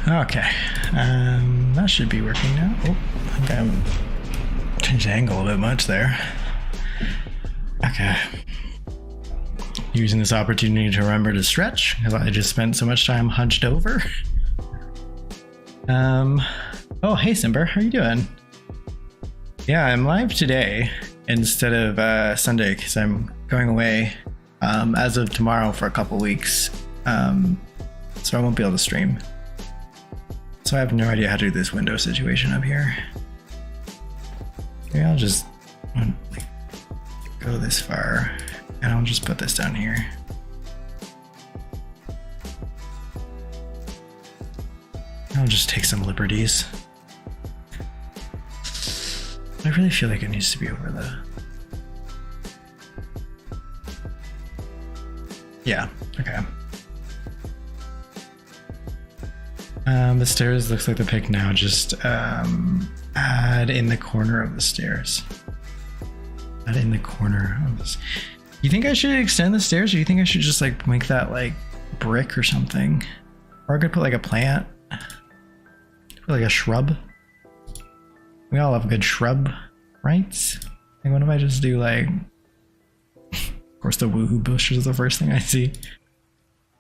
Okay, that should be working now. Oh, I think I changed the angle a bit much there. Okay. Using this opportunity to remember to stretch because I just spent so much time hunched over. Oh, hey Simber, how are you doing? Yeah, I'm live today instead of Sunday because I'm going away as of tomorrow for a couple weeks. So I won't be able to stream. So I have no idea how to do this window situation up here. Maybe I'll just go this far and I'll just put this down here. I'll just take some liberties. I really feel like it needs to be over the... Yeah, okay. The stairs looks like the pick now. Just add in the corner of the stairs. Add in the corner of this. You think I should extend the stairs, or you think I should just like make that like brick or something? Or I could put like a plant. Put like a shrub. We all love a good shrub, right? Like what if I just do like... Of course the woohoo bush is the first thing I see.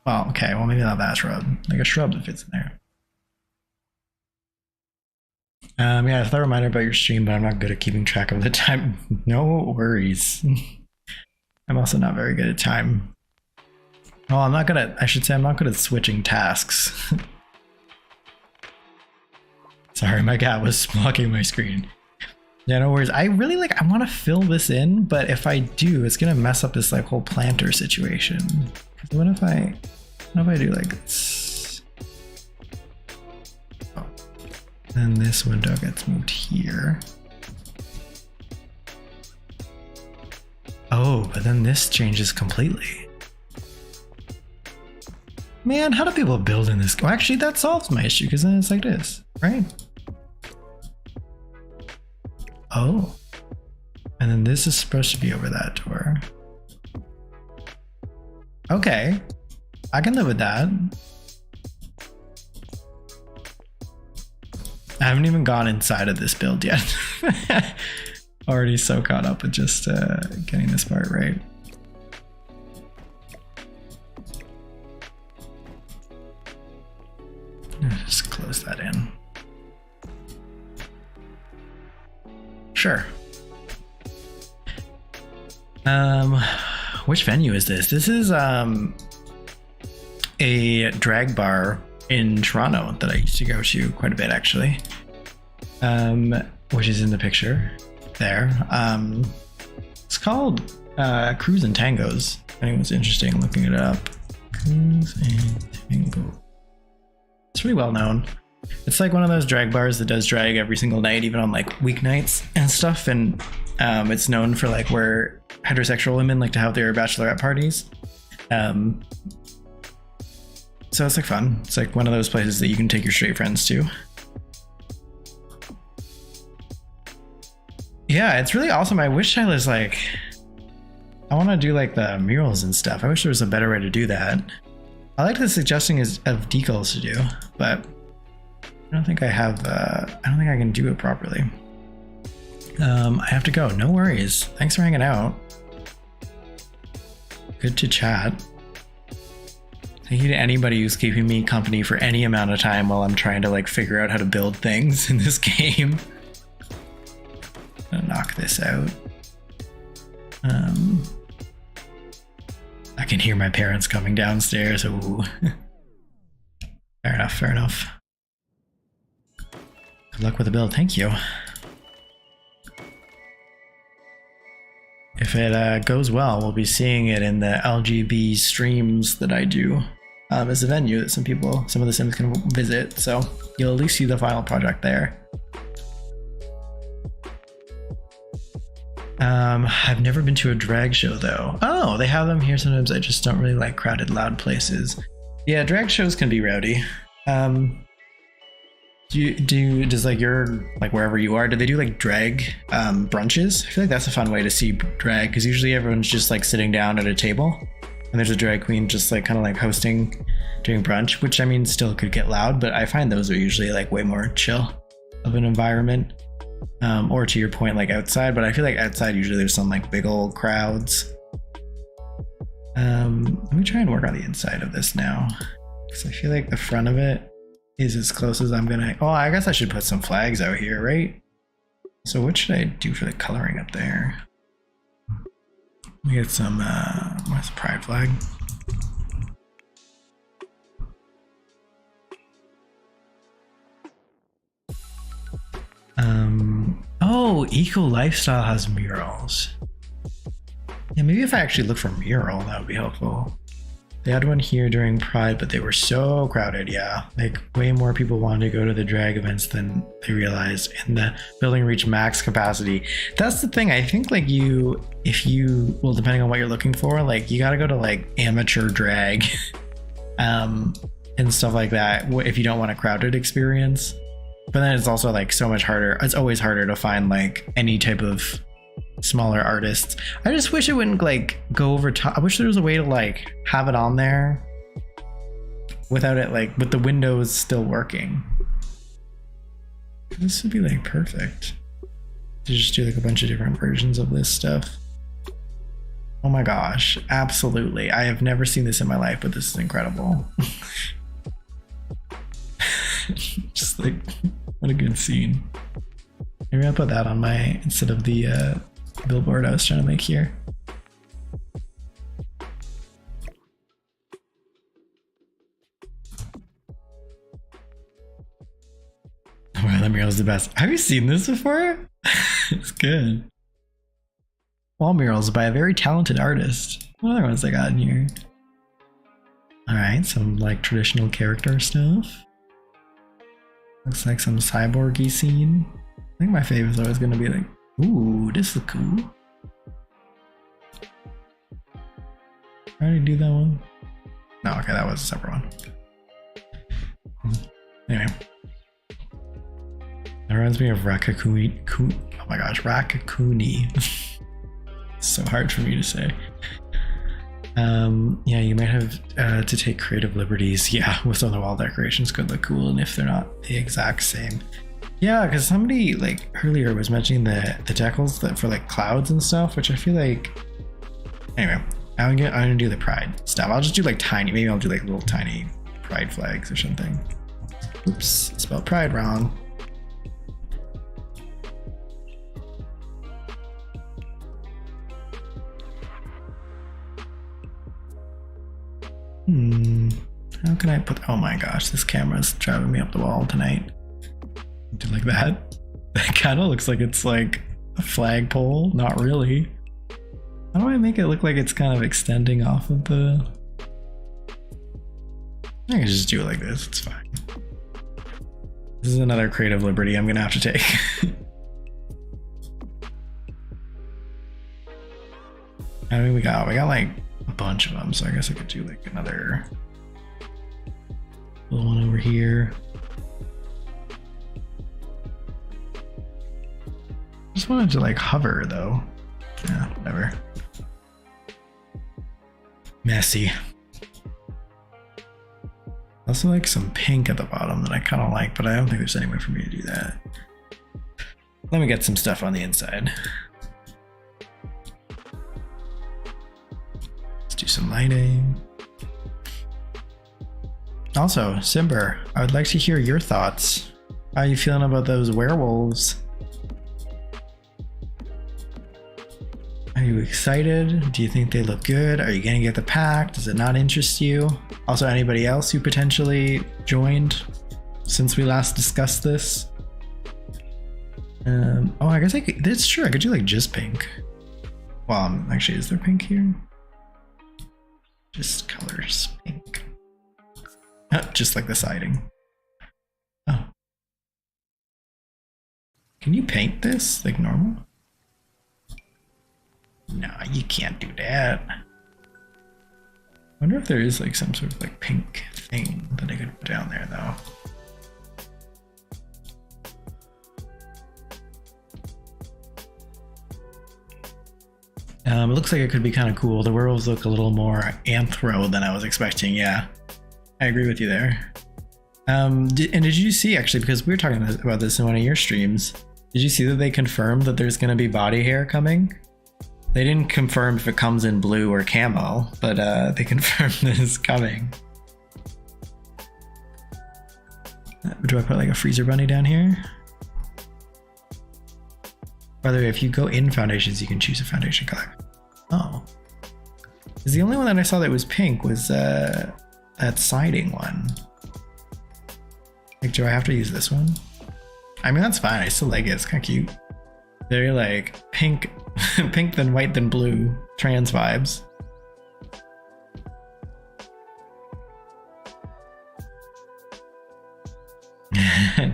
Well, okay, well maybe not that shrub. Like a shrub that fits in there. Yeah, I thought a reminder about your stream, but I'm not good at keeping track of the time. No worries. I'm also not very good at time. Oh, I'm not good at, I should say I'm not good at switching tasks. Sorry, my cat was blocking my screen. Yeah, no worries. I really like, I want to fill this in, but if I do, it's going to mess up this like whole planter situation. What if I do like this? Oh. Then this window gets moved here. Oh, but then this changes completely. Man, how do people build in this? Well, actually, that solves my issue because then it's like this, right? Oh. And then this is supposed to be over that door. Okay. I can live with that. I haven't even gone inside of this build yet. Already so caught up with just getting this part right. Just close that in. Sure. Which venue is this? This is a drag bar in Toronto that I used to go to quite a bit actually. Which is in the picture there. It's called Cruise and Tangos. If anyone's interested in looking it up. Cruise and Tango. It's really well known. It's like one of those drag bars that does drag every single night, even on like weeknights and stuff. And it's known for like where heterosexual women like to have their bachelorette parties. So it's like fun. It's like one of those places that you can take your straight friends to. Yeah, it's really awesome. I wish I was like, I want to do like the murals and stuff. I wish there was a better way to do that. I like the suggesting of decals to do, but I don't think I have, I don't think I can do it properly. I have to go. No worries. Thanks for hanging out. Good to chat. Thank you to anybody who's keeping me company for any amount of time while I'm trying to like figure out how to build things in this game. I'm gonna knock this out. I can hear my parents coming downstairs. Ooh. Fair enough, fair enough. Good luck with the build. Thank you. If it goes well, we'll be seeing it in the LGB streams that I do as a venue that some of the Sims can visit. So you'll at least see the final project there. I've never been to a drag show though. Oh, they have them here sometimes. I just don't really like crowded, loud places. Yeah, drag shows can be rowdy. Does like your, like wherever you are, do they do like drag brunches? I feel like that's a fun way to see drag because usually everyone's just like sitting down at a table and there's a drag queen just like kind of like hosting doing brunch, which I mean still could get loud, but I find those are usually like way more chill of an environment. Or to your point, like outside, but I feel like outside usually there's some like big old crowds. Let me try and work on the inside of this now, because I feel like the front of it is as close as I'm gonna. Oh, I guess I should put some flags out here, right? So what should I do for the coloring up there? Let me get some what's the pride flag? Oh, Eco Lifestyle has murals. Yeah, maybe if I actually look for mural, that would be helpful. They had one here during Pride, but they were so crowded. Yeah, like way more people wanted to go to the drag events than they realized, and the building reached max capacity. That's the thing. I think like well, depending on what you're looking for, like you got to go to like amateur drag, and stuff like that if you don't want a crowded experience. But then it's also like so much harder. It's always harder to find like any type of smaller artists. I just wish it wouldn't like go over top. I wish there was a way to like have it on there without it like with the windows still working. This would be like perfect to just do like a bunch of different versions of this stuff. Oh my gosh, absolutely. I have never seen this in my life, but this is incredible. Just like, what a good scene. Maybe I'll put that on my, instead of the billboard I was trying to make here. Wow, that mural's the best. Have you seen this before? It's good. Wall murals by a very talented artist. What other ones I got in here? Alright, some like traditional character stuff. Looks like some cyborgy scene. I think my favorite is always going to be like, ooh, this is cool. I already do that one. No, okay, that was a separate one. Anyway. That reminds me of Rakakuni. Oh my gosh, Rakakuni. It's so hard for me to say. Yeah, you might have to take creative liberties. Yeah, with some of the wall decorations could look cool, and if they're not the exact same. Yeah, because somebody like earlier was mentioning the decals that for like clouds and stuff, which I feel like. Anyway, I'm gonna do the pride stuff. I'll just do like tiny. Maybe I'll do like little tiny pride flags or something. Oops, spelled pride wrong. How can I put, oh my gosh, this camera's driving me up the wall tonight. Do like that. That kind of looks like it's like a flagpole. Not really. How do I make it look like it's kind of extending off of the, I can just do it like this, it's fine. This is another creative liberty I'm gonna have to take. I mean, we got like a bunch of them, so I guess I could do like another little one over here. Just wanted to like hover though. Yeah, whatever. Messy. Also like some pink at the bottom that I kind of like, but I don't think there's any way for me to do that. Let me get some stuff on the inside. Do some lighting. Also, Simber, I would like to hear your thoughts. How are you feeling about those werewolves? Are you excited? Do you think they look good? Are you gonna get the pack? Does it not interest you? Also, anybody else who potentially joined since we last discussed this? Oh, I guess that's true. I could do like just pink. Well, actually, is there pink here? Just colors pink. Just like the siding. Oh. Can you paint this like normal? No, you can't do that. I wonder if there is like some sort of like pink thing that I could put down there though. It looks like it could be kind of cool. The werewolves look a little more anthro than I was expecting, yeah. I agree with you there. Did you see, actually, because we were talking about this in one of your streams, did you see that they confirmed that there's going to be body hair coming? They didn't confirm if it comes in blue or camo, but they confirmed that it's coming. Do I put like a freezer bunny down here? By the way, if you go in foundations, you can choose a foundation color. Oh. Because the only one that I saw that was pink was that siding one. Like, do I have to use this one? I mean, that's fine. I still like it. It's kind of cute. Very like pink, pink then white then blue trans vibes.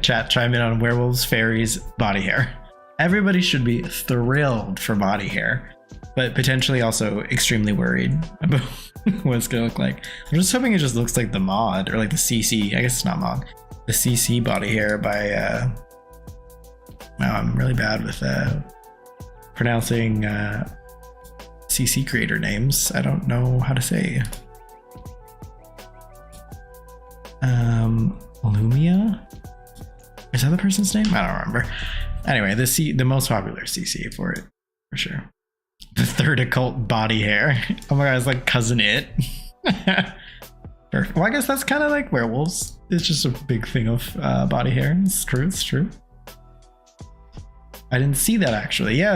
Chat, chime in on werewolves, fairies, body hair. Everybody should be thrilled for body hair, but potentially also extremely worried about what it's gonna look like. I'm just hoping it just looks like the mod, or like the CC. I guess it's not mod. The CC body hair by wow, I'm really bad with pronouncing CC creator names. I don't know how to say. Lumia? Is that the person's name? I don't remember. Anyway, the most popular CC for it, for sure. The third occult body hair. Oh my god, it's like Cousin It. Perfect. Well, I guess that's kind of like werewolves. It's just a big thing of body hair. It's true, it's true. I didn't see that actually. Yeah,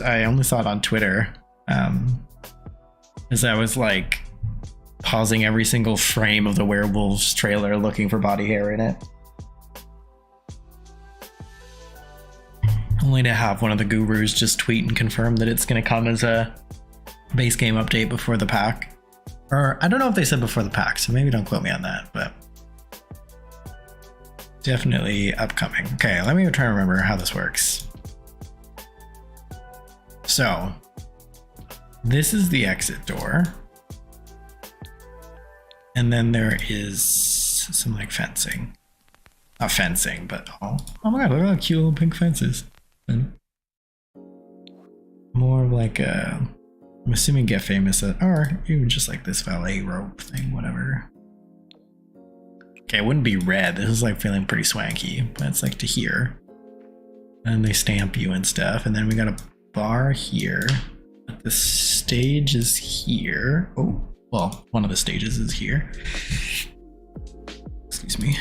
I only saw it on Twitter. As I was like pausing every single frame of the werewolves trailer looking for body hair in it. Only to have one of the gurus just tweet and confirm that it's going to come as a base game update before the pack. Or I don't know if they said before the pack, so maybe don't quote me on that, but definitely upcoming. Okay, let me try to remember how this works. So this is the exit door. And then there is some like fencing. Not fencing, but oh my god, look at that cute little pink fences. And more of like a, I'm assuming get famous, or even just like this valet rope thing, whatever. Okay, it wouldn't be red. This is like feeling pretty swanky, but it's like to here. And they stamp you and stuff. And then we got a bar here. The stage is here. Oh, well, one of the stages is here. Excuse me.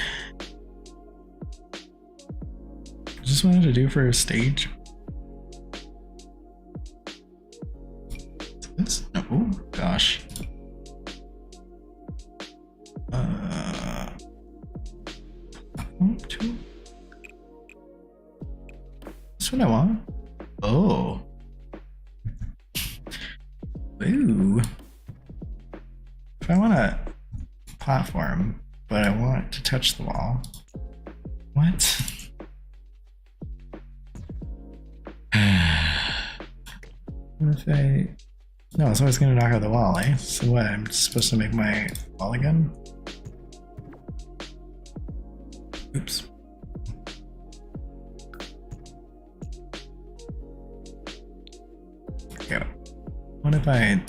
I just wanted to do for a stage. This? Oh gosh. Two. That's what I want. Oh. Ooh. If I want a platform, but I want to touch the wall. What? What if I... No, it's always gonna knock out the wall, eh? So what, I'm supposed to make my wall again? Oops. Okay. What if I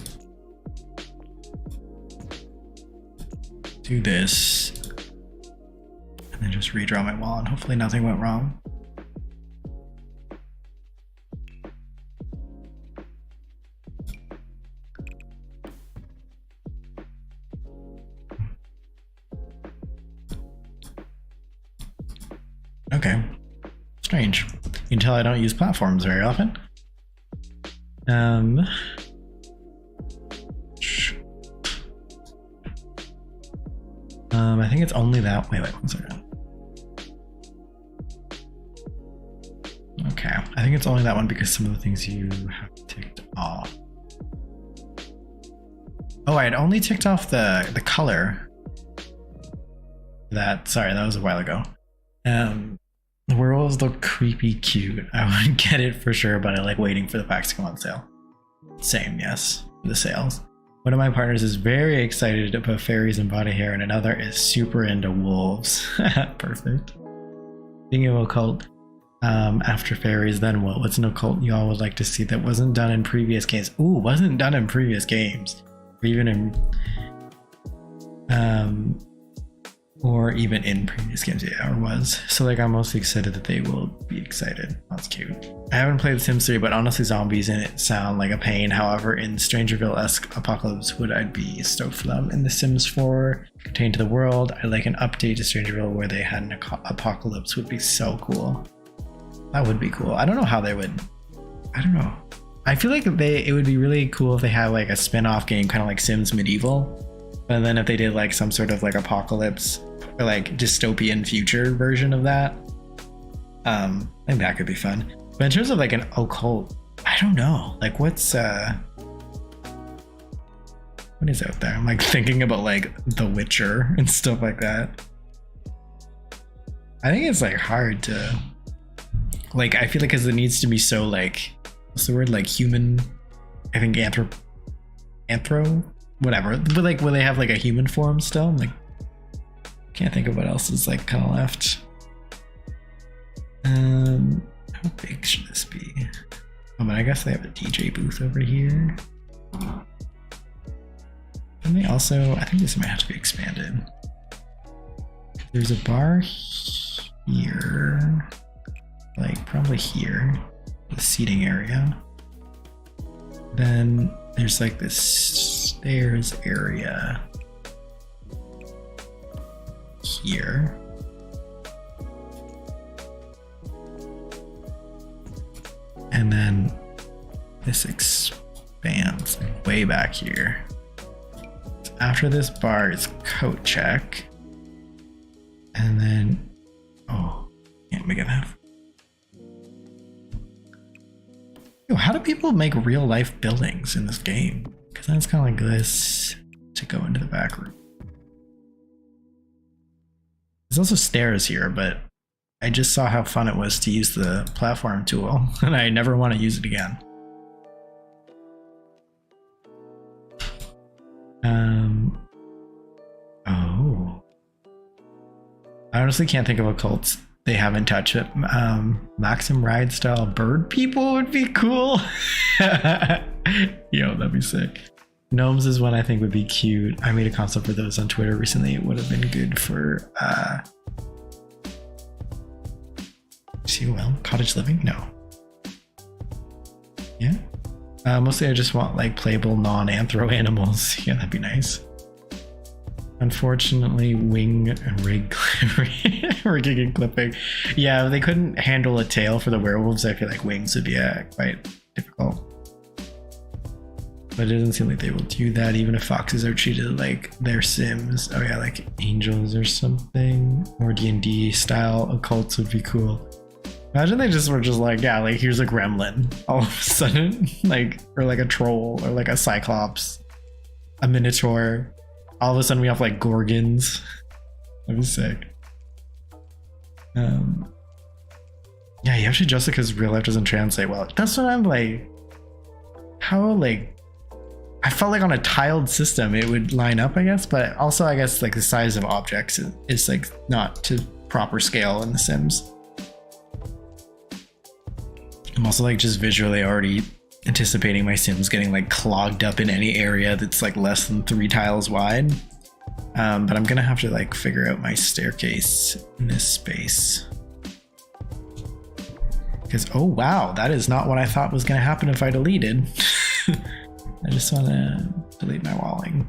do this and then just redraw my wall and hopefully nothing went wrong? Okay, strange. You can tell I don't use platforms very often. I think it's only that. Wait, 1 second. Okay, I think it's only that one because some of the things you have ticked off. Oh, I had only ticked off the color. Sorry, that was a while ago. The werewolves look creepy cute. I would get it for sure, but I like waiting for the packs to come on sale. Same, yes, for the sales. One of my partners is very excited about fairies and body hair, and another is super into wolves. Perfect. Being of occult, after fairies, then what? What's an occult you all would like to see that wasn't done in previous games? Ooh, wasn't done in previous games. Or even in or even in previous games, yeah, or was. So like I'm mostly excited that they will be excited. That's cute. I haven't played The Sims 3, but honestly zombies in it sound like a pain. However, in Strangerville-esque Apocalypse Wood, I'd be stoked for them. In The Sims 4, Contained to the World, I like an update to Strangerville where they had an apocalypse would be so cool. That would be cool. I don't know how they would, I don't know. I feel like it would be really cool if they had like a spin-off game, kind of like Sims Medieval. And then if they did like some sort of like apocalypse or like dystopian future version of that, I think that could be fun. But in terms of like an occult, I don't know. Like what is out there? I'm like thinking about like The Witcher and stuff like that. I think it's like hard to like, I feel like because it needs to be so like, what's the word, like human, I think anthro whatever, but like will they have like a human form still? I'm like, can't think of what else is like kind of left. How big should this be? Oh, but I guess they have a DJ booth over here. And they also, I think this might have to be expanded. There's a bar here, like probably here, the seating area. Then there's like this stairs area here. And then this expands way back here. So after this bar is coat check. And then, oh, can't make it enough. Yo, how do people make real life buildings in this game? Because then it's kind of like this to go into the back room. There's also stairs here, but I just saw how fun it was to use the platform tool, and I never want to use it again. Oh. I honestly can't think of occults they haven't touched it. Maxim Ride style bird people would be cool. Yo, that'd be sick. Gnomes is one I think would be cute. I made a concept for those on Twitter recently. It would have been good for COL? Cottage living? No. Yeah. Mostly I just want like playable non-anthro animals. Yeah, that'd be nice. Unfortunately, wing and rig rigging and clipping. Yeah, if they couldn't handle a tail for the werewolves, I feel like wings would be quite difficult. But it doesn't seem like they will do that, even if foxes are treated like their Sims. Oh yeah, like angels or something. Or D&D style occults would be cool. Imagine they just were just like, yeah, like here's a gremlin all of a sudden, like, or like a troll or like a cyclops, a minotaur. All of a sudden we have like gorgons. That'd be sick. Yeah, actually Jessica's real life doesn't translate well. That's what I'm like, how like, I felt like on a tiled system it would line up, I guess, but also I guess like the size of objects is like not to proper scale in The Sims. I'm also like just visually already anticipating my Sims getting like clogged up in any area that's like less than 3 tiles wide. But I'm gonna have to like figure out my staircase in this space. Because, oh wow, that is not what I thought was gonna happen if I deleted. I just wanna delete my walling.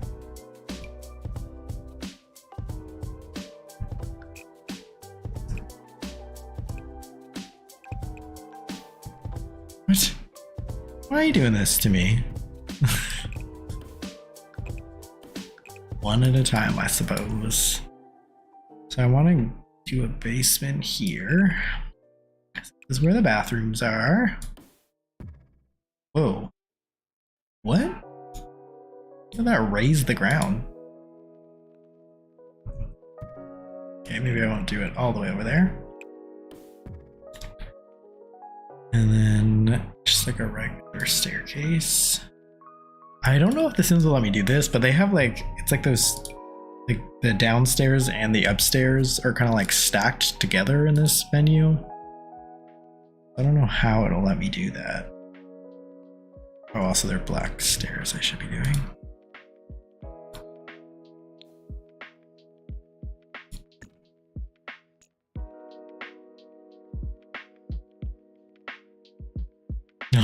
What? Why are you doing this to me? One at a time, I suppose. So I want to do a basement here. This is where the bathrooms are. Whoa. What? Did that raise the ground? Okay, maybe I won't do it all the way over there. And then just like a regular staircase. I don't know if The Sims will let me do this, but they have like, it's like those, like the downstairs and the upstairs are kind of like stacked together in this menu. I don't know how it'll let me do that. Oh, also they're black stairs I should be doing.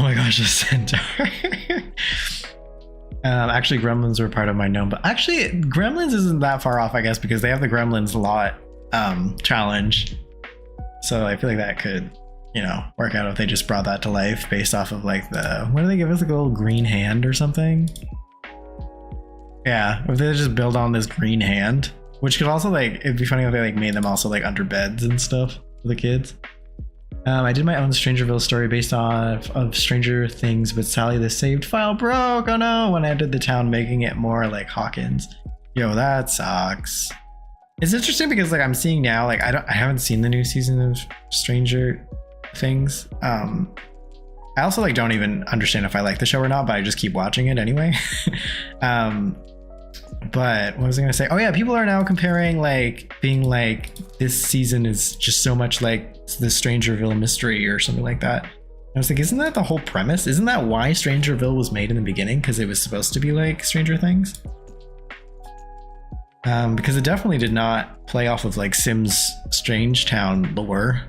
Oh my gosh, a centaur. Actually, gremlins were part of my gnome, but actually, gremlins isn't that far off, I guess, because they have the gremlins lot challenge. So I feel like that could, you know, work out if they just brought that to life based off of like the, what do they give us, like a little green hand or something? Yeah, if they just build on this green hand, which could also like, it'd be funny if they like made them also like under beds and stuff for the kids. I did my own Strangerville story based off of Stranger Things, but Sally, the saved file broke. Oh no, when I entered the town, making it more like Hawkins. Yo, that sucks. It's interesting because like I'm seeing now, like I haven't seen the new season of Stranger Things. I also like don't even understand if I like the show or not, but I just keep watching it anyway. But what was I gonna say? Oh yeah, people are now comparing like being like this season is just so much like the Strangerville mystery or something like that. I was like, isn't that the whole premise? Isn't that why Strangerville was made in the beginning? Because it was supposed to be like Stranger Things? Because it definitely did not play off of like Sims Strangetown lore.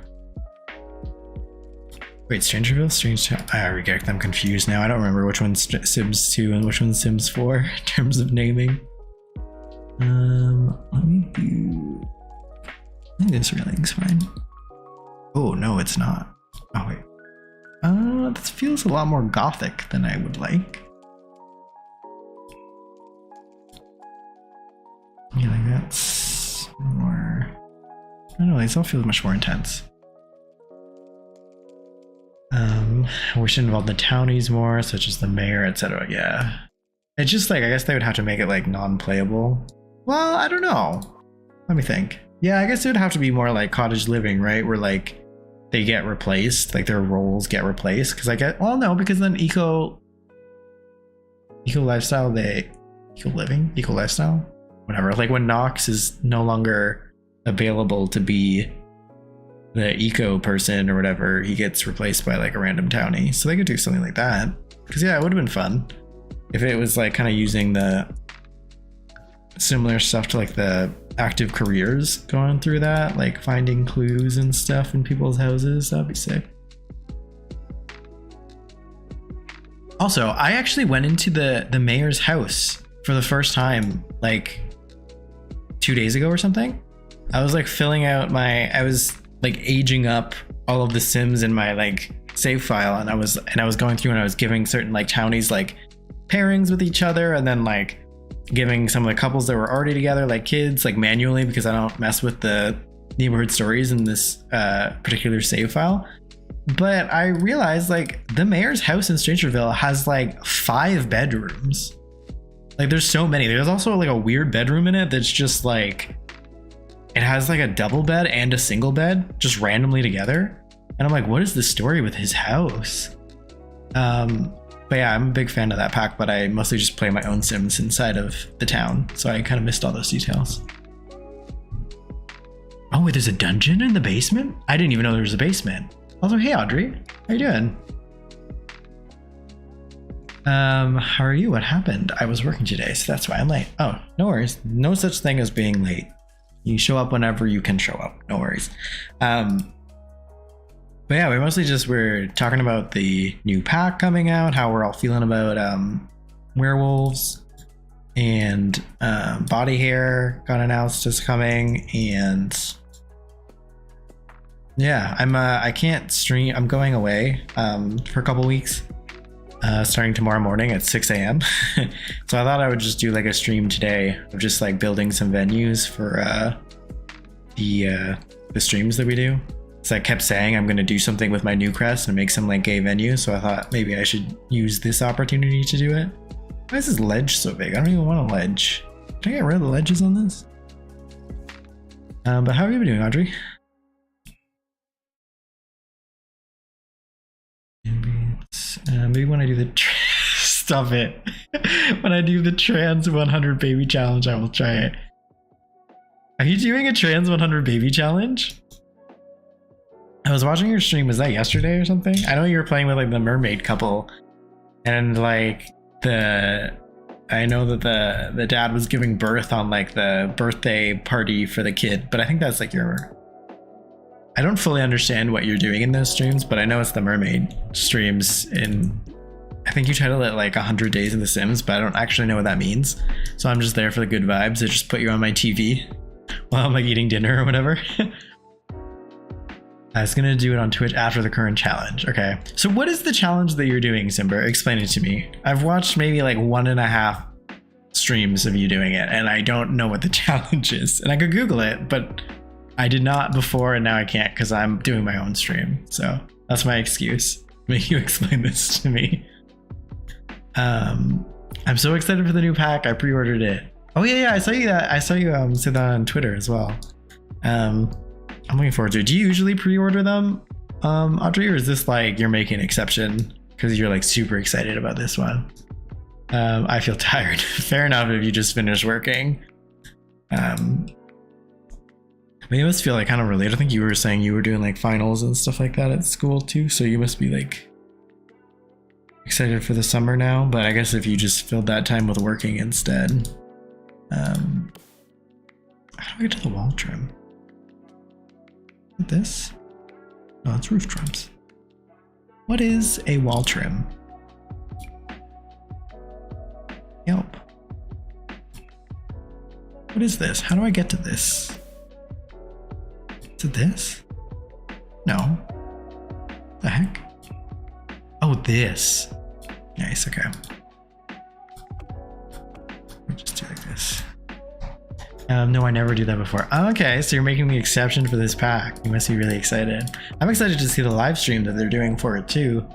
Wait, Strangerville? Strangetown? I already get them confused now. I don't remember which one's Sims 2 and which one's Sims 4 in terms of naming. Let me do... I think this railing's fine. Oh, no, it's not. Oh, wait. This feels a lot more gothic than I would like. Yeah, like that's more... I don't know, these all feel much more intense. We should involve the townies more, such as the mayor, etc. Yeah. It's just like, I guess they would have to make it like non-playable. Well, I don't know. Let me think. Yeah, I guess it would have to be more like cottage living, right? Where like they get replaced, like their roles get replaced. Because I get, well, no, because then eco lifestyle, eco lifestyle, whatever. Like when Nox is no longer available to be the eco person or whatever, he gets replaced by like a random townie. So they could do something like that. Because yeah, it would have been fun if it was like kind of using the similar stuff to like the active careers going through that, like finding clues and stuff in people's houses. That'd be sick. Also, I actually went into the mayor's house for the first time like 2 days ago or something. I was like filling out I was like aging up all of the Sims in my like save file, and I was going through and I was giving certain like townies like pairings with each other, and then like giving some of the couples that were already together like kids like manually, because I don't mess with the neighborhood stories in this particular save file. But I realized like the mayor's house in Strangerville has like 5 bedrooms. Like there's so many. There's also like a weird bedroom in it that's just like, it has like a double bed and a single bed just randomly together. And I'm like, what is the story with his house? But yeah, I'm a big fan of that pack, but I mostly just play my own Sims inside of the town. So I kind of missed all those details. Oh, wait, there's a dungeon in the basement? I didn't even know there was a basement. Also, hey, Audrey, how you doing? How are you? What happened? I was working today, so that's why I'm late. Oh, no worries. No such thing as being late. You show up whenever you can show up. No worries. But yeah, we're talking about the new pack coming out, how we're all feeling about werewolves, and body hair got announced as coming, and yeah, I can't stream. I'm going away for a couple weeks, starting tomorrow morning at 6 a.m. So I thought I would just do like a stream today of just like building some venues for the streams that we do. So I kept saying I'm going to do something with my new crest and make some like gay venue. So I thought maybe I should use this opportunity to do it. Why is this ledge so big? I don't even want a ledge. Can I get rid of the ledges on this? But how have you been doing, Audrey? Maybe when I do the stop it. When I do the trans 100 baby challenge, I will try it. Are you doing a trans 100 baby challenge? I was watching your stream. Was that yesterday or something? I know you were playing with like the mermaid couple, and like I know that the dad was giving birth on like the birthday party for the kid, but I think that's like your I don't fully understand what you're doing in those streams, but I know it's the mermaid streams in, I think you title it like 100 Days in The Sims, but I don't actually know what that means. So I'm just there for the good vibes. I just put you on my TV while I'm like eating dinner or whatever. I was gonna do it on Twitch after the current challenge. Okay. So what is the challenge that you're doing, Simber? Explain it to me. I've watched maybe like 1.5 streams of you doing it, and I don't know what the challenge is. And I could Google it, but I did not before, and now I can't because I'm doing my own stream. So that's my excuse. Make you explain this to me. I'm so excited for the new pack. I pre-ordered it. Oh yeah, I saw you that. I saw you say that on Twitter as well. I'm looking forward to it. Do you usually pre-order them, Audrey, or is this like you're making an exception because you're like super excited about this one? I feel tired. Fair enough if you just finished working. But you must feel like kind of related. I think you were saying you were doing like finals and stuff like that at school too, so you must be like excited for the summer now. But I guess if you just filled that time with working instead. How do I get to the wall trim? This? Oh, it's roof trims. What is a wall trim? Yelp. What is this? How do I get to this? Is it this? No. The heck? Oh, this. Nice, okay. We'll just do like this. No, I never do that before. Oh, okay, so you're making the exception for this pack. You must be really excited. I'm excited to see the live stream that they're doing for it too.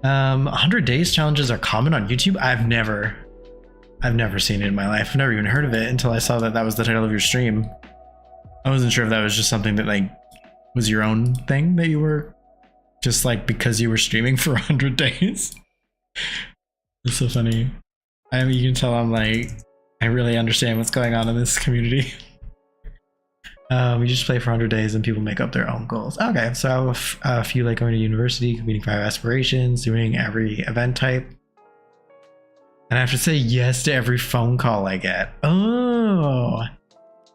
100 days challenges are common on YouTube. I've never seen it in my life. I've never even heard of it until I saw that that was the title of your stream. I wasn't sure if that was just something that like was your own thing that you were just like because you were streaming for 100 days. It's so funny. I mean, you can tell I'm like, I really understand what's going on in this community. We just play for 100 days and people make up their own goals. Okay, so I have a few like going to university, completing 5 aspirations, doing every event type. And I have to say yes to every phone call I get. Oh,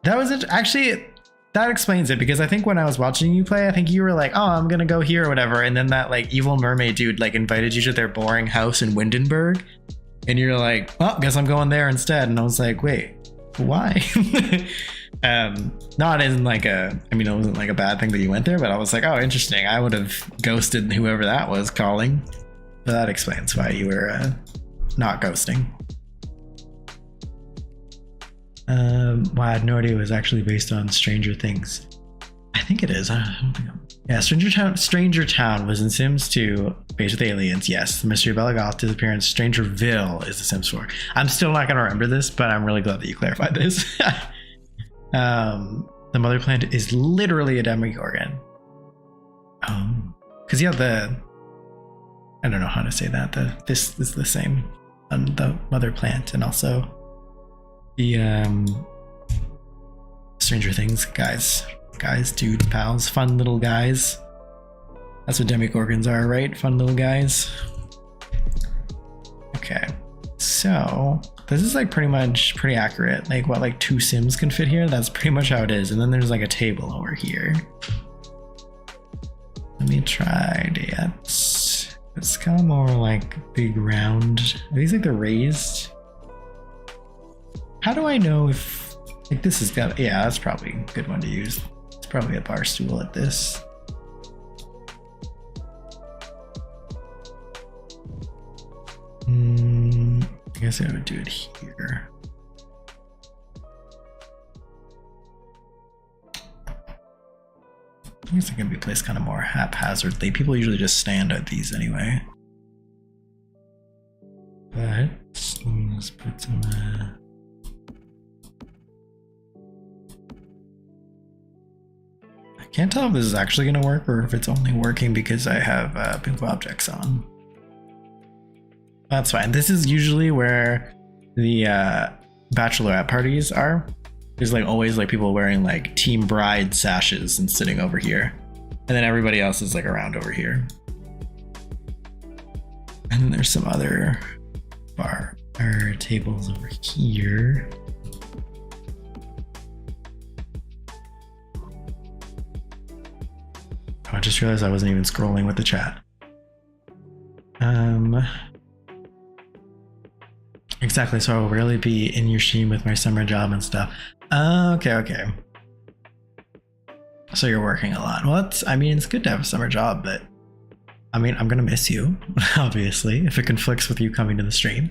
that was it. Actually, that explains it, because I think when I was watching you play, I think you were like, oh, I'm going to go here or whatever. And then that like evil mermaid dude like invited you to their boring house in Windenburg. And you're like, well, guess I'm going there instead. And I was like, wait, why? Not in like a, I mean, it wasn't like a bad thing that you went there, but I was like, oh, interesting. I would have ghosted whoever that was calling. But that explains why you were not ghosting. Well, I had no idea it was actually based on Stranger Things. I think it is. I don't think yeah, Stranger Town was in Sims 2, based with aliens. Yes, the Mystery of Bella Goth's disappearance. Strangerville is the Sims 4. I'm still not going to remember this, but I'm really glad that you clarified this. The mother plant is literally a demogorgon. Because yeah, I don't know how to say that. This is the same on the mother plant, and also the Stranger Things guys, dude, pals, fun little guys. That's what demogorgons are, right? Fun little guys. Okay, so this is like pretty accurate. Like what, like 2 Sims can fit here? That's pretty much how it is. And then there's like a table over here. Let me try that. It's kind of more like big round. Are these like the raised? How do I know if like this has got, yeah, that's probably a good one to use. It's probably a bar stool at this. I guess I would do it here. I guess it can be placed kind of more haphazardly. People usually just stand at these anyway. But let's put some. I can't tell if this is actually going to work or if it's only working because I have Pimp Objects on. That's fine. This is usually where the bachelorette parties are. There's like always like people wearing like Team Bride sashes and sitting over here. And then everybody else is like around over here. And then there's some other bar or tables over here. I just realized I wasn't even scrolling with the chat. Exactly, so I'll rarely be in your stream with my summer job and stuff. Okay. So you're working a lot. Well, I mean, it's good to have a summer job, but I mean, I'm gonna miss you, obviously, if it conflicts with you coming to the stream.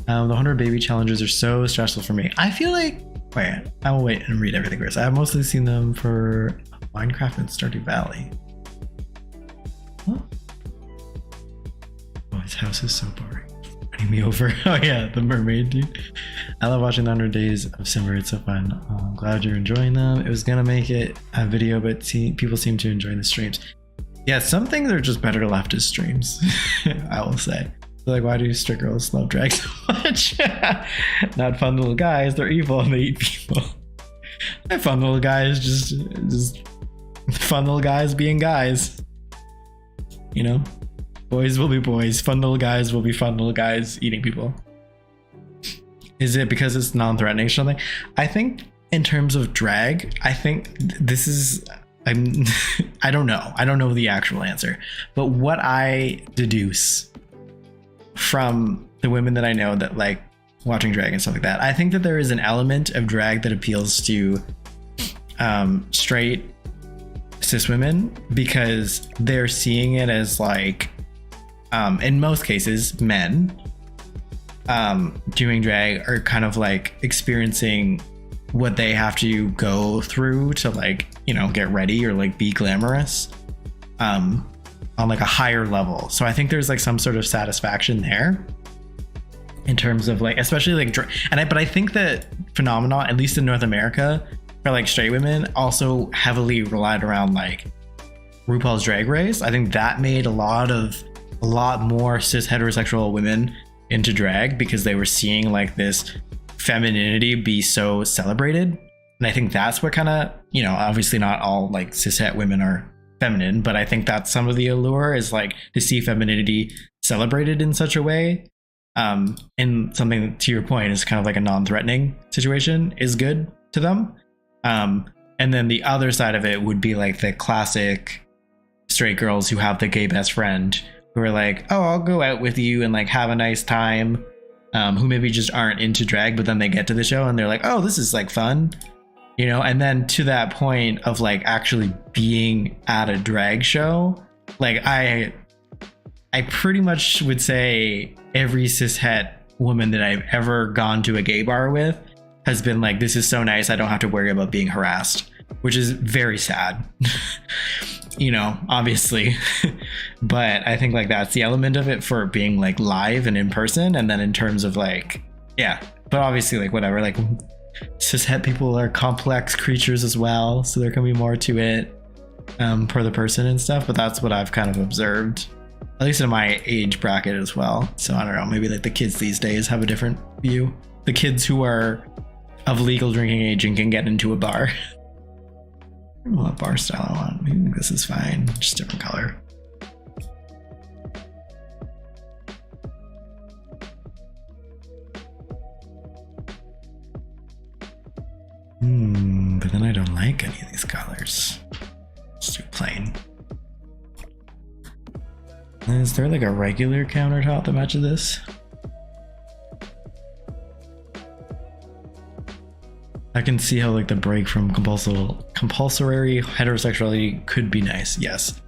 The 100 baby challenges are so stressful for me. I feel like, wait, I will wait and read everything first. I've mostly seen them for Minecraft and Stardew Valley. Huh? Oh, his house is so boring. Running me over. Oh yeah, the mermaid dude. I love watching the 100 Days of Simber. It's so fun. I'm glad you're enjoying them. It was gonna make it a video, but people seem to enjoy the streams. Yeah, some things are just better left as streams. I will say. Like, why do straight girls love drag so much? Not fun little guys. They're evil and they eat people. Fun little guys, just fun little guys being guys. You know, boys will be boys. Fun little guys will be fun little guys eating people. Is it because it's non-threatening or something? I think in terms of drag, I think this is. I don't know. I don't know the actual answer, but what I deduce from the women that I know that like watching drag and stuff like that, I think that there is an element of drag that appeals to straight cis women because they're seeing it as like, in most cases, men doing drag are kind of like experiencing what they have to go through to like, you know, get ready or like be glamorous on like a higher level. So I think there's like some sort of satisfaction there in terms of like, especially like, but I think that phenomenon, at least in North America, for like straight women also heavily relied around like RuPaul's Drag Race. I think that made a lot more cis heterosexual women into drag because they were seeing like this femininity be so celebrated. And I think that's what kind of, you know, obviously not all like cishet women are feminine, but I think that's some of the allure is like to see femininity celebrated in such a way. And something to your point is kind of like a non-threatening situation is good to them. And then the other side of it would be like the classic straight girls who have the gay best friend who are like, oh, I'll go out with you and like have a nice time. Who maybe just aren't into drag, but then they get to the show and they're like, oh, this is like fun, you know? And then to that point of like actually being at a drag show, like I pretty much would say every cishet woman that I've ever gone to a gay bar with has been like, this is so nice. I don't have to worry about being harassed, which is very sad, you know, obviously. But I think like that's the element of it for being like live and in person. And then in terms of like, yeah, but obviously like whatever, like cishet people are complex creatures as well. So there can be more to it per the person and stuff. But that's what I've kind of observed, at least in my age bracket as well. So I don't know, maybe like the kids these days have a different view. The kids who are of legal drinking age and can get into a bar. I don't know what bar style I want. Maybe this is fine, just different color. But then I don't like any of these colors. It's too plain. Is there like a regular countertop that matches this? I can see how like the break from compulsory heterosexuality could be nice. Yes.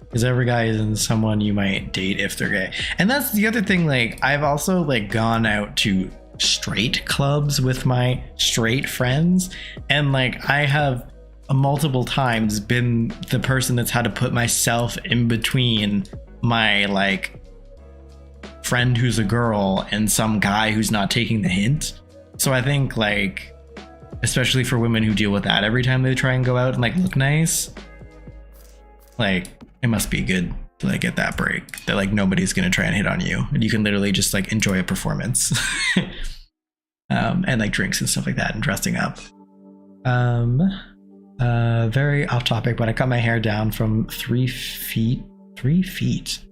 Because every guy isn't someone you might date if they're gay. And that's the other thing, like I've also like gone out to straight clubs with my straight friends, and like I have multiple times been the person that's had to put myself in between my like friend who's a girl and some guy who's not taking the hint. So I think like, especially for women who deal with that every time they try and go out and like look nice, like it must be good to like get that break that like nobody's gonna try and hit on you and you can literally just like enjoy a performance. And like drinks and stuff like that and dressing up. Very off topic, but I cut my hair down from 3 feet. 3 feet.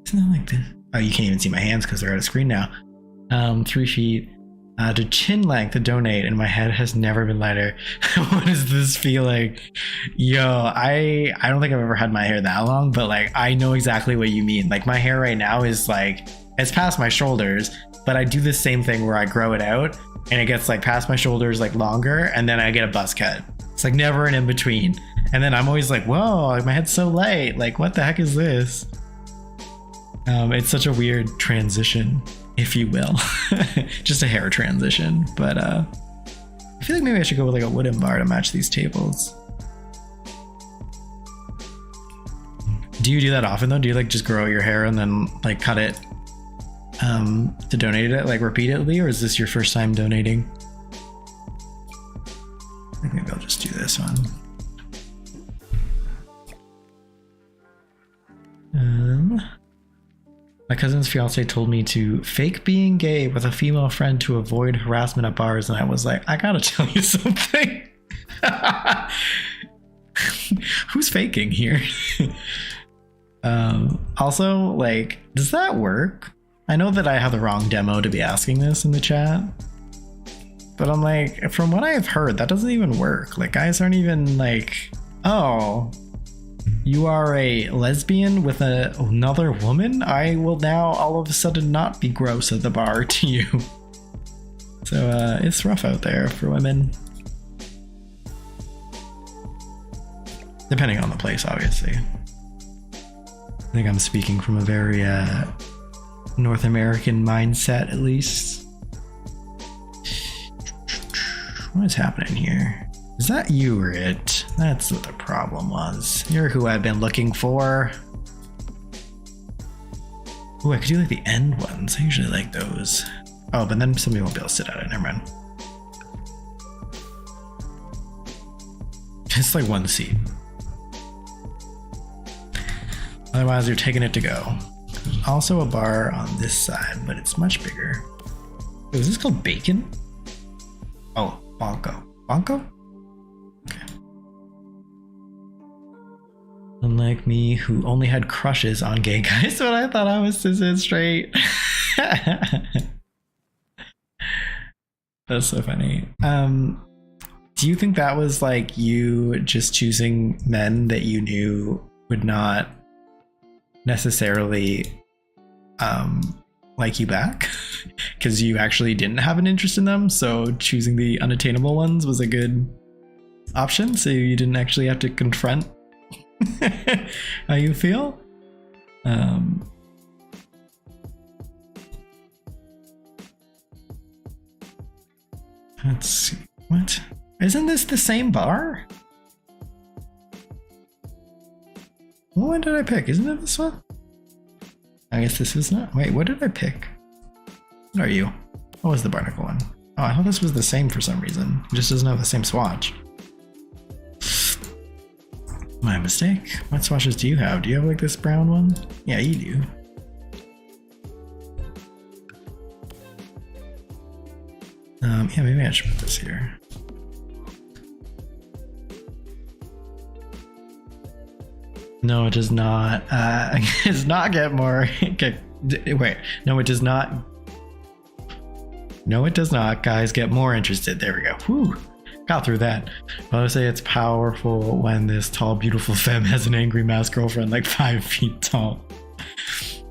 Isn't that like this? Oh, you can't even see my hands because they're out of screen now. 3 feet To chin length to donate, and my head has never been lighter. What is this feeling? Yo, I don't think I've ever had my hair that long, but like I know exactly what you mean. Like my hair right now is like it's past my shoulders, but I do the same thing where I grow it out and it gets like past my shoulders like longer, and then I get a buzz cut. It's like never an in between. And then I'm always like, whoa, like my head's so light. Like what the heck is this? It's such a weird transition, if you will. Just a hair transition. But I feel like maybe I should go with like a wooden bar to match these tables. Do you do that often though? Do you like just grow out your hair and then like cut it to donate it like repeatedly, or is this your first time donating? I think maybe I'll just do this one. My cousin's fiance told me to fake being gay with a female friend to avoid harassment at bars, and I was like, I gotta tell you something. Who's faking here? Also, like, does that work? I know that I have the wrong demo to be asking this in the chat, but I'm like, from what I've heard, that doesn't even work. Like, guys aren't even like, oh, you are a lesbian with another woman? I will now all of a sudden not be gross at the bar to you. So it's rough out there for women. Depending on the place, obviously. I think I'm speaking from a very North American mindset, at least. What is happening here? Is that you or it? That's what the problem was. You're who I've been looking for. Ooh, I could do like the end ones. I usually like those. Oh, but then somebody won't be able to sit at it. Never mind. It's like one seat. Otherwise, you're taking it to go. There's also a bar on this side, but it's much bigger. Wait, was this called Bacon? Oh, Bonko. Bonko? Okay. Unlike me, who only had crushes on gay guys when I thought I was cis and straight. That's so funny. Do you think that was like you just choosing men that you knew would not necessarily like you back? Because you actually didn't have an interest in them, so choosing the unattainable ones was a good option, so you didn't actually have to confront how you feel. Let's see. What? Isn't this the same bar? What one did I pick? Isn't it this one? I guess this is not. Wait, what did I pick? What are you? What was the barnacle one? Oh, I thought this was the same for some reason. It just doesn't have the same swatch. My mistake. What swatches do you have? Do you have like this brown one? Yeah, you do. Yeah, maybe I should put this here. No, it does not. It does not get more. Okay, wait. No, it does not. No, it does not. Guys, get more interested. There we go. Whew. Got through that. I would say it's powerful when this tall, beautiful femme has an angry masked girlfriend like 5 feet tall.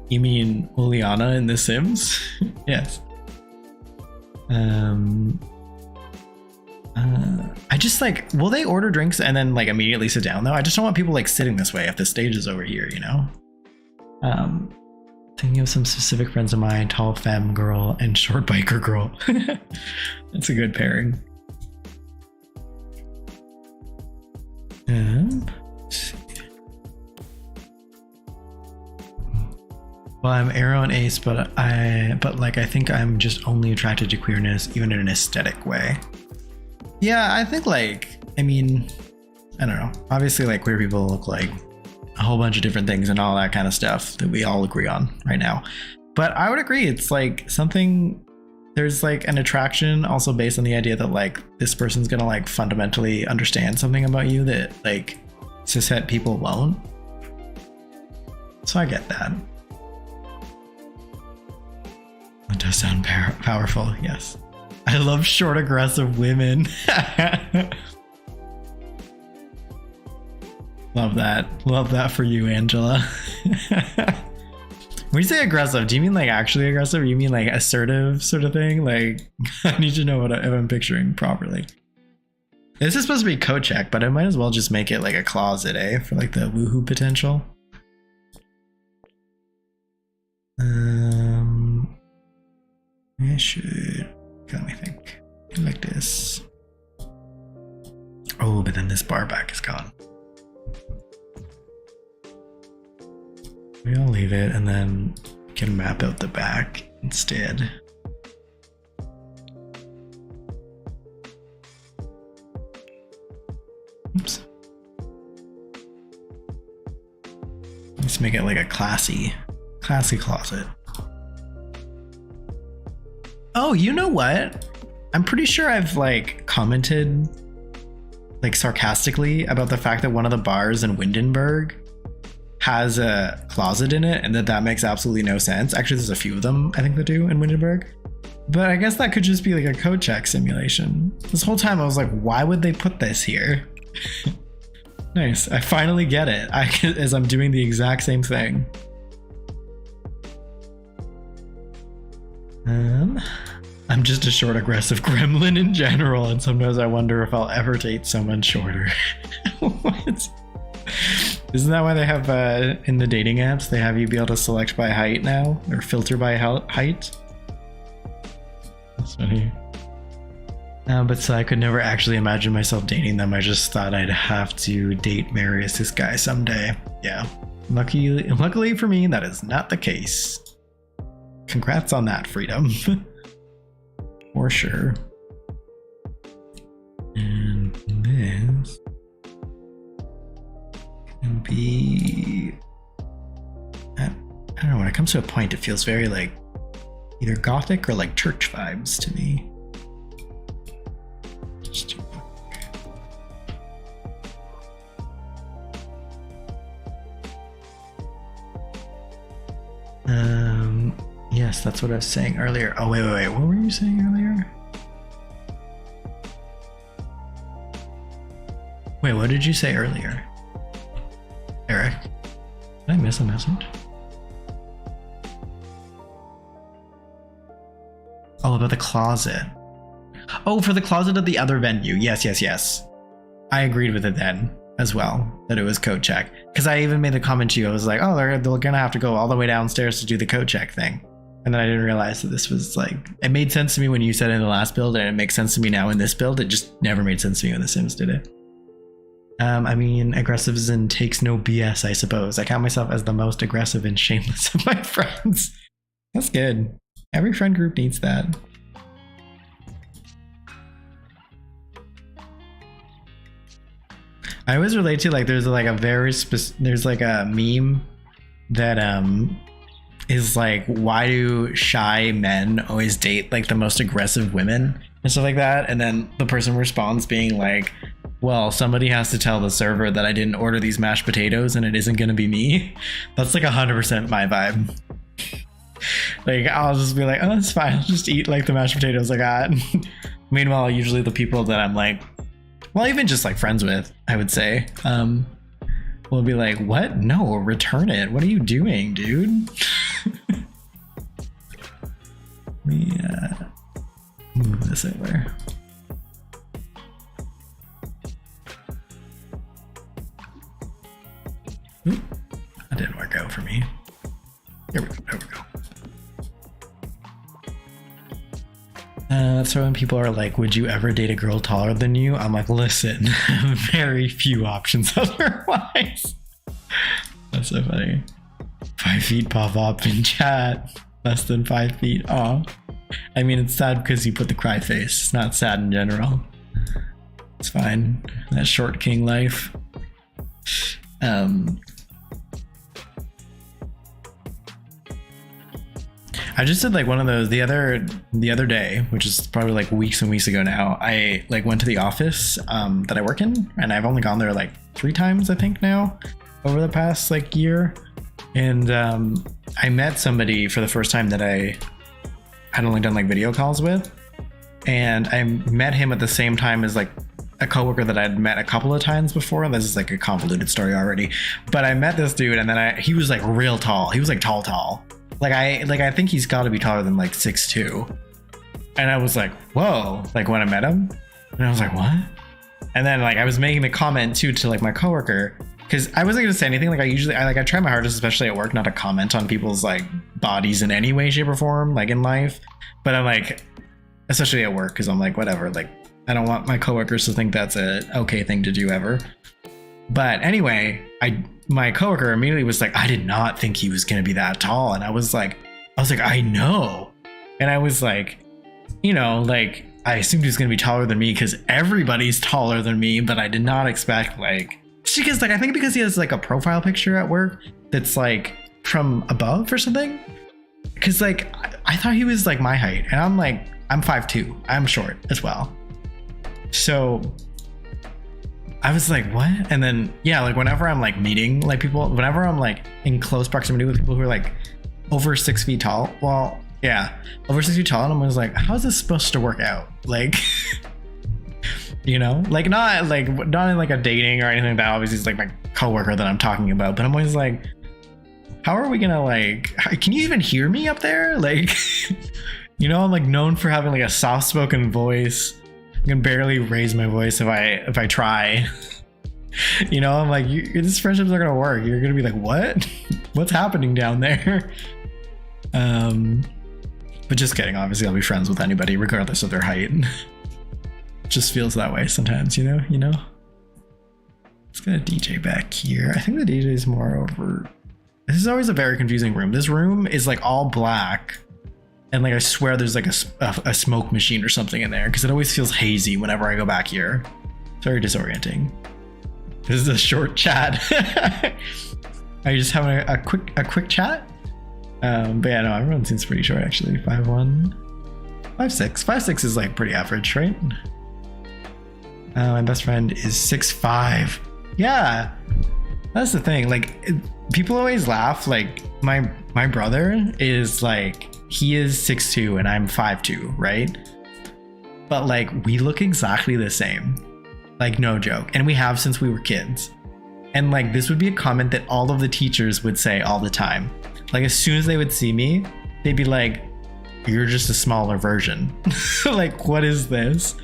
You mean Juliana in The Sims? Yes. I just like, will they order drinks and then like immediately sit down though? I just don't want people like sitting this way if the stage is over here, you know? Thinking of some specific friends of mine, tall femme girl and short biker girl. That's a good pairing. Let's see. Well, I'm Arrow and Ace, but I think I'm just only attracted to queerness, even in an aesthetic way. Yeah, I think like, I mean, I don't know. Obviously, like queer people look like a whole bunch of different things and all that kind of stuff that we all agree on right now. But I would agree, it's like something, there's like an attraction also based on the idea that like this person's gonna like fundamentally understand something about you that like cishet people won't. So I get that. It does sound powerful, yes. I love short, aggressive women. Love that. Love that for you, Angela. When you say aggressive, do you mean like actually aggressive? Or you mean like assertive sort of thing? Like, I need to know if I'm picturing properly. This is supposed to be coat check, but I might as well just make it like a closet, eh? For like the woohoo potential. I should, let me think, like this. Oh, but then this bar back is gone. Maybe I'll leave it and then we can map out the back instead. Oops. Let's make it like a classy closet. Oh, you know what? I'm pretty sure I've like commented like sarcastically about the fact that one of the bars in Windenburg has a closet in it and that makes absolutely no sense. Actually, there's a few of them I think that do in Windenburg. But I guess that could just be like a code check simulation. This whole time I was like, why would they put this here? Nice. I finally get it as I'm doing the exact same thing. I'm just a short, aggressive gremlin in general, and sometimes I wonder if I'll ever date someone shorter. What? Isn't that why they have in the dating apps, they have you be able to select by height now, or filter by height? That's funny. But so I could never actually imagine myself dating them. I just thought I'd have to date Marius's guy someday. Yeah. Luckily for me, that is not the case. Congrats on that, Freedom. For sure. And this can be, I don't know, when it comes to a point, it feels very like either gothic or like church vibes to me. Just yes, that's what I was saying earlier. Oh, wait. What were you saying earlier? Wait, what did you say earlier? Eric? Did I miss a message? Oh, about the closet. Oh, for the closet of the other venue. Yes. I agreed with it then as well, that it was code check. Because I even made the comment to you. I was like, oh, they're gonna have to go all the way downstairs to do the code check thing. And then I didn't realize that this was like, it made sense to me when you said it in the last build, and it makes sense to me now in this build. It just never made sense to me when The Sims did it. I mean, aggressive as in takes no BS, I suppose. I count myself as the most aggressive and shameless of my friends. That's good. Every friend group needs that. I always relate to like, there's like a there's like a meme that is like, why do shy men always date like the most aggressive women and stuff like that? And then the person responds being like, well, somebody has to tell the server that I didn't order these mashed potatoes and it isn't going to be me. That's like 100% my vibe. Like, I'll just be like, oh, it's fine. I'll just eat like the mashed potatoes I got. Meanwhile, usually the people that I'm like, well, even just like friends with, I would say, will be like, what? No, return it. What are you doing, dude? Let me move this over. Oop, that didn't work out for me. There we go. So when people are like, would you ever date a girl taller than you? I'm like, listen, very few options otherwise. That's so funny. 5 feet pop up in chat. Less than 5 feet. Aw. I mean, it's sad because you put the cry face. It's not sad in general. It's fine. That short king life. I just did like one of those the other day, which is probably like weeks and weeks ago now. I like went to the office that I work in, and I've only gone there like 3 times, I think, now over the past like year. And I met somebody for the first time that I had only done like video calls with. and I met him at the same time as like a coworker that I'd met a couple of times before. This is like a convoluted story already, but I met this dude, and then he was like real tall. He was like tall. Like I think he's got to be taller than like 6'2", and I was like, whoa! Like when I met him, and I was like, what? And then like I was making the comment too to like my coworker, because I wasn't gonna say anything. Like I try my hardest, especially at work, not to comment on people's like bodies in any way, shape, or form, like in life. But I'm like, especially at work, because I'm like, whatever. Like I don't want my coworkers to think that's a okay thing to do ever. But anyway, my coworker immediately was like, I did not think he was gonna be that tall, and I was like, I know, and I was like, like I assumed he was gonna be taller than me because everybody's taller than me, but I did not expect like. Because like I think because he has like a profile picture at work that's like from above or something. Because like I thought he was like my height, and I'm 5'2". I'm short as well. So I was like, what? And then yeah, like whenever I'm like meeting like people, whenever I'm like in close proximity with people who are like over 6 feet tall, well, yeah, over 6 feet tall, and I was like, how is this supposed to work out? Like. Like not in like a dating or anything like that. Obviously it's like my coworker that I'm talking about, but I'm always like, how are we gonna like, can you even hear me up there? Like, I'm like known for having like a soft spoken voice. I can barely raise my voice if I try. I'm like, this friendship's not gonna work. You're gonna be like, what? What's happening down there? But just kidding. Obviously I'll be friends with anybody regardless of their height. Just feels that way sometimes, Let's get a DJ back here. I think the DJ is more over. This is always a very confusing room. This room is like all black, and like I swear there's like a smoke machine or something in there, because it always feels hazy whenever I go back here. It's very disorienting. This is a short chat. Are you just having a quick chat? But yeah, no, everyone seems pretty short actually. 5'1", 5'6". 5'6" is like pretty average, right? My best friend is 6'5". Yeah, that's the thing. Like people always laugh. Like my brother is like, he is 6'2" and I'm 5'2", right? But like we look exactly the same. Like no joke. And we have since we were kids. And like this would be a comment that all of the teachers would say all the time. Like as soon as they would see me, they'd be like, you're just a smaller version. Like what is this?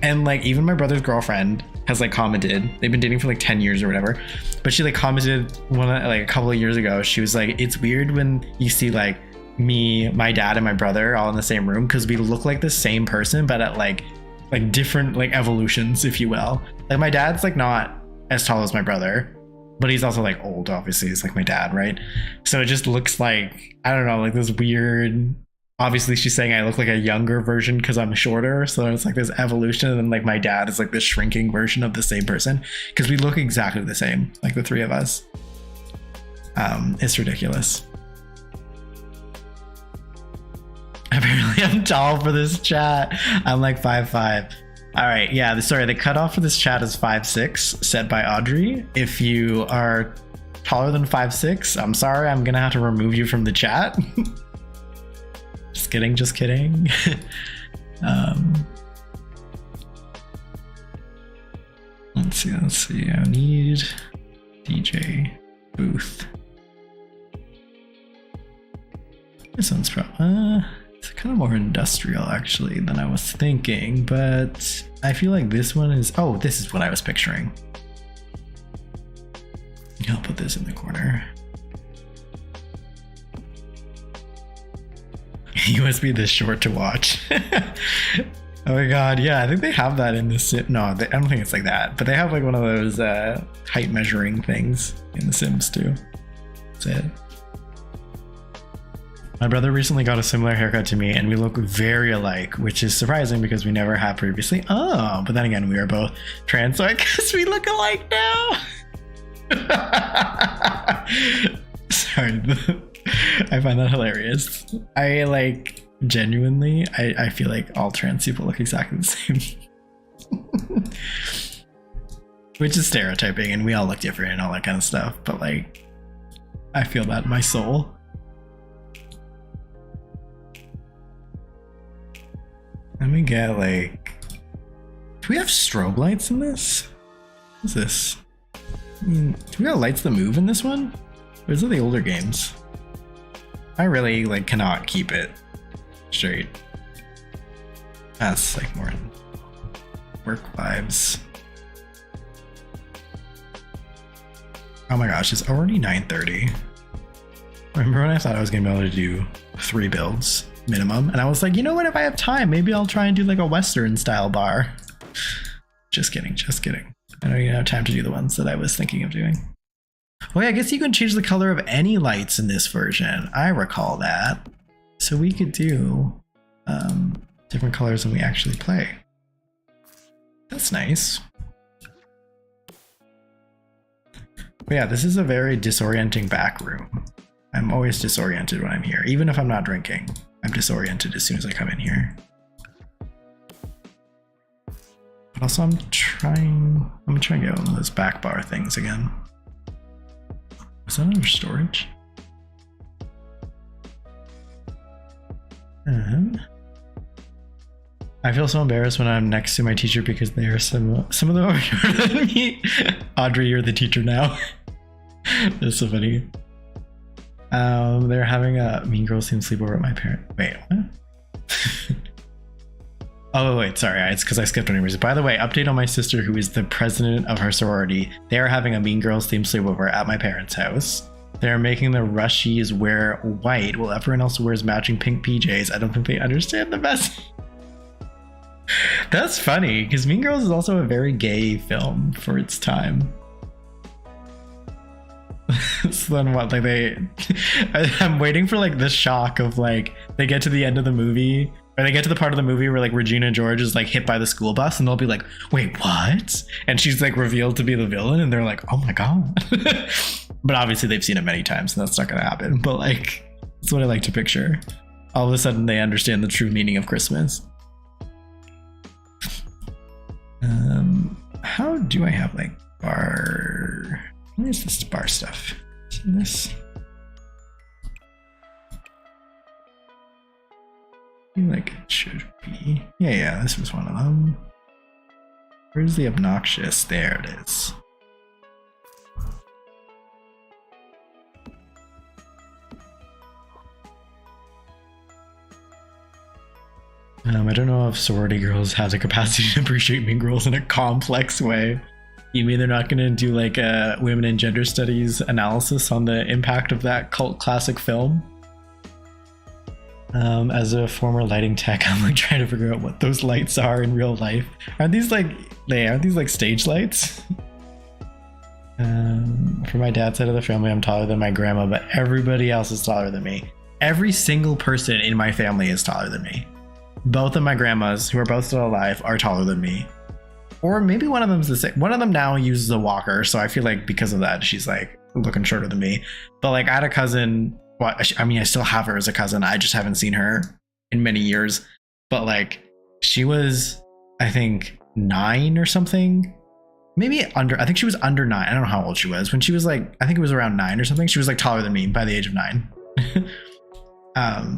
And like even my brother's girlfriend has like commented. They've been dating for like 10 years or whatever, but she like commented a couple of years ago. She was like, it's weird when you see like me, my dad, and my brother all in the same room, because we look like the same person but at like different like evolutions, if you will. Like my dad's like not as tall as my brother, but he's also like old, obviously. He's like my dad, right? So it just looks like, I don't know, like this weird. Obviously she's saying I look like a younger version because I'm shorter, so it's like this evolution, and then like my dad is like this shrinking version of the same person, because we look exactly the same, like the three of us. It's ridiculous. Apparently I'm tall for this chat. I'm like 5'5". All right, yeah, sorry, the cutoff for this chat is 5'6", set by Audrey. If you are taller than 5'6", I'm sorry, I'm gonna have to remove you from the chat. Just kidding. Let's see. I need DJ booth. This one's probably it's kind of more industrial actually than I was thinking, but I feel like this one is. Oh, this is what I was picturing. I'll put this in the corner. USB this short to watch. Oh my god, yeah, I think they have that in the Sim. No, I don't think it's like that, but they have like one of those height measuring things in the Sims too. That's it. My brother recently got a similar haircut to me, and we look very alike, which is surprising because we never have previously. Oh, but then again, we are both trans, so I guess we look alike now. Sorry, I find that hilarious. I like genuinely, I feel like all trans people look exactly the same. Which is stereotyping, and we all look different and all that kind of stuff, but like I feel that in my soul. Let me get like, do we have strobe lights in this? What's this? I mean, do we have lights that move in this one? Or is it the older games? I really like cannot keep it straight. That's like more work vibes. Oh my gosh, it's already 9:30. Remember when I thought I was gonna be able to do 3 builds minimum? And I was like, you know what, if I have time, maybe I'll try and do like a Western style bar. Just kidding, just kidding. I don't even have time to do the ones that I was thinking of doing. Oh yeah, I guess you can change the color of any lights in this version. I recall that. So we could do different colors when we actually play. That's nice. But yeah, this is a very disorienting back room. I'm always disoriented when I'm here. Even if I'm not drinking, I'm disoriented as soon as I come in here. But also I'm gonna try and get one of those back bar things again. Is that under storage? I feel so embarrassed when I'm next to my teacher because they are some of them are shorter than me. Audrey, you're the teacher now. That's so funny. They're having a Mean Girls themed sleepover at my parents. Wait, what? Oh wait, sorry, it's because I skipped on yours. By the way, update on my sister, who is the president of her sorority. They are having a Mean Girls themed sleepover at my parents' house. They're making the rushies wear white while everyone else wears matching pink PJs. I don't think they understand the message. That's funny, because Mean Girls is also a very gay film for its time. So then what, like I'm waiting for like the shock of like, they get to the end of the movie, or they get to the part of the movie where like Regina George is like hit by the school bus and they'll be like, wait, what? And she's like revealed to be the villain and they're like, oh my God. But obviously they've seen it many times and that's not gonna happen. But like, that's what I like to picture. All of a sudden they understand the true meaning of Christmas. How do I have like bar? Where's this bar stuff? Is this? I feel like it should be. Yeah, this was one of them. Where's the obnoxious? There it is. I don't know if sorority girls have the capacity to appreciate Mean Girls in a complex way. You mean they're not going to do like a women and gender studies analysis on the impact of that cult classic film? As a former lighting tech, I'm like trying to figure out what those lights are in real life. Aren't these like stage lights? For my dad's side of the family, I'm taller than my grandma, but everybody else is taller than me. Every single person in my family is taller than me. Both of my grandmas, who are both still alive, are taller than me. Or maybe one of them's the same. One of them now uses a walker, so I feel like because of that, she's like looking shorter than me. But like I had a cousin, well, I mean, I still have her as a cousin. I just haven't seen her in many years. But like she was, I think, 9 or something. Maybe under, I think she was under 9. I don't know how old she was. When she was like, I think it was around 9 or something. She was like taller than me by the age of 9.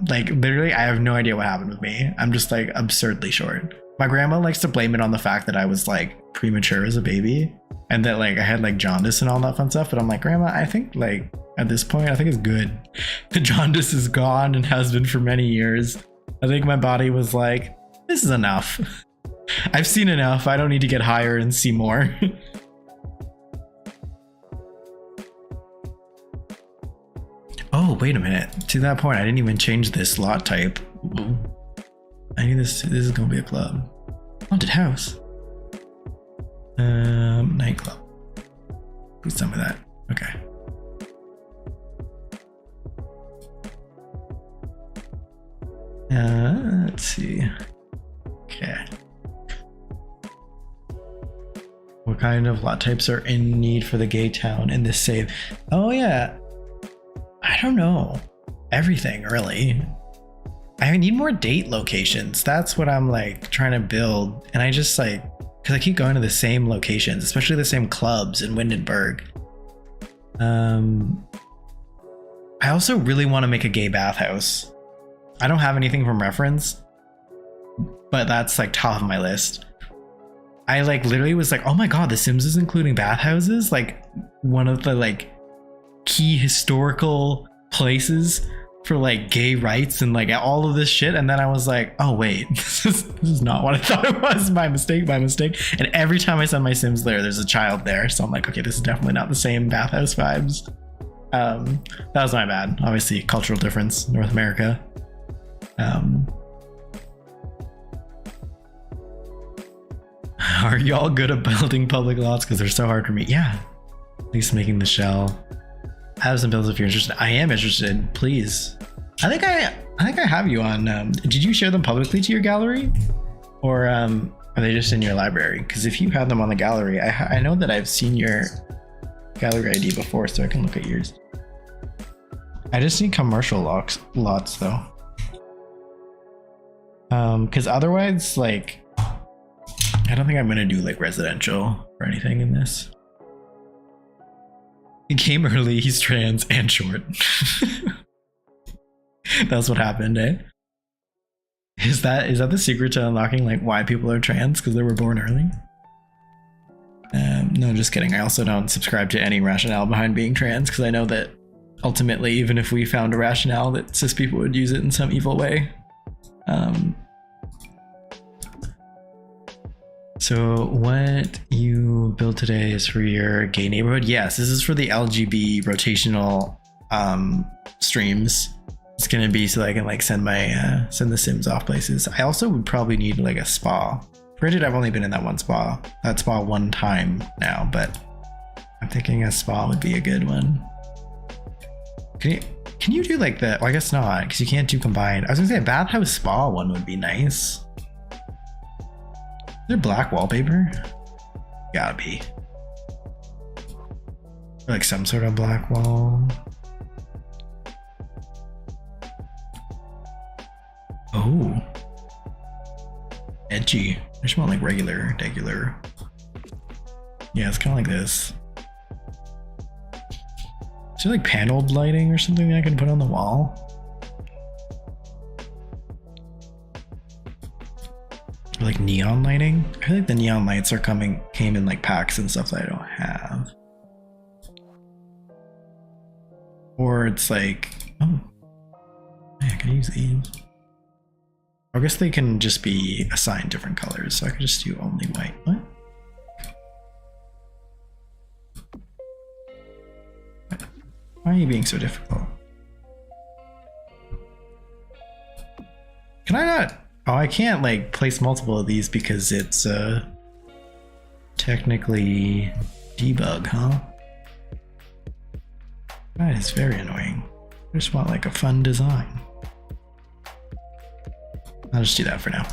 Like literally, I have no idea what happened with me. I'm just like absurdly short. My grandma likes to blame it on the fact that I was like premature as a baby and that like I had like jaundice and all that fun stuff. But I'm like, Grandma, I think like at this point, I think it's good. The jaundice is gone and has been for many years. I think my body was like, this is enough. I've seen enough. I don't need to get higher and see more. Oh, wait a minute. To that point, I didn't even change this lot type. Ooh. I need this. This is gonna be a club. Haunted house. Nightclub. Please tell me that. Okay. Let's see. Okay. What kind of lot types are in need for the gay town in this save? Oh yeah. I don't know. Everything, really. I need more date locations. That's what I'm like trying to build. And I just like, because I keep going to the same locations, especially the same clubs in Windenburg. I also really want to make a gay bathhouse. I don't have anything from reference, but that's like top of my list. I like literally was like, oh my god, The Sims is including bathhouses, like one of the like key historical places for like gay rights and like all of this shit. And then I was like, oh wait, this is not what I thought it was. My mistake. And every time I send my Sims there's a child there, so I'm like, okay, this is definitely not the same bathhouse vibes. That was my bad. Obviously, cultural difference, North America. Are y'all good at building public lots? Because they're so hard for me. Yeah, at least making the shell. I have some builds if you're interested. I am interested. Please. I think I have you on. Did you share them publicly to your gallery, or are they just in your library? Because if you have them on the gallery, I know that I've seen your gallery ID before, so I can look at yours. I just need commercial lots though. Because otherwise, like, I don't think I'm gonna do like residential or anything in this. He came early, he's trans and short. That's what happened, eh? Is that the secret to unlocking like why people are trans? Because they were born early? No, just kidding. I also don't subscribe to any rationale behind being trans, because I know that ultimately, even if we found a rationale, that cis people would use it in some evil way. So what you built today is for your gay neighborhood? Yes, this is for the LGB rotational streams. It's gonna be so that I can like send the Sims off places. I also would probably need like a spa. Granted, I've only been in that spa one time now, but I'm thinking a spa would be a good one. Can you do like the, well, I guess not, because you can't do combined. I was gonna say a bathhouse spa one would be nice. Is there black wallpaper? Gotta be. Or like some sort of black wall. Oh. Edgy. I just want like regular. Yeah, it's kind of like this. Is there like paneled lighting or something that I can put on the wall? Or like neon lighting? I feel like the neon lights came in like packs and stuff that I don't have. Or it's like, oh, yeah, I can use these. I guess they can just be assigned different colors, so I could just do only white. What? Why are you being so difficult? Can I not? Oh, I can't like place multiple of these because it's technically debug, huh? That is very annoying. I just want like a fun design. I'll just do that for now.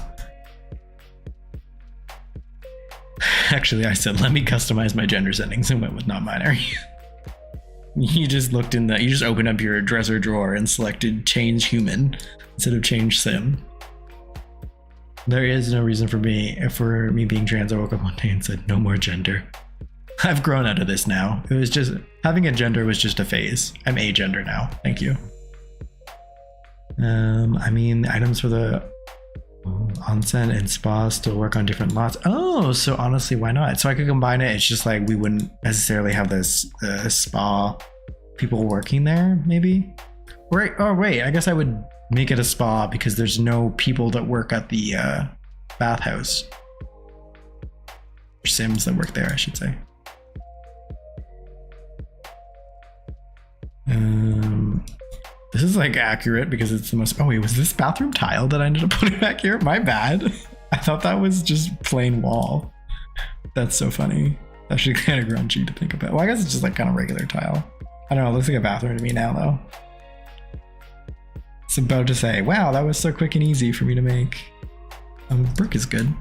Actually, I said, let me customize my gender settings and went with non-binary. You just opened up your dresser drawer and selected change human instead of change sim. There is no reason for me being trans. I woke up one day and said, no more gender. I've grown out of this now. It was just, having a gender was just a phase. I'm agender now. Thank you. I mean, items for the onsen and spa still work on different lots. Oh, so honestly, why not? So I could combine it. It's just like we wouldn't necessarily have the spa people working there, maybe. Right? Oh, wait. I guess I would make it a spa because there's no people that work at the bathhouse. Or Sims that work there, I should say. This is like accurate because it's the most. Oh wait, was this bathroom tile that I ended up putting back here? My bad. I thought that was just plain wall. That's so funny. Actually kind of grungy to think about. Well, I guess it's just like kind of regular tile. I don't know, it looks like a bathroom to me now though. It's about to say, wow, that was so quick and easy for me to make. Brick is good.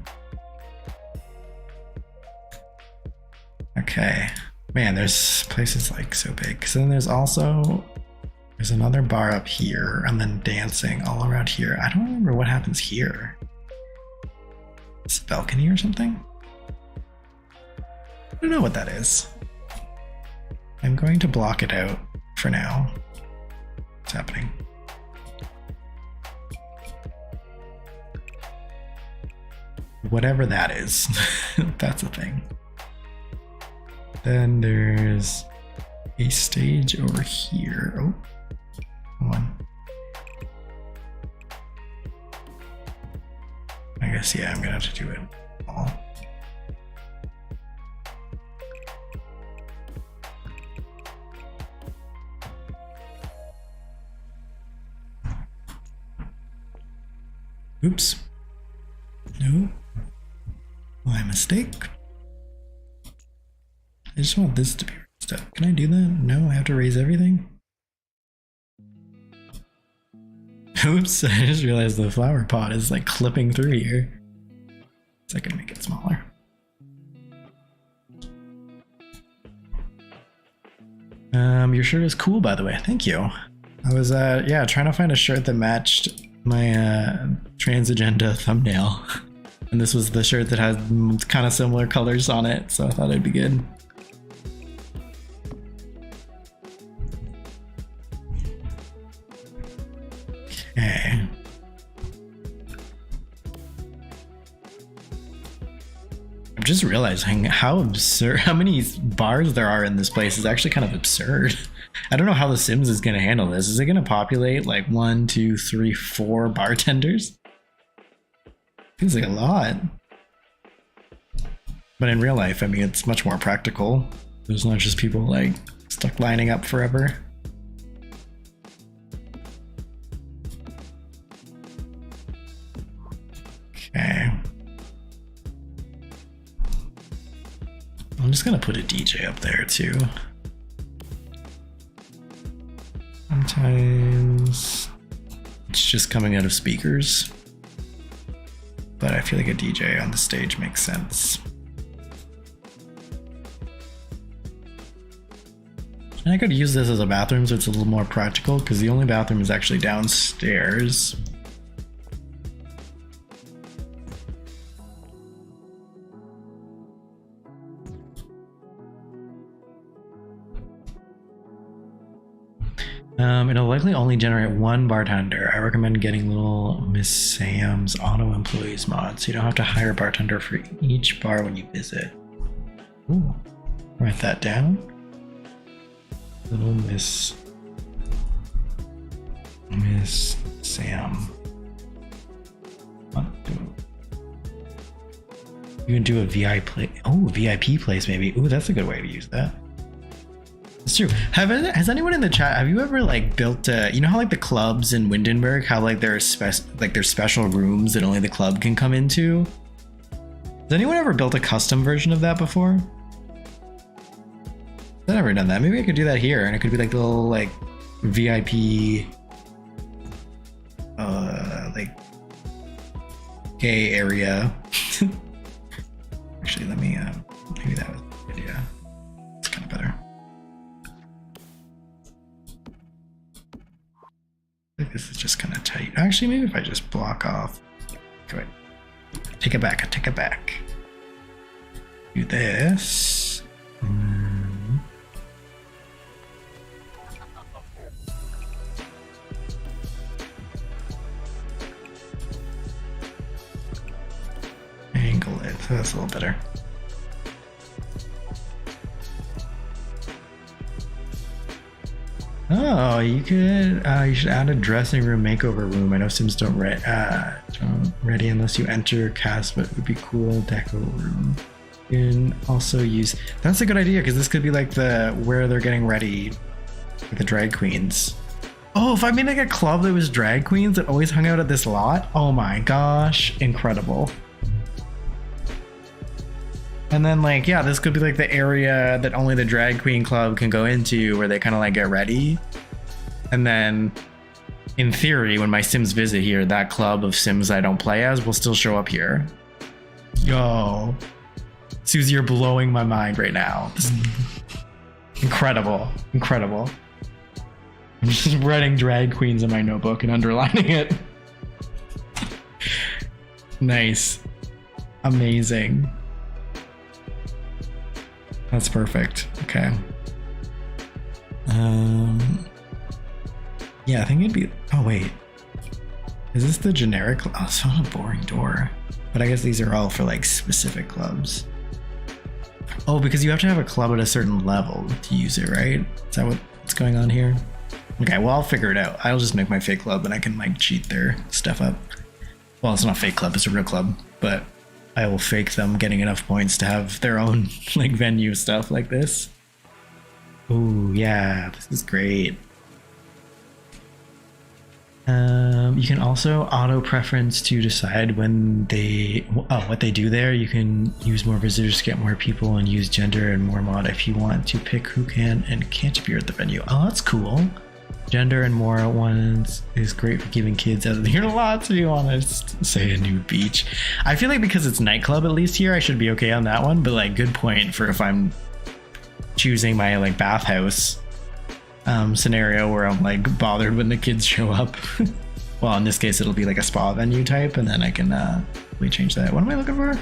Okay. Man, there's places like so big. So then there's another bar up here and then dancing all around here. I don't remember what happens here. It's a balcony or something? I don't know what that is. I'm going to block it out for now. What's happening? whatever that is. That's a thing. Then there's a stage over here. Oh, hold on. I guess, yeah, I'm gonna have to do it all. Oops. No. My mistake. I just want this to be raised up. Can I do that? No, I have to raise everything? Oops, I just realized the flower pot is like clipping through here. So I can make it smaller. Your shirt is cool, by the way. Thank you. I was, yeah, trying to find a shirt that matched my trans agenda thumbnail. And this was the shirt that had kind of similar colors on it, so I thought it'd be good. Okay. I'm just realizing how absurd, how many bars there are in this place is actually kind of absurd. I don't know how The Sims is going to handle this. Is it going to populate like 1, 2, 3, 4 bartenders? Seems like a lot. But in real life, I mean, it's much more practical. There's not just people like stuck lining up forever. Okay. I'm just gonna put a DJ up there too. Sometimes it's just coming out of speakers, but I feel like a DJ on the stage makes sense. And I could use this as a bathroom so it's a little more practical because the only bathroom is actually downstairs. It'll likely only generate 1 bartender. I recommend getting little Miss Sam's auto employees mod so you don't have to hire a bartender for each bar when you visit. Ooh, write that down. Little Miss Sam. What? You can do a VIP place maybe. Ooh, that's a good way to use that. It's true. Has anyone in the chat, have you ever like built you know how like the clubs in Windenburg, how like there's special rooms that only the club can come into? Has anyone ever built a custom version of that before? I've never done that. Maybe I could do that here and it could be like little like VIP like gay area. Actually, let me maybe that was a good idea. It's kind of better. I think this is just kind of tight. Actually, maybe if I just block off. Go ahead. Take it back. Take it back. Do this. Angle it. So that's a little better. Oh, you could. You should add a dressing room makeover room. I know Sims don't ready unless you enter cast, but it would be cool deco room. You can also use. That's a good idea because this could be like the where they're getting ready, like the drag queens. Oh, if I made like a club that was drag queens that always hung out at this lot. Oh my gosh, incredible. And then like, yeah, this could be like the area that only the drag queen club can go into where they kind of like get ready. And then in theory, when my Sims visit here, that club of Sims I don't play as will still show up here. Yo, Susie, you're blowing my mind right now. Incredible, incredible. I'm just writing drag queens in my notebook and underlining it. Nice. Amazing. That's perfect. Okay. Yeah, I think it'd be. Oh wait, is this the generic? Oh, it's not a boring door. But I guess these are all for like specific clubs. Oh, because you have to have a club at a certain level to use it, right? Is that what's going on here? Okay, well, I'll figure it out. I'll just make my fake club and I can like cheat their stuff up. Well, it's not a fake club, it's a real club, but I will fake them getting enough points to have their own like venue stuff like this. Oh yeah, this is great. You can also auto preference to decide when what they do there. You can use more visitors to get more people and use gender and more mod if you want to pick who can and can't appear at the venue. Oh, that's cool. Gender and more ones is great for giving kids out of here lots if you want to say a new beach. I feel like because it's nightclub at least here, I should be okay on that one, but like good point for if I'm choosing my like bathhouse scenario where I'm like bothered when the kids show up. Well, in this case it'll be like a spa venue type, and then I can we change that. What am I looking for?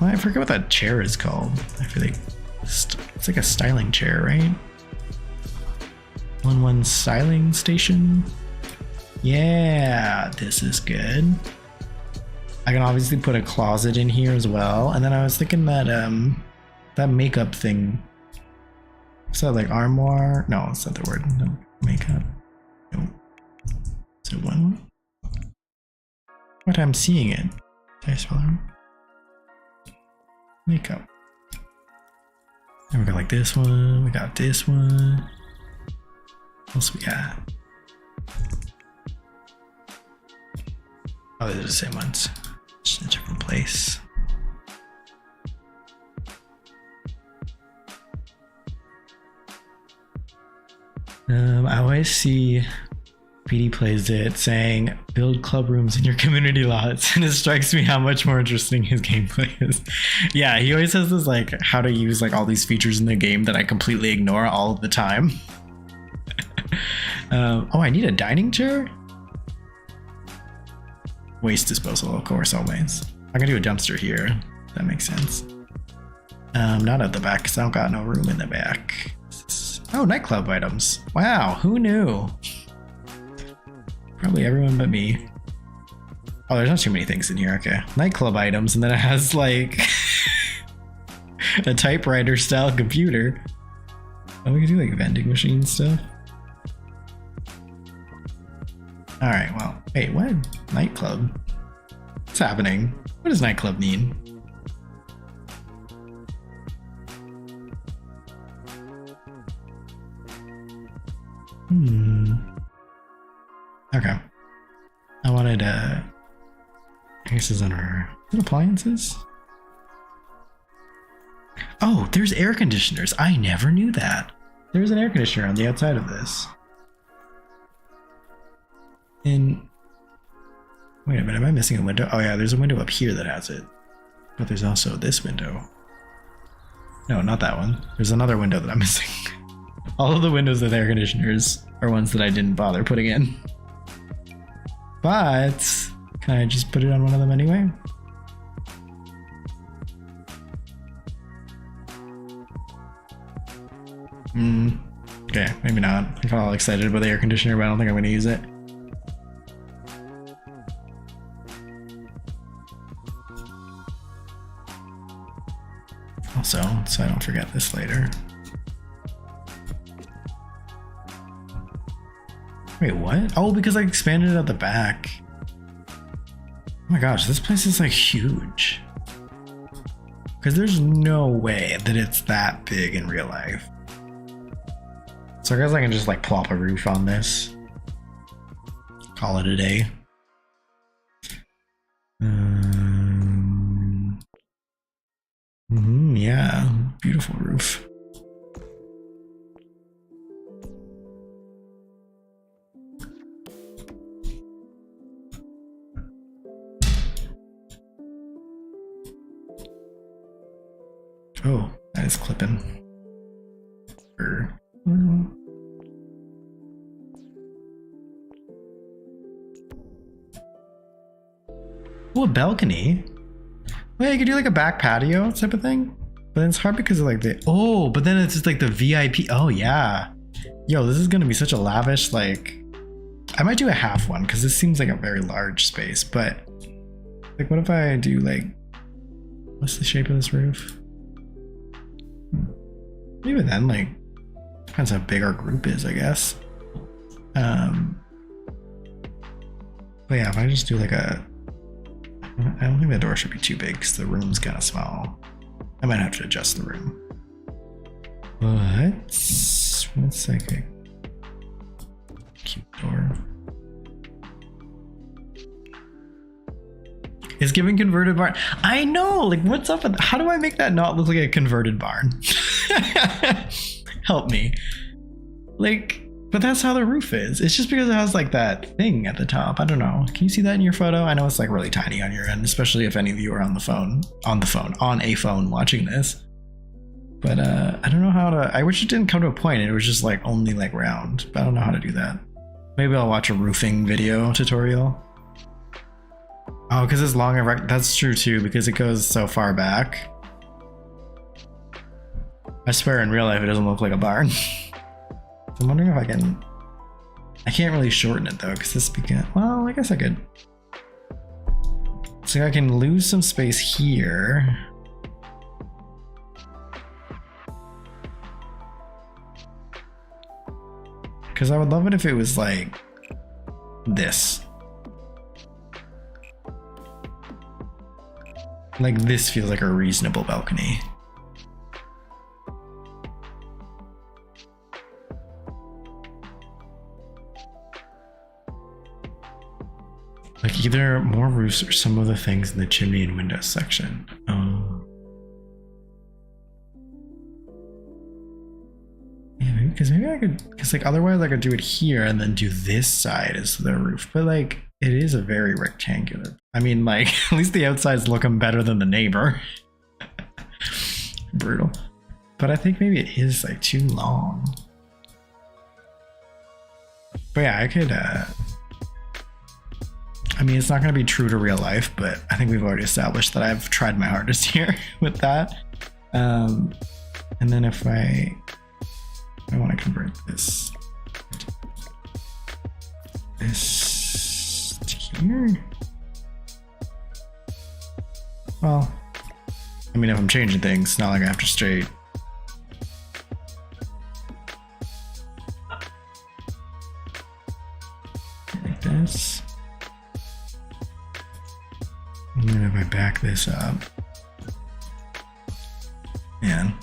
I forget what that chair is called. I feel like it's like a styling chair, right? 1-1 styling station. Yeah, this is good. I can obviously put a closet in here as well. And then I was thinking that that makeup thing. Is that like armoire? No, it's not the word. No, makeup. No. Is it one? What, I'm seeing it. Did I spell it wrong? Makeup. And we got like this one. We got this one. What else we got? Oh, they're the same ones. Just in a different place. I always see PD plays it saying build club rooms in your community lots, and it strikes me how much more interesting his gameplay is. Yeah, he always says this like how to use like all these features in the game that I completely ignore all the time. Oh, I need a dining chair? Waste disposal, of course, always. I can do a dumpster here. That makes sense. Not at the back, because I don't got no room in the back. Oh, nightclub items. Wow, who knew? Probably everyone but me. Oh, there's not too many things in here. Okay. Nightclub items, and then it has like a typewriter style computer. Oh, we can do like vending machine stuff. Alright, well, wait, what? Nightclub? What's happening? What does nightclub mean? Okay. I wanted I guess this is under appliances. Oh, there's air conditioners. I never knew that. There's an air conditioner on the outside of this. And wait a minute, am I missing a window? Oh yeah, there's a window up here that has it. But there's also this window. No, not that one. There's another window that I'm missing. All of the windows with air conditioners are ones that I didn't bother putting in. But can I just put it on one of them anyway? Okay, maybe not. I got all excited about the air conditioner, but I don't think I'm going to use it. Also, so I don't forget this later. Wait, what? Oh, because I expanded it at the back. Oh my gosh, this place is like huge. Because there's no way that it's that big in real life. So I guess I can just like plop a roof on this. Call it a day. Yeah, beautiful roof. Oh, that is clipping. Oh, a balcony. Wait, you could do like a back patio type of thing. But it's hard because of like the but then it's just like the VIP. Oh yeah. Yo, this is gonna be such a lavish, like I might do a half one because this seems like a very large space, but Like, what if I do like, what's the shape of this roof? Even then, like, depends how big our group is, I guess. But yeah, if I just do like a, I don't think the door should be too big because the room's kind of small. I might have to adjust the room. But what's like a cute door? It's giving converted barn. I know, like, what's up with, how do I make that not look like a converted barn? Help me. Like, but that's how the roof is. It's just because it has like that thing at the top. I don't know. Can you see that in your photo? I know it's like really tiny on your end, especially if any of you are on a phone watching this. But I don't know how to, I wish it didn't come to a point. It was just like only like round, but I don't know how to do that. Maybe I'll watch a roofing video tutorial. Oh, because it's long. That's true too, because it goes so far back. I swear in real life it doesn't look like a barn. I'm wondering if I can't really shorten it though, because this well, I guess I could. So I can lose some space here. Because I would love it if it was like this. Like this feels like a reasonable balcony. Like either more roofs or some of the things in the chimney and windows section. Oh. Yeah, maybe I could, because like otherwise I could do it here and then do this side as the roof. But like it is a very rectangular. I mean, like at least the outside's looking better than the neighbor. Brutal. But I think maybe it is like too long. But yeah, I could I mean, it's not going to be true to real life, but I think we've already established that I've tried my hardest here with that. And then if I want to convert this to here. Well, I mean, if I'm changing things, it's not like I have to straight. Like this. And then if I back this up, man.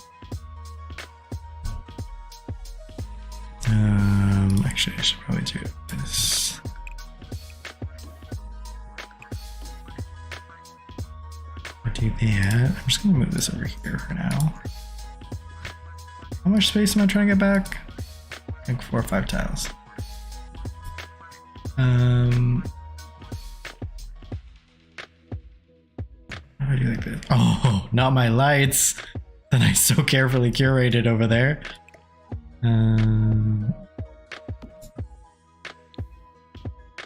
Actually, I should probably do this. Or do that. I'm just gonna move this over here for now. How much space am I trying to get back? I think 4 or 5 tiles. How do I do like this? Oh, not my lights that I so carefully curated over there.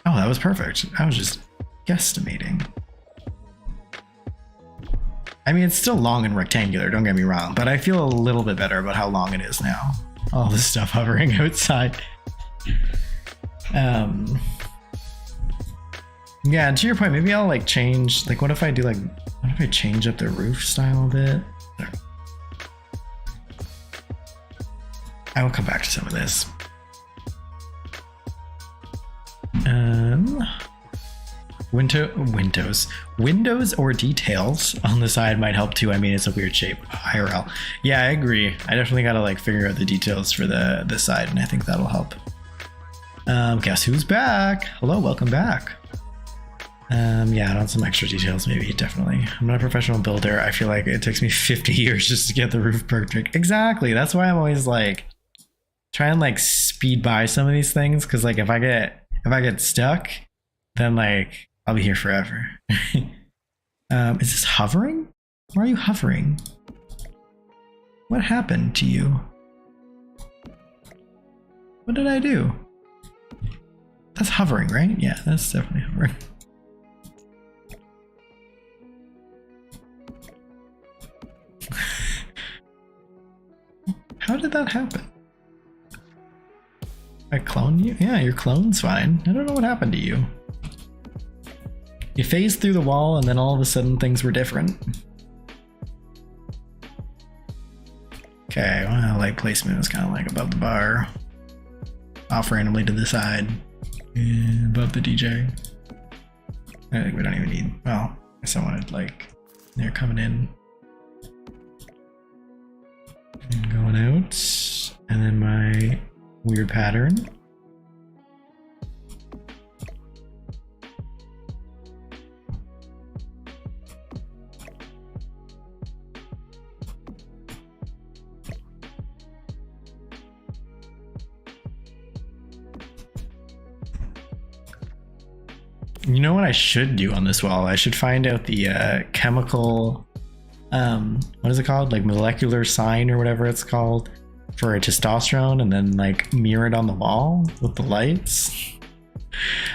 Oh, that was perfect. I was just guesstimating. I mean, it's still long and rectangular, don't get me wrong, but I feel a little bit better about how long it is now. All this stuff hovering outside. Yeah, to your point, maybe I'll like change, like what if I do like, what if I change up the roof style a bit? I will come back to some of this. Windows or details on the side might help too. I mean, it's a weird shape. IRL. Yeah, I agree. I definitely gotta like figure out the details for the side, and I think that'll help. Guess who's back? Hello, welcome back. Yeah, I want some extra details, maybe, definitely. I'm not a professional builder. I feel like it takes me 50 years just to get the roof perfect. Exactly. That's why I'm always like try and like speed by some of these things, because like if I get stuck, then like I'll be here forever. Is this hovering? Why are you hovering? What happened to you? What did I do? That's hovering, right? Yeah, that's definitely hovering. How did that happen? I cloned you? Yeah, your clone's fine. I don't know what happened to you. You phased through the wall and then all of a sudden things were different. Okay, well, light placement is kind of like above the bar. Off randomly to the side. And above the DJ. I think we don't even need, well, I guess I wanted like, they're coming in. And going out. And then my weird pattern. You know what I should do on this wall? I should find out the chemical, what is it called? Like molecular sign or whatever it's called for a testosterone, and then like mirror it on the wall with the lights.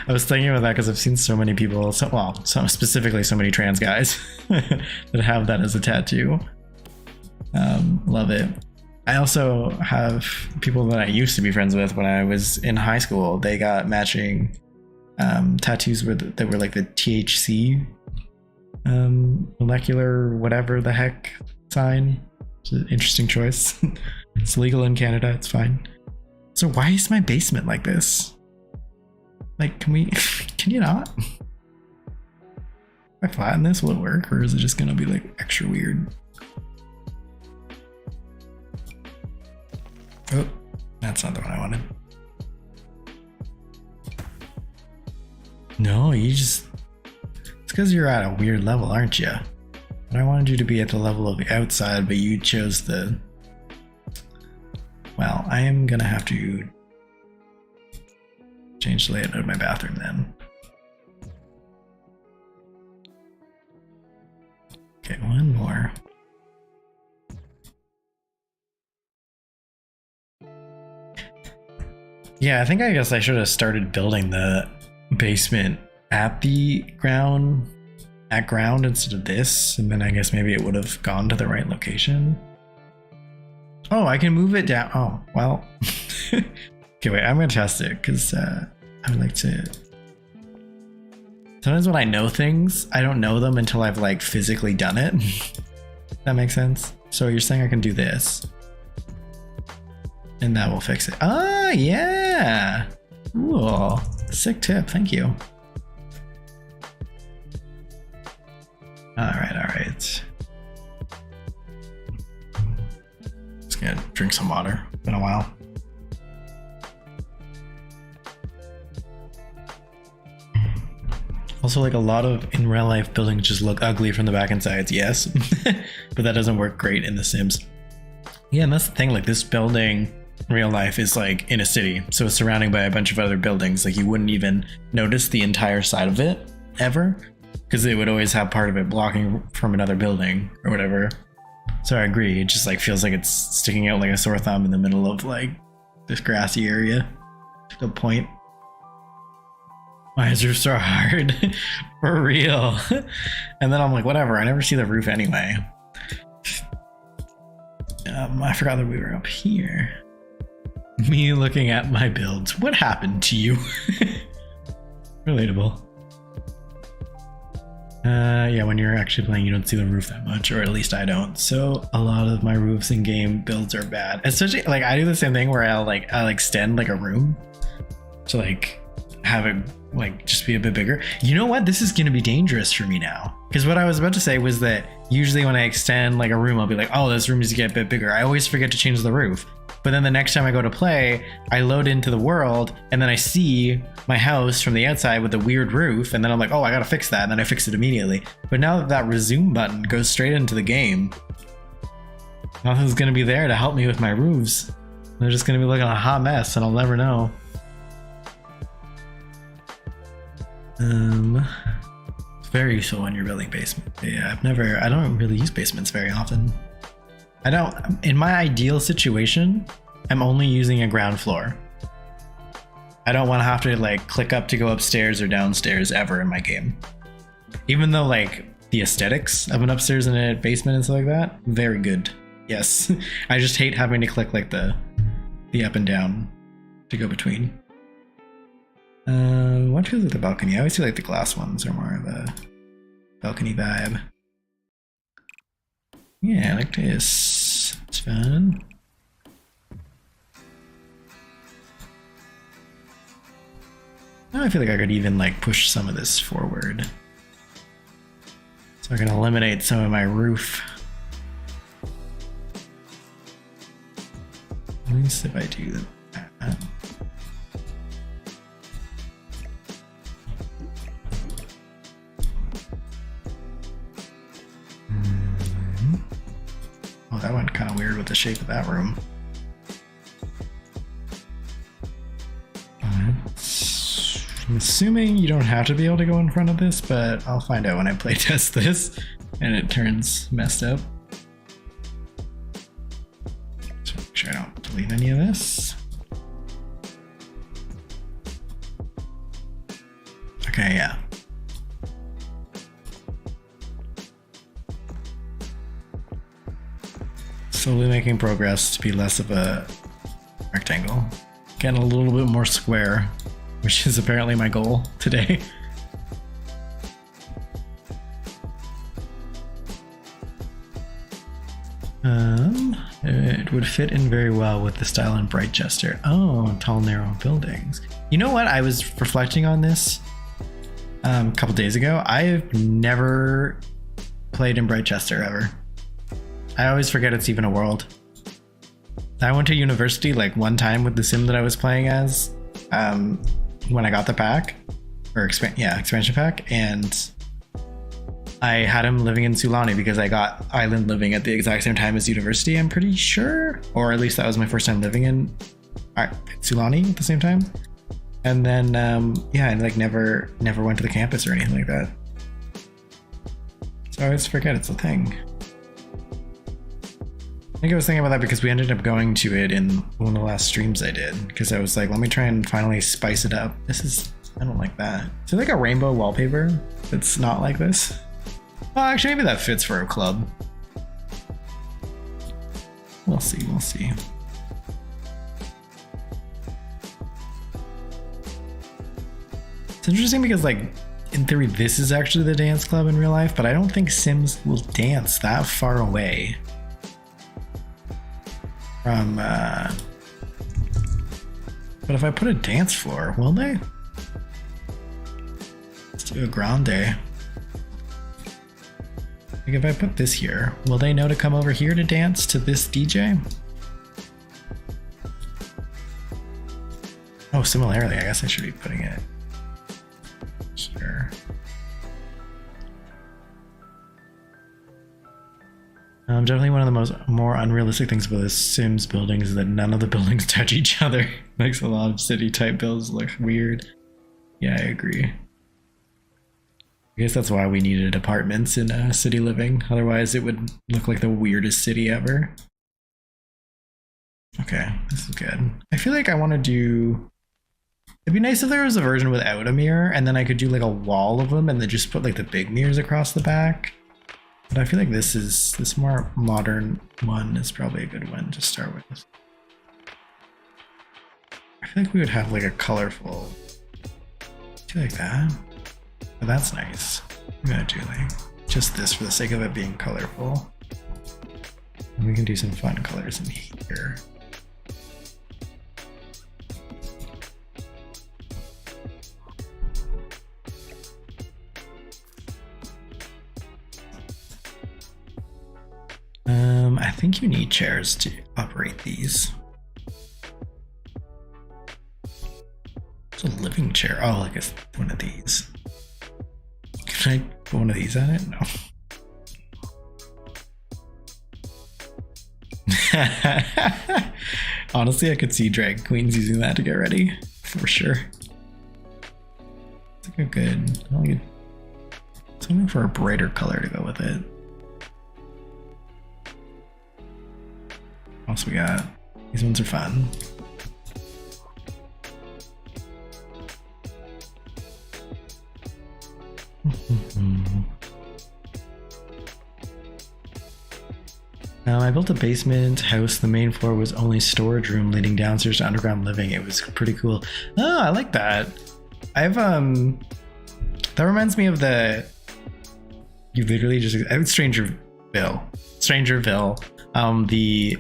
I was thinking about that because I've seen so many people, specifically so many trans guys that have that as a tattoo. Love it. I also have people that I used to be friends with when I was in high school. They got matching tattoos that were like the THC molecular whatever the heck sign. It's an interesting choice. It's legal in Canada, it's fine. So why is my basement like this? Like, can you not? If I flatten this, will it work, or is it just gonna be like extra weird? Oh, that's not the one I wanted. No, it's because you're at a weird level, aren't you? But I wanted you to be at the level of the outside, but you chose the... Well, I am gonna have to change the layout of my bathroom then. Okay, one more. Yeah, I guess I should have started building the basement at the ground instead of this, and then I guess maybe it would have gone to the right location. Oh, I can move it down. Oh, well. Okay, wait, I'm gonna test it because I would like to. Sometimes when I know things, I don't know them until I've like physically done it. That makes sense. So you're saying I can do this, and that will fix it. Ah, yeah. Cool. Sick tip. Thank you. All right. Just gonna drink some water. Been a while. Also, like a lot of in real life buildings just look ugly from the back and sides, yes. But that doesn't work great in The Sims. Yeah, and that's the thing, like this building in real life is like in a city, so it's surrounded by a bunch of other buildings. Like you wouldn't even notice the entire side of it ever, because it would always have part of it blocking from another building or whatever. So I agree, it just like feels like it's sticking out like a sore thumb in the middle of like this grassy area. Good point. Why is roof so hard? For real. And then I'm like, whatever, I never see the roof anyway. I forgot that we were up here. Me looking at my builds. What happened to you? Relatable. Yeah, when you're actually playing, you don't see the roof that much, or at least I don't. So a lot of my roofs in game builds are bad. Especially like I do the same thing where I'll extend like a room to like have it like just be a bit bigger. You know what? This is gonna be dangerous for me now. Because what I was about to say was that usually when I extend like a room, I'll be like, oh, this room needs to get a bit bigger. I always forget to change the roof. But then the next time I go to play, I load into the world and then I see my house from the outside with a weird roof, and then I'm like, oh, I gotta fix that, and then I fix it immediately. But now that resume button goes straight into the game, nothing's gonna be there to help me with my roofs. They're just gonna be looking a hot mess and I'll never know. It's very useful when you're building basement. Yeah, I don't really use basements very often. In my ideal situation, I'm only using a ground floor. I don't want to have to like click up to go upstairs or downstairs ever in my game. Even though like the aesthetics of an upstairs and a basement and stuff like that, very good. Yes. I just hate having to click like the up and down to go between. What What feels like the balcony? I always feel like the glass ones are more of a balcony vibe. Yeah, like this. It's fun. Now I feel like I could even like push some of this forward. So I can eliminate some of my roof. At least if I do that. Oh, that went kind of weird with the shape of that room. I'm assuming you don't have to be able to go in front of this, but I'll find out when I play test this and it turns messed up. So make sure I don't delete any of this. Okay, yeah. Slowly making progress to be less of a rectangle. Getting a little bit more square, which is apparently my goal today. It would fit in very well with the style in Brightchester. Oh, tall, narrow buildings. You know what? I was reflecting on this a couple days ago. I've never played in Brightchester ever. I always forget it's even a world. I went to university like one time with the sim that I was playing as when I got the pack, or expansion pack, and I had him living in Sulani because I got island living at the exact same time as university, I'm pretty sure, or at least that was my first time living in Sulani at the same time. And then yeah, I like never went to the campus or anything like that. So I always forget it's a thing. I think I was thinking about that because we ended up going to it in one of the last streams I did, because I was like, let me try and finally spice it up. I don't like that. Is there like a rainbow wallpaper that's not like this? Well, actually, maybe that fits for a club. We'll see, we'll see. It's interesting because, like, in theory, this is actually the dance club in real life, but I don't think Sims will dance that far away from, but if I put a dance floor, will they? Let's do a grande. Like if I put this here, will they know to come over here to dance to this DJ? Oh, similarly, I guess I should be putting it here. Definitely one of the more unrealistic things about the Sims buildings is that none of the buildings touch each other. Makes a lot of city type builds look weird. Yeah, I agree. I guess that's why we needed apartments in city living. Otherwise it would look like the weirdest city ever. Okay, this is good. I feel like I want to do... It'd be nice if there was a version without a mirror, and then I could do like a wall of them and then just put like the big mirrors across the back. But I feel like this more modern one is probably a good one to start with. I feel like we would have like a colorful... Do like that? Oh, that's nice. I'm gonna do like just this for the sake of it being colorful. And we can do some fun colors in here. I think you need chairs to operate these. It's a living chair. Oh, I guess one of these. Can I put one of these on it? No. Honestly, I could see drag queens using that to get ready for sure. It's like a good, I'll get something for a brighter color to go with it. What else we got? These ones are fun. I built a basement house. The main floor was only storage room leading downstairs to underground living. It was pretty cool. Oh, I like that. I've that reminds me of you literally just Strangerville. The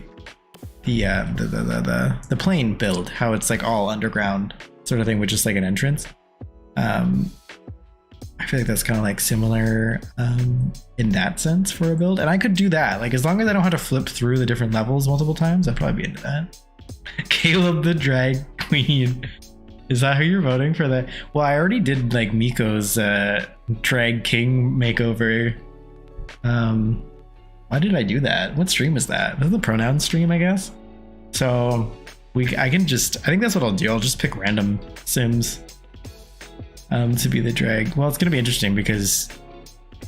plane build, how it's like all underground sort of thing with just like an entrance. I feel like that's kind of like similar in that sense for a build, and I could do that. Like as long as I don't have to flip through the different levels multiple times, I'd probably be into that. Caleb the drag queen. Is that who you're voting for? That? Well, I already did like Miko's drag king makeover. Why did I do that? What stream is that? Was it the Pronouns stream, I guess? So I think that's what I'll do. I'll just pick random Sims to be the drag. Well, it's gonna be interesting because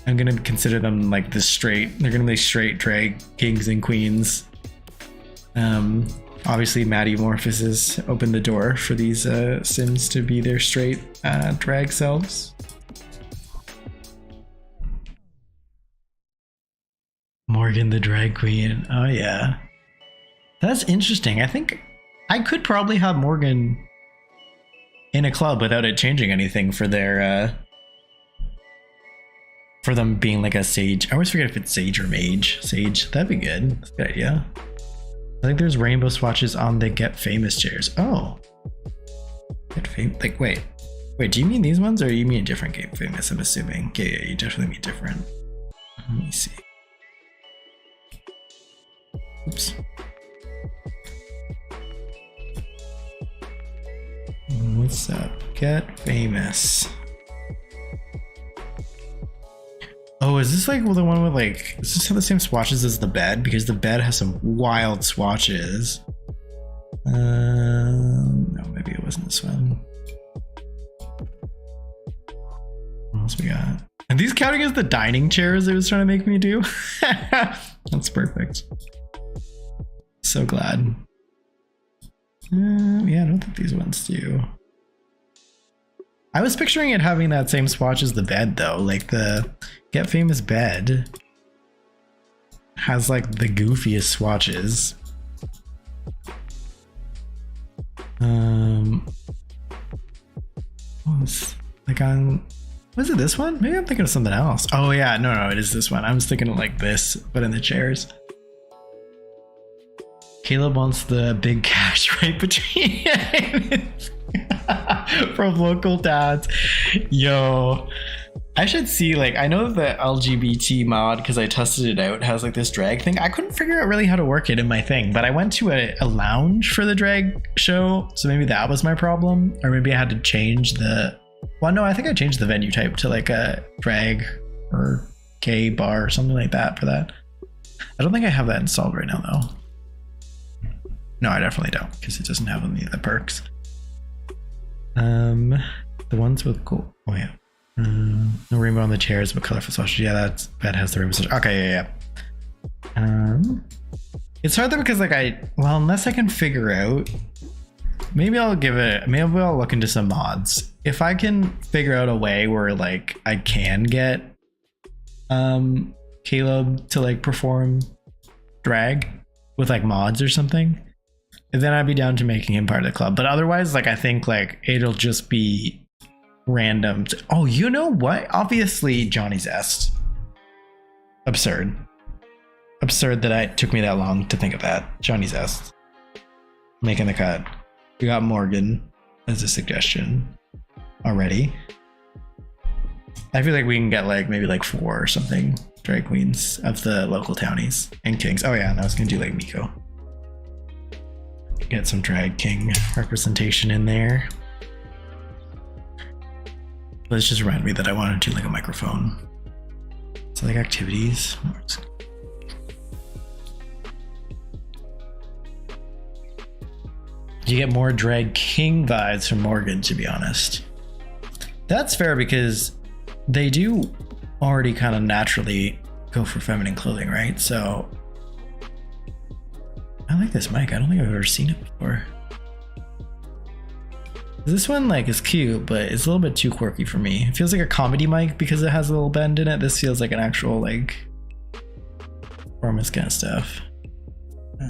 I'm gonna consider them like they're gonna be straight drag kings and queens. Obviously Maddie Morphosis opened the door for these Sims to be their straight drag selves. Morgan the drag queen. Oh yeah, that's interesting. I think I could probably have Morgan in a club without it changing anything for their for them being like a sage. I always forget if it's sage or mage. Sage, that'd be good. That's a good idea. I think there's rainbow swatches on the Get Famous chairs. Oh, Get Famous. Like wait, do you mean these ones or you mean different Get Famous? I'm assuming. Okay, yeah, you definitely mean different. Let me see. Oops. What's up? Get Famous. Oh, is this like the one with like, is this the same swatches as the bed? Because the bed has some wild swatches. No, maybe it wasn't this one. What else we got? And these counting as the dining chairs it was trying to make me do? That's perfect. So glad. Yeah, I don't think these ones do. I was picturing it having that same swatch as the bed though. Like the Get Famous bed has like the goofiest swatches. Like on, was it this one? Maybe I'm thinking of something else. Oh yeah, no, it is this one. I was thinking of like this, but in the chairs. Caleb wants the big cash right between from local dads. Yo, I should see, like, I know the LGBT mod, because I tested it out, has like this drag thing. I couldn't figure out really how to work it in my thing, but I went to a lounge for the drag show, so maybe that was my problem. Or maybe I had to change well, no, I think I changed the venue type to like a drag or gay bar or something like that for that. I don't think I have that installed right now though. No, I definitely don't, because it doesn't have any of the perks. The ones with cool. Oh yeah. No rainbow on the chairs, but colorful swatches. Yeah, that has the rainbow swatch. Okay, yeah. It's hard though because like unless I can figure out, maybe I'll look into some mods. If I can figure out a way where like I can get Caleb to like perform drag with like mods or something, then I'd be down to making him part of the club. But otherwise, like I think like it'll just be random. Oh, you know what? Obviously Johnny Zest. Absurd that it took me that long to think of that. Johnny Zest making the cut. We got Morgan as a suggestion already. I feel like we can get like maybe like 4 or something drag queens of the local townies and kings. Oh yeah, and I was gonna do like Miko. Get some drag king representation in there. But it's just reminded me that I wanted to do like a microphone. So like activities. You get more drag king vibes from Morgan, to be honest. That's fair because they do already kind of naturally go for feminine clothing, right? So I like this mic. I don't think I've ever seen it before. This one like is cute, but it's a little bit too quirky for me. It feels like a comedy mic because it has a little bend in it. This feels like an actual like performance kind of stuff. I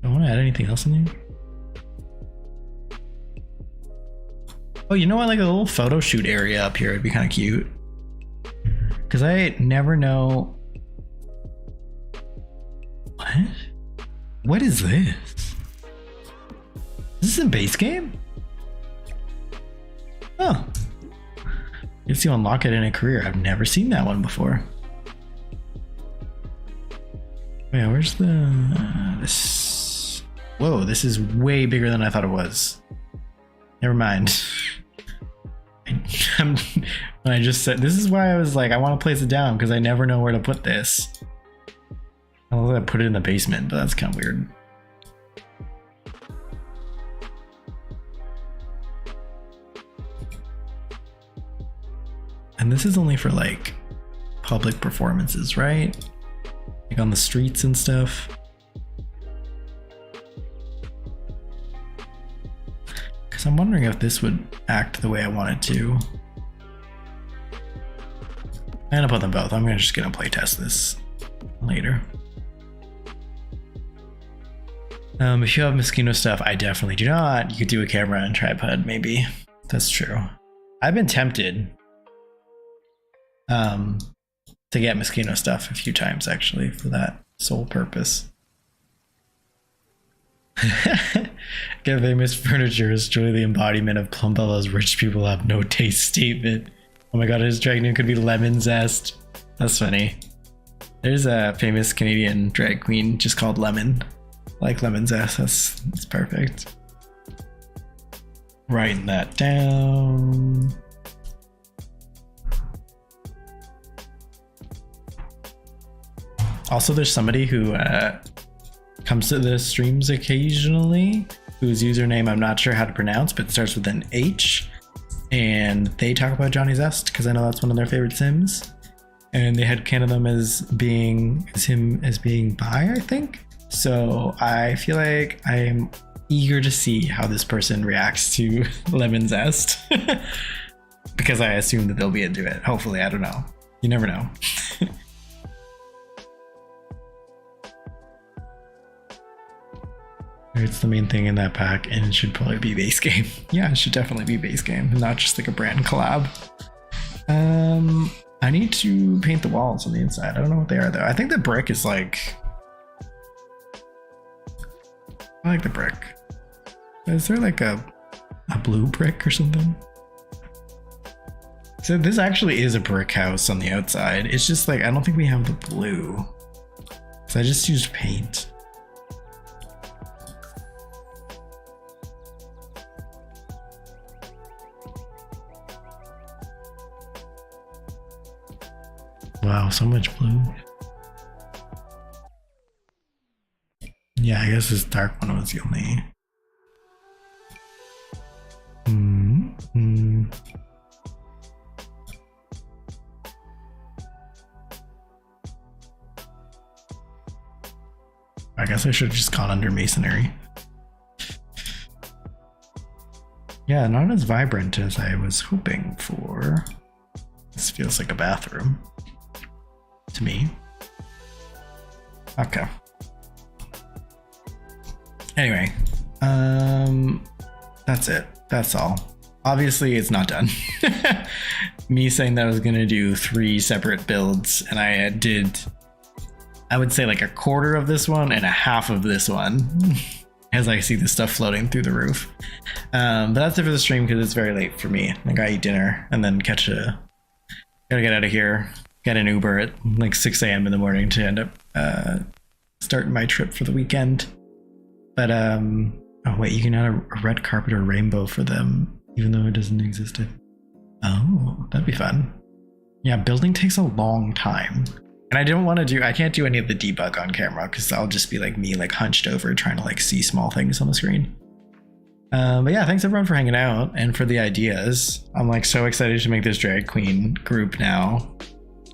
don't want to add anything else in there. Oh, you know what? Like a little photo shoot area up here would be kind of cute. Because I never know. What? What is this? Is this a base game? Oh. If you unlock it in a career, I've never seen that one before. Wait, where's the this? Whoa, this is way bigger than I thought it was. Never mind. When I just said this is why I was like, I want to place it down because I never know where to put this. I'll put it in the basement, but that's kind of weird. And this is only for like public performances, right? Like on the streets and stuff. Because I'm wondering if this would act the way I want it to. I'm gonna put them both. I'm just gonna play test this later. If you have mosquito stuff, I definitely do not. You could do a camera and tripod, maybe. That's true. I've been tempted to get mosquito stuff a few times actually for that sole purpose. Get famous furniture is truly the embodiment of Plumbella's rich people have no taste statement. Oh my god, his drag name could be Lemon Zest. That's funny. There's a famous Canadian drag queen just called Lemon. Like Lemon Zest, that's perfect. Writing that down. Also, there's somebody who comes to the streams occasionally whose username I'm not sure how to pronounce, but it starts with an H. And they talk about Johnny Zest because I know that's one of their favorite Sims. And they headcanon them as being bi, I think. So I feel like I'm eager to see how this person reacts to Lemon Zest. Because I assume that they'll be into it. Hopefully, I don't know. You never know. It's the main thing in that pack, and it should probably be base game. Yeah, it should definitely be base game, not just like a brand collab. I need to paint the walls on the inside. I don't know what they are though. I think the brick is like, I like the brick. Is there like a blue brick or something? So this actually is a brick house on the outside. It's just like, I don't think we have the blue. So I just used paint. Wow, so much blue. Yeah, I guess this dark one was the only. I guess I should have just gone under masonry. Yeah, not as vibrant as I was hoping for. This feels like a bathroom to me. Okay. Anyway, that's it. That's all. Obviously, it's not done. Me saying that I was gonna do 3 separate builds, and I did, I would say like a quarter of this one and a half of this one, as I see the stuff floating through the roof. But that's it for the stream because it's very late for me. I gotta eat dinner and then gotta get out of here. Get an Uber at like 6 a.m. in the morning to end up starting my trip for the weekend. But oh wait, you can add a red carpet or rainbow for them, even though it doesn't exist. Oh, that'd be fun. Yeah, building takes a long time. And I can't do any of the debug on camera because I'll just be like me like hunched over trying to like see small things on the screen. But yeah, thanks everyone for hanging out and for the ideas. I'm like so excited to make this drag queen group now.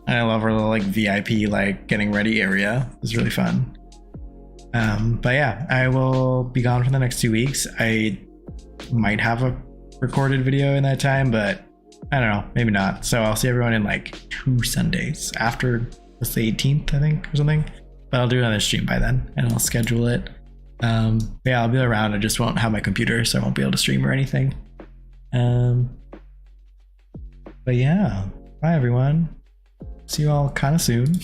And I love our little like VIP like getting ready area. It was really fun. But yeah, I will be gone for the next 2 weeks. I might have a recorded video in that time, but I don't know, maybe not. So I'll see everyone in like 2 Sundays after, what's the 18th, I think, or something. But I'll do another stream by then and I'll schedule it. But yeah, I'll be around. I just won't have my computer, so I won't be able to stream or anything. But yeah, bye everyone. See you all kind of soon.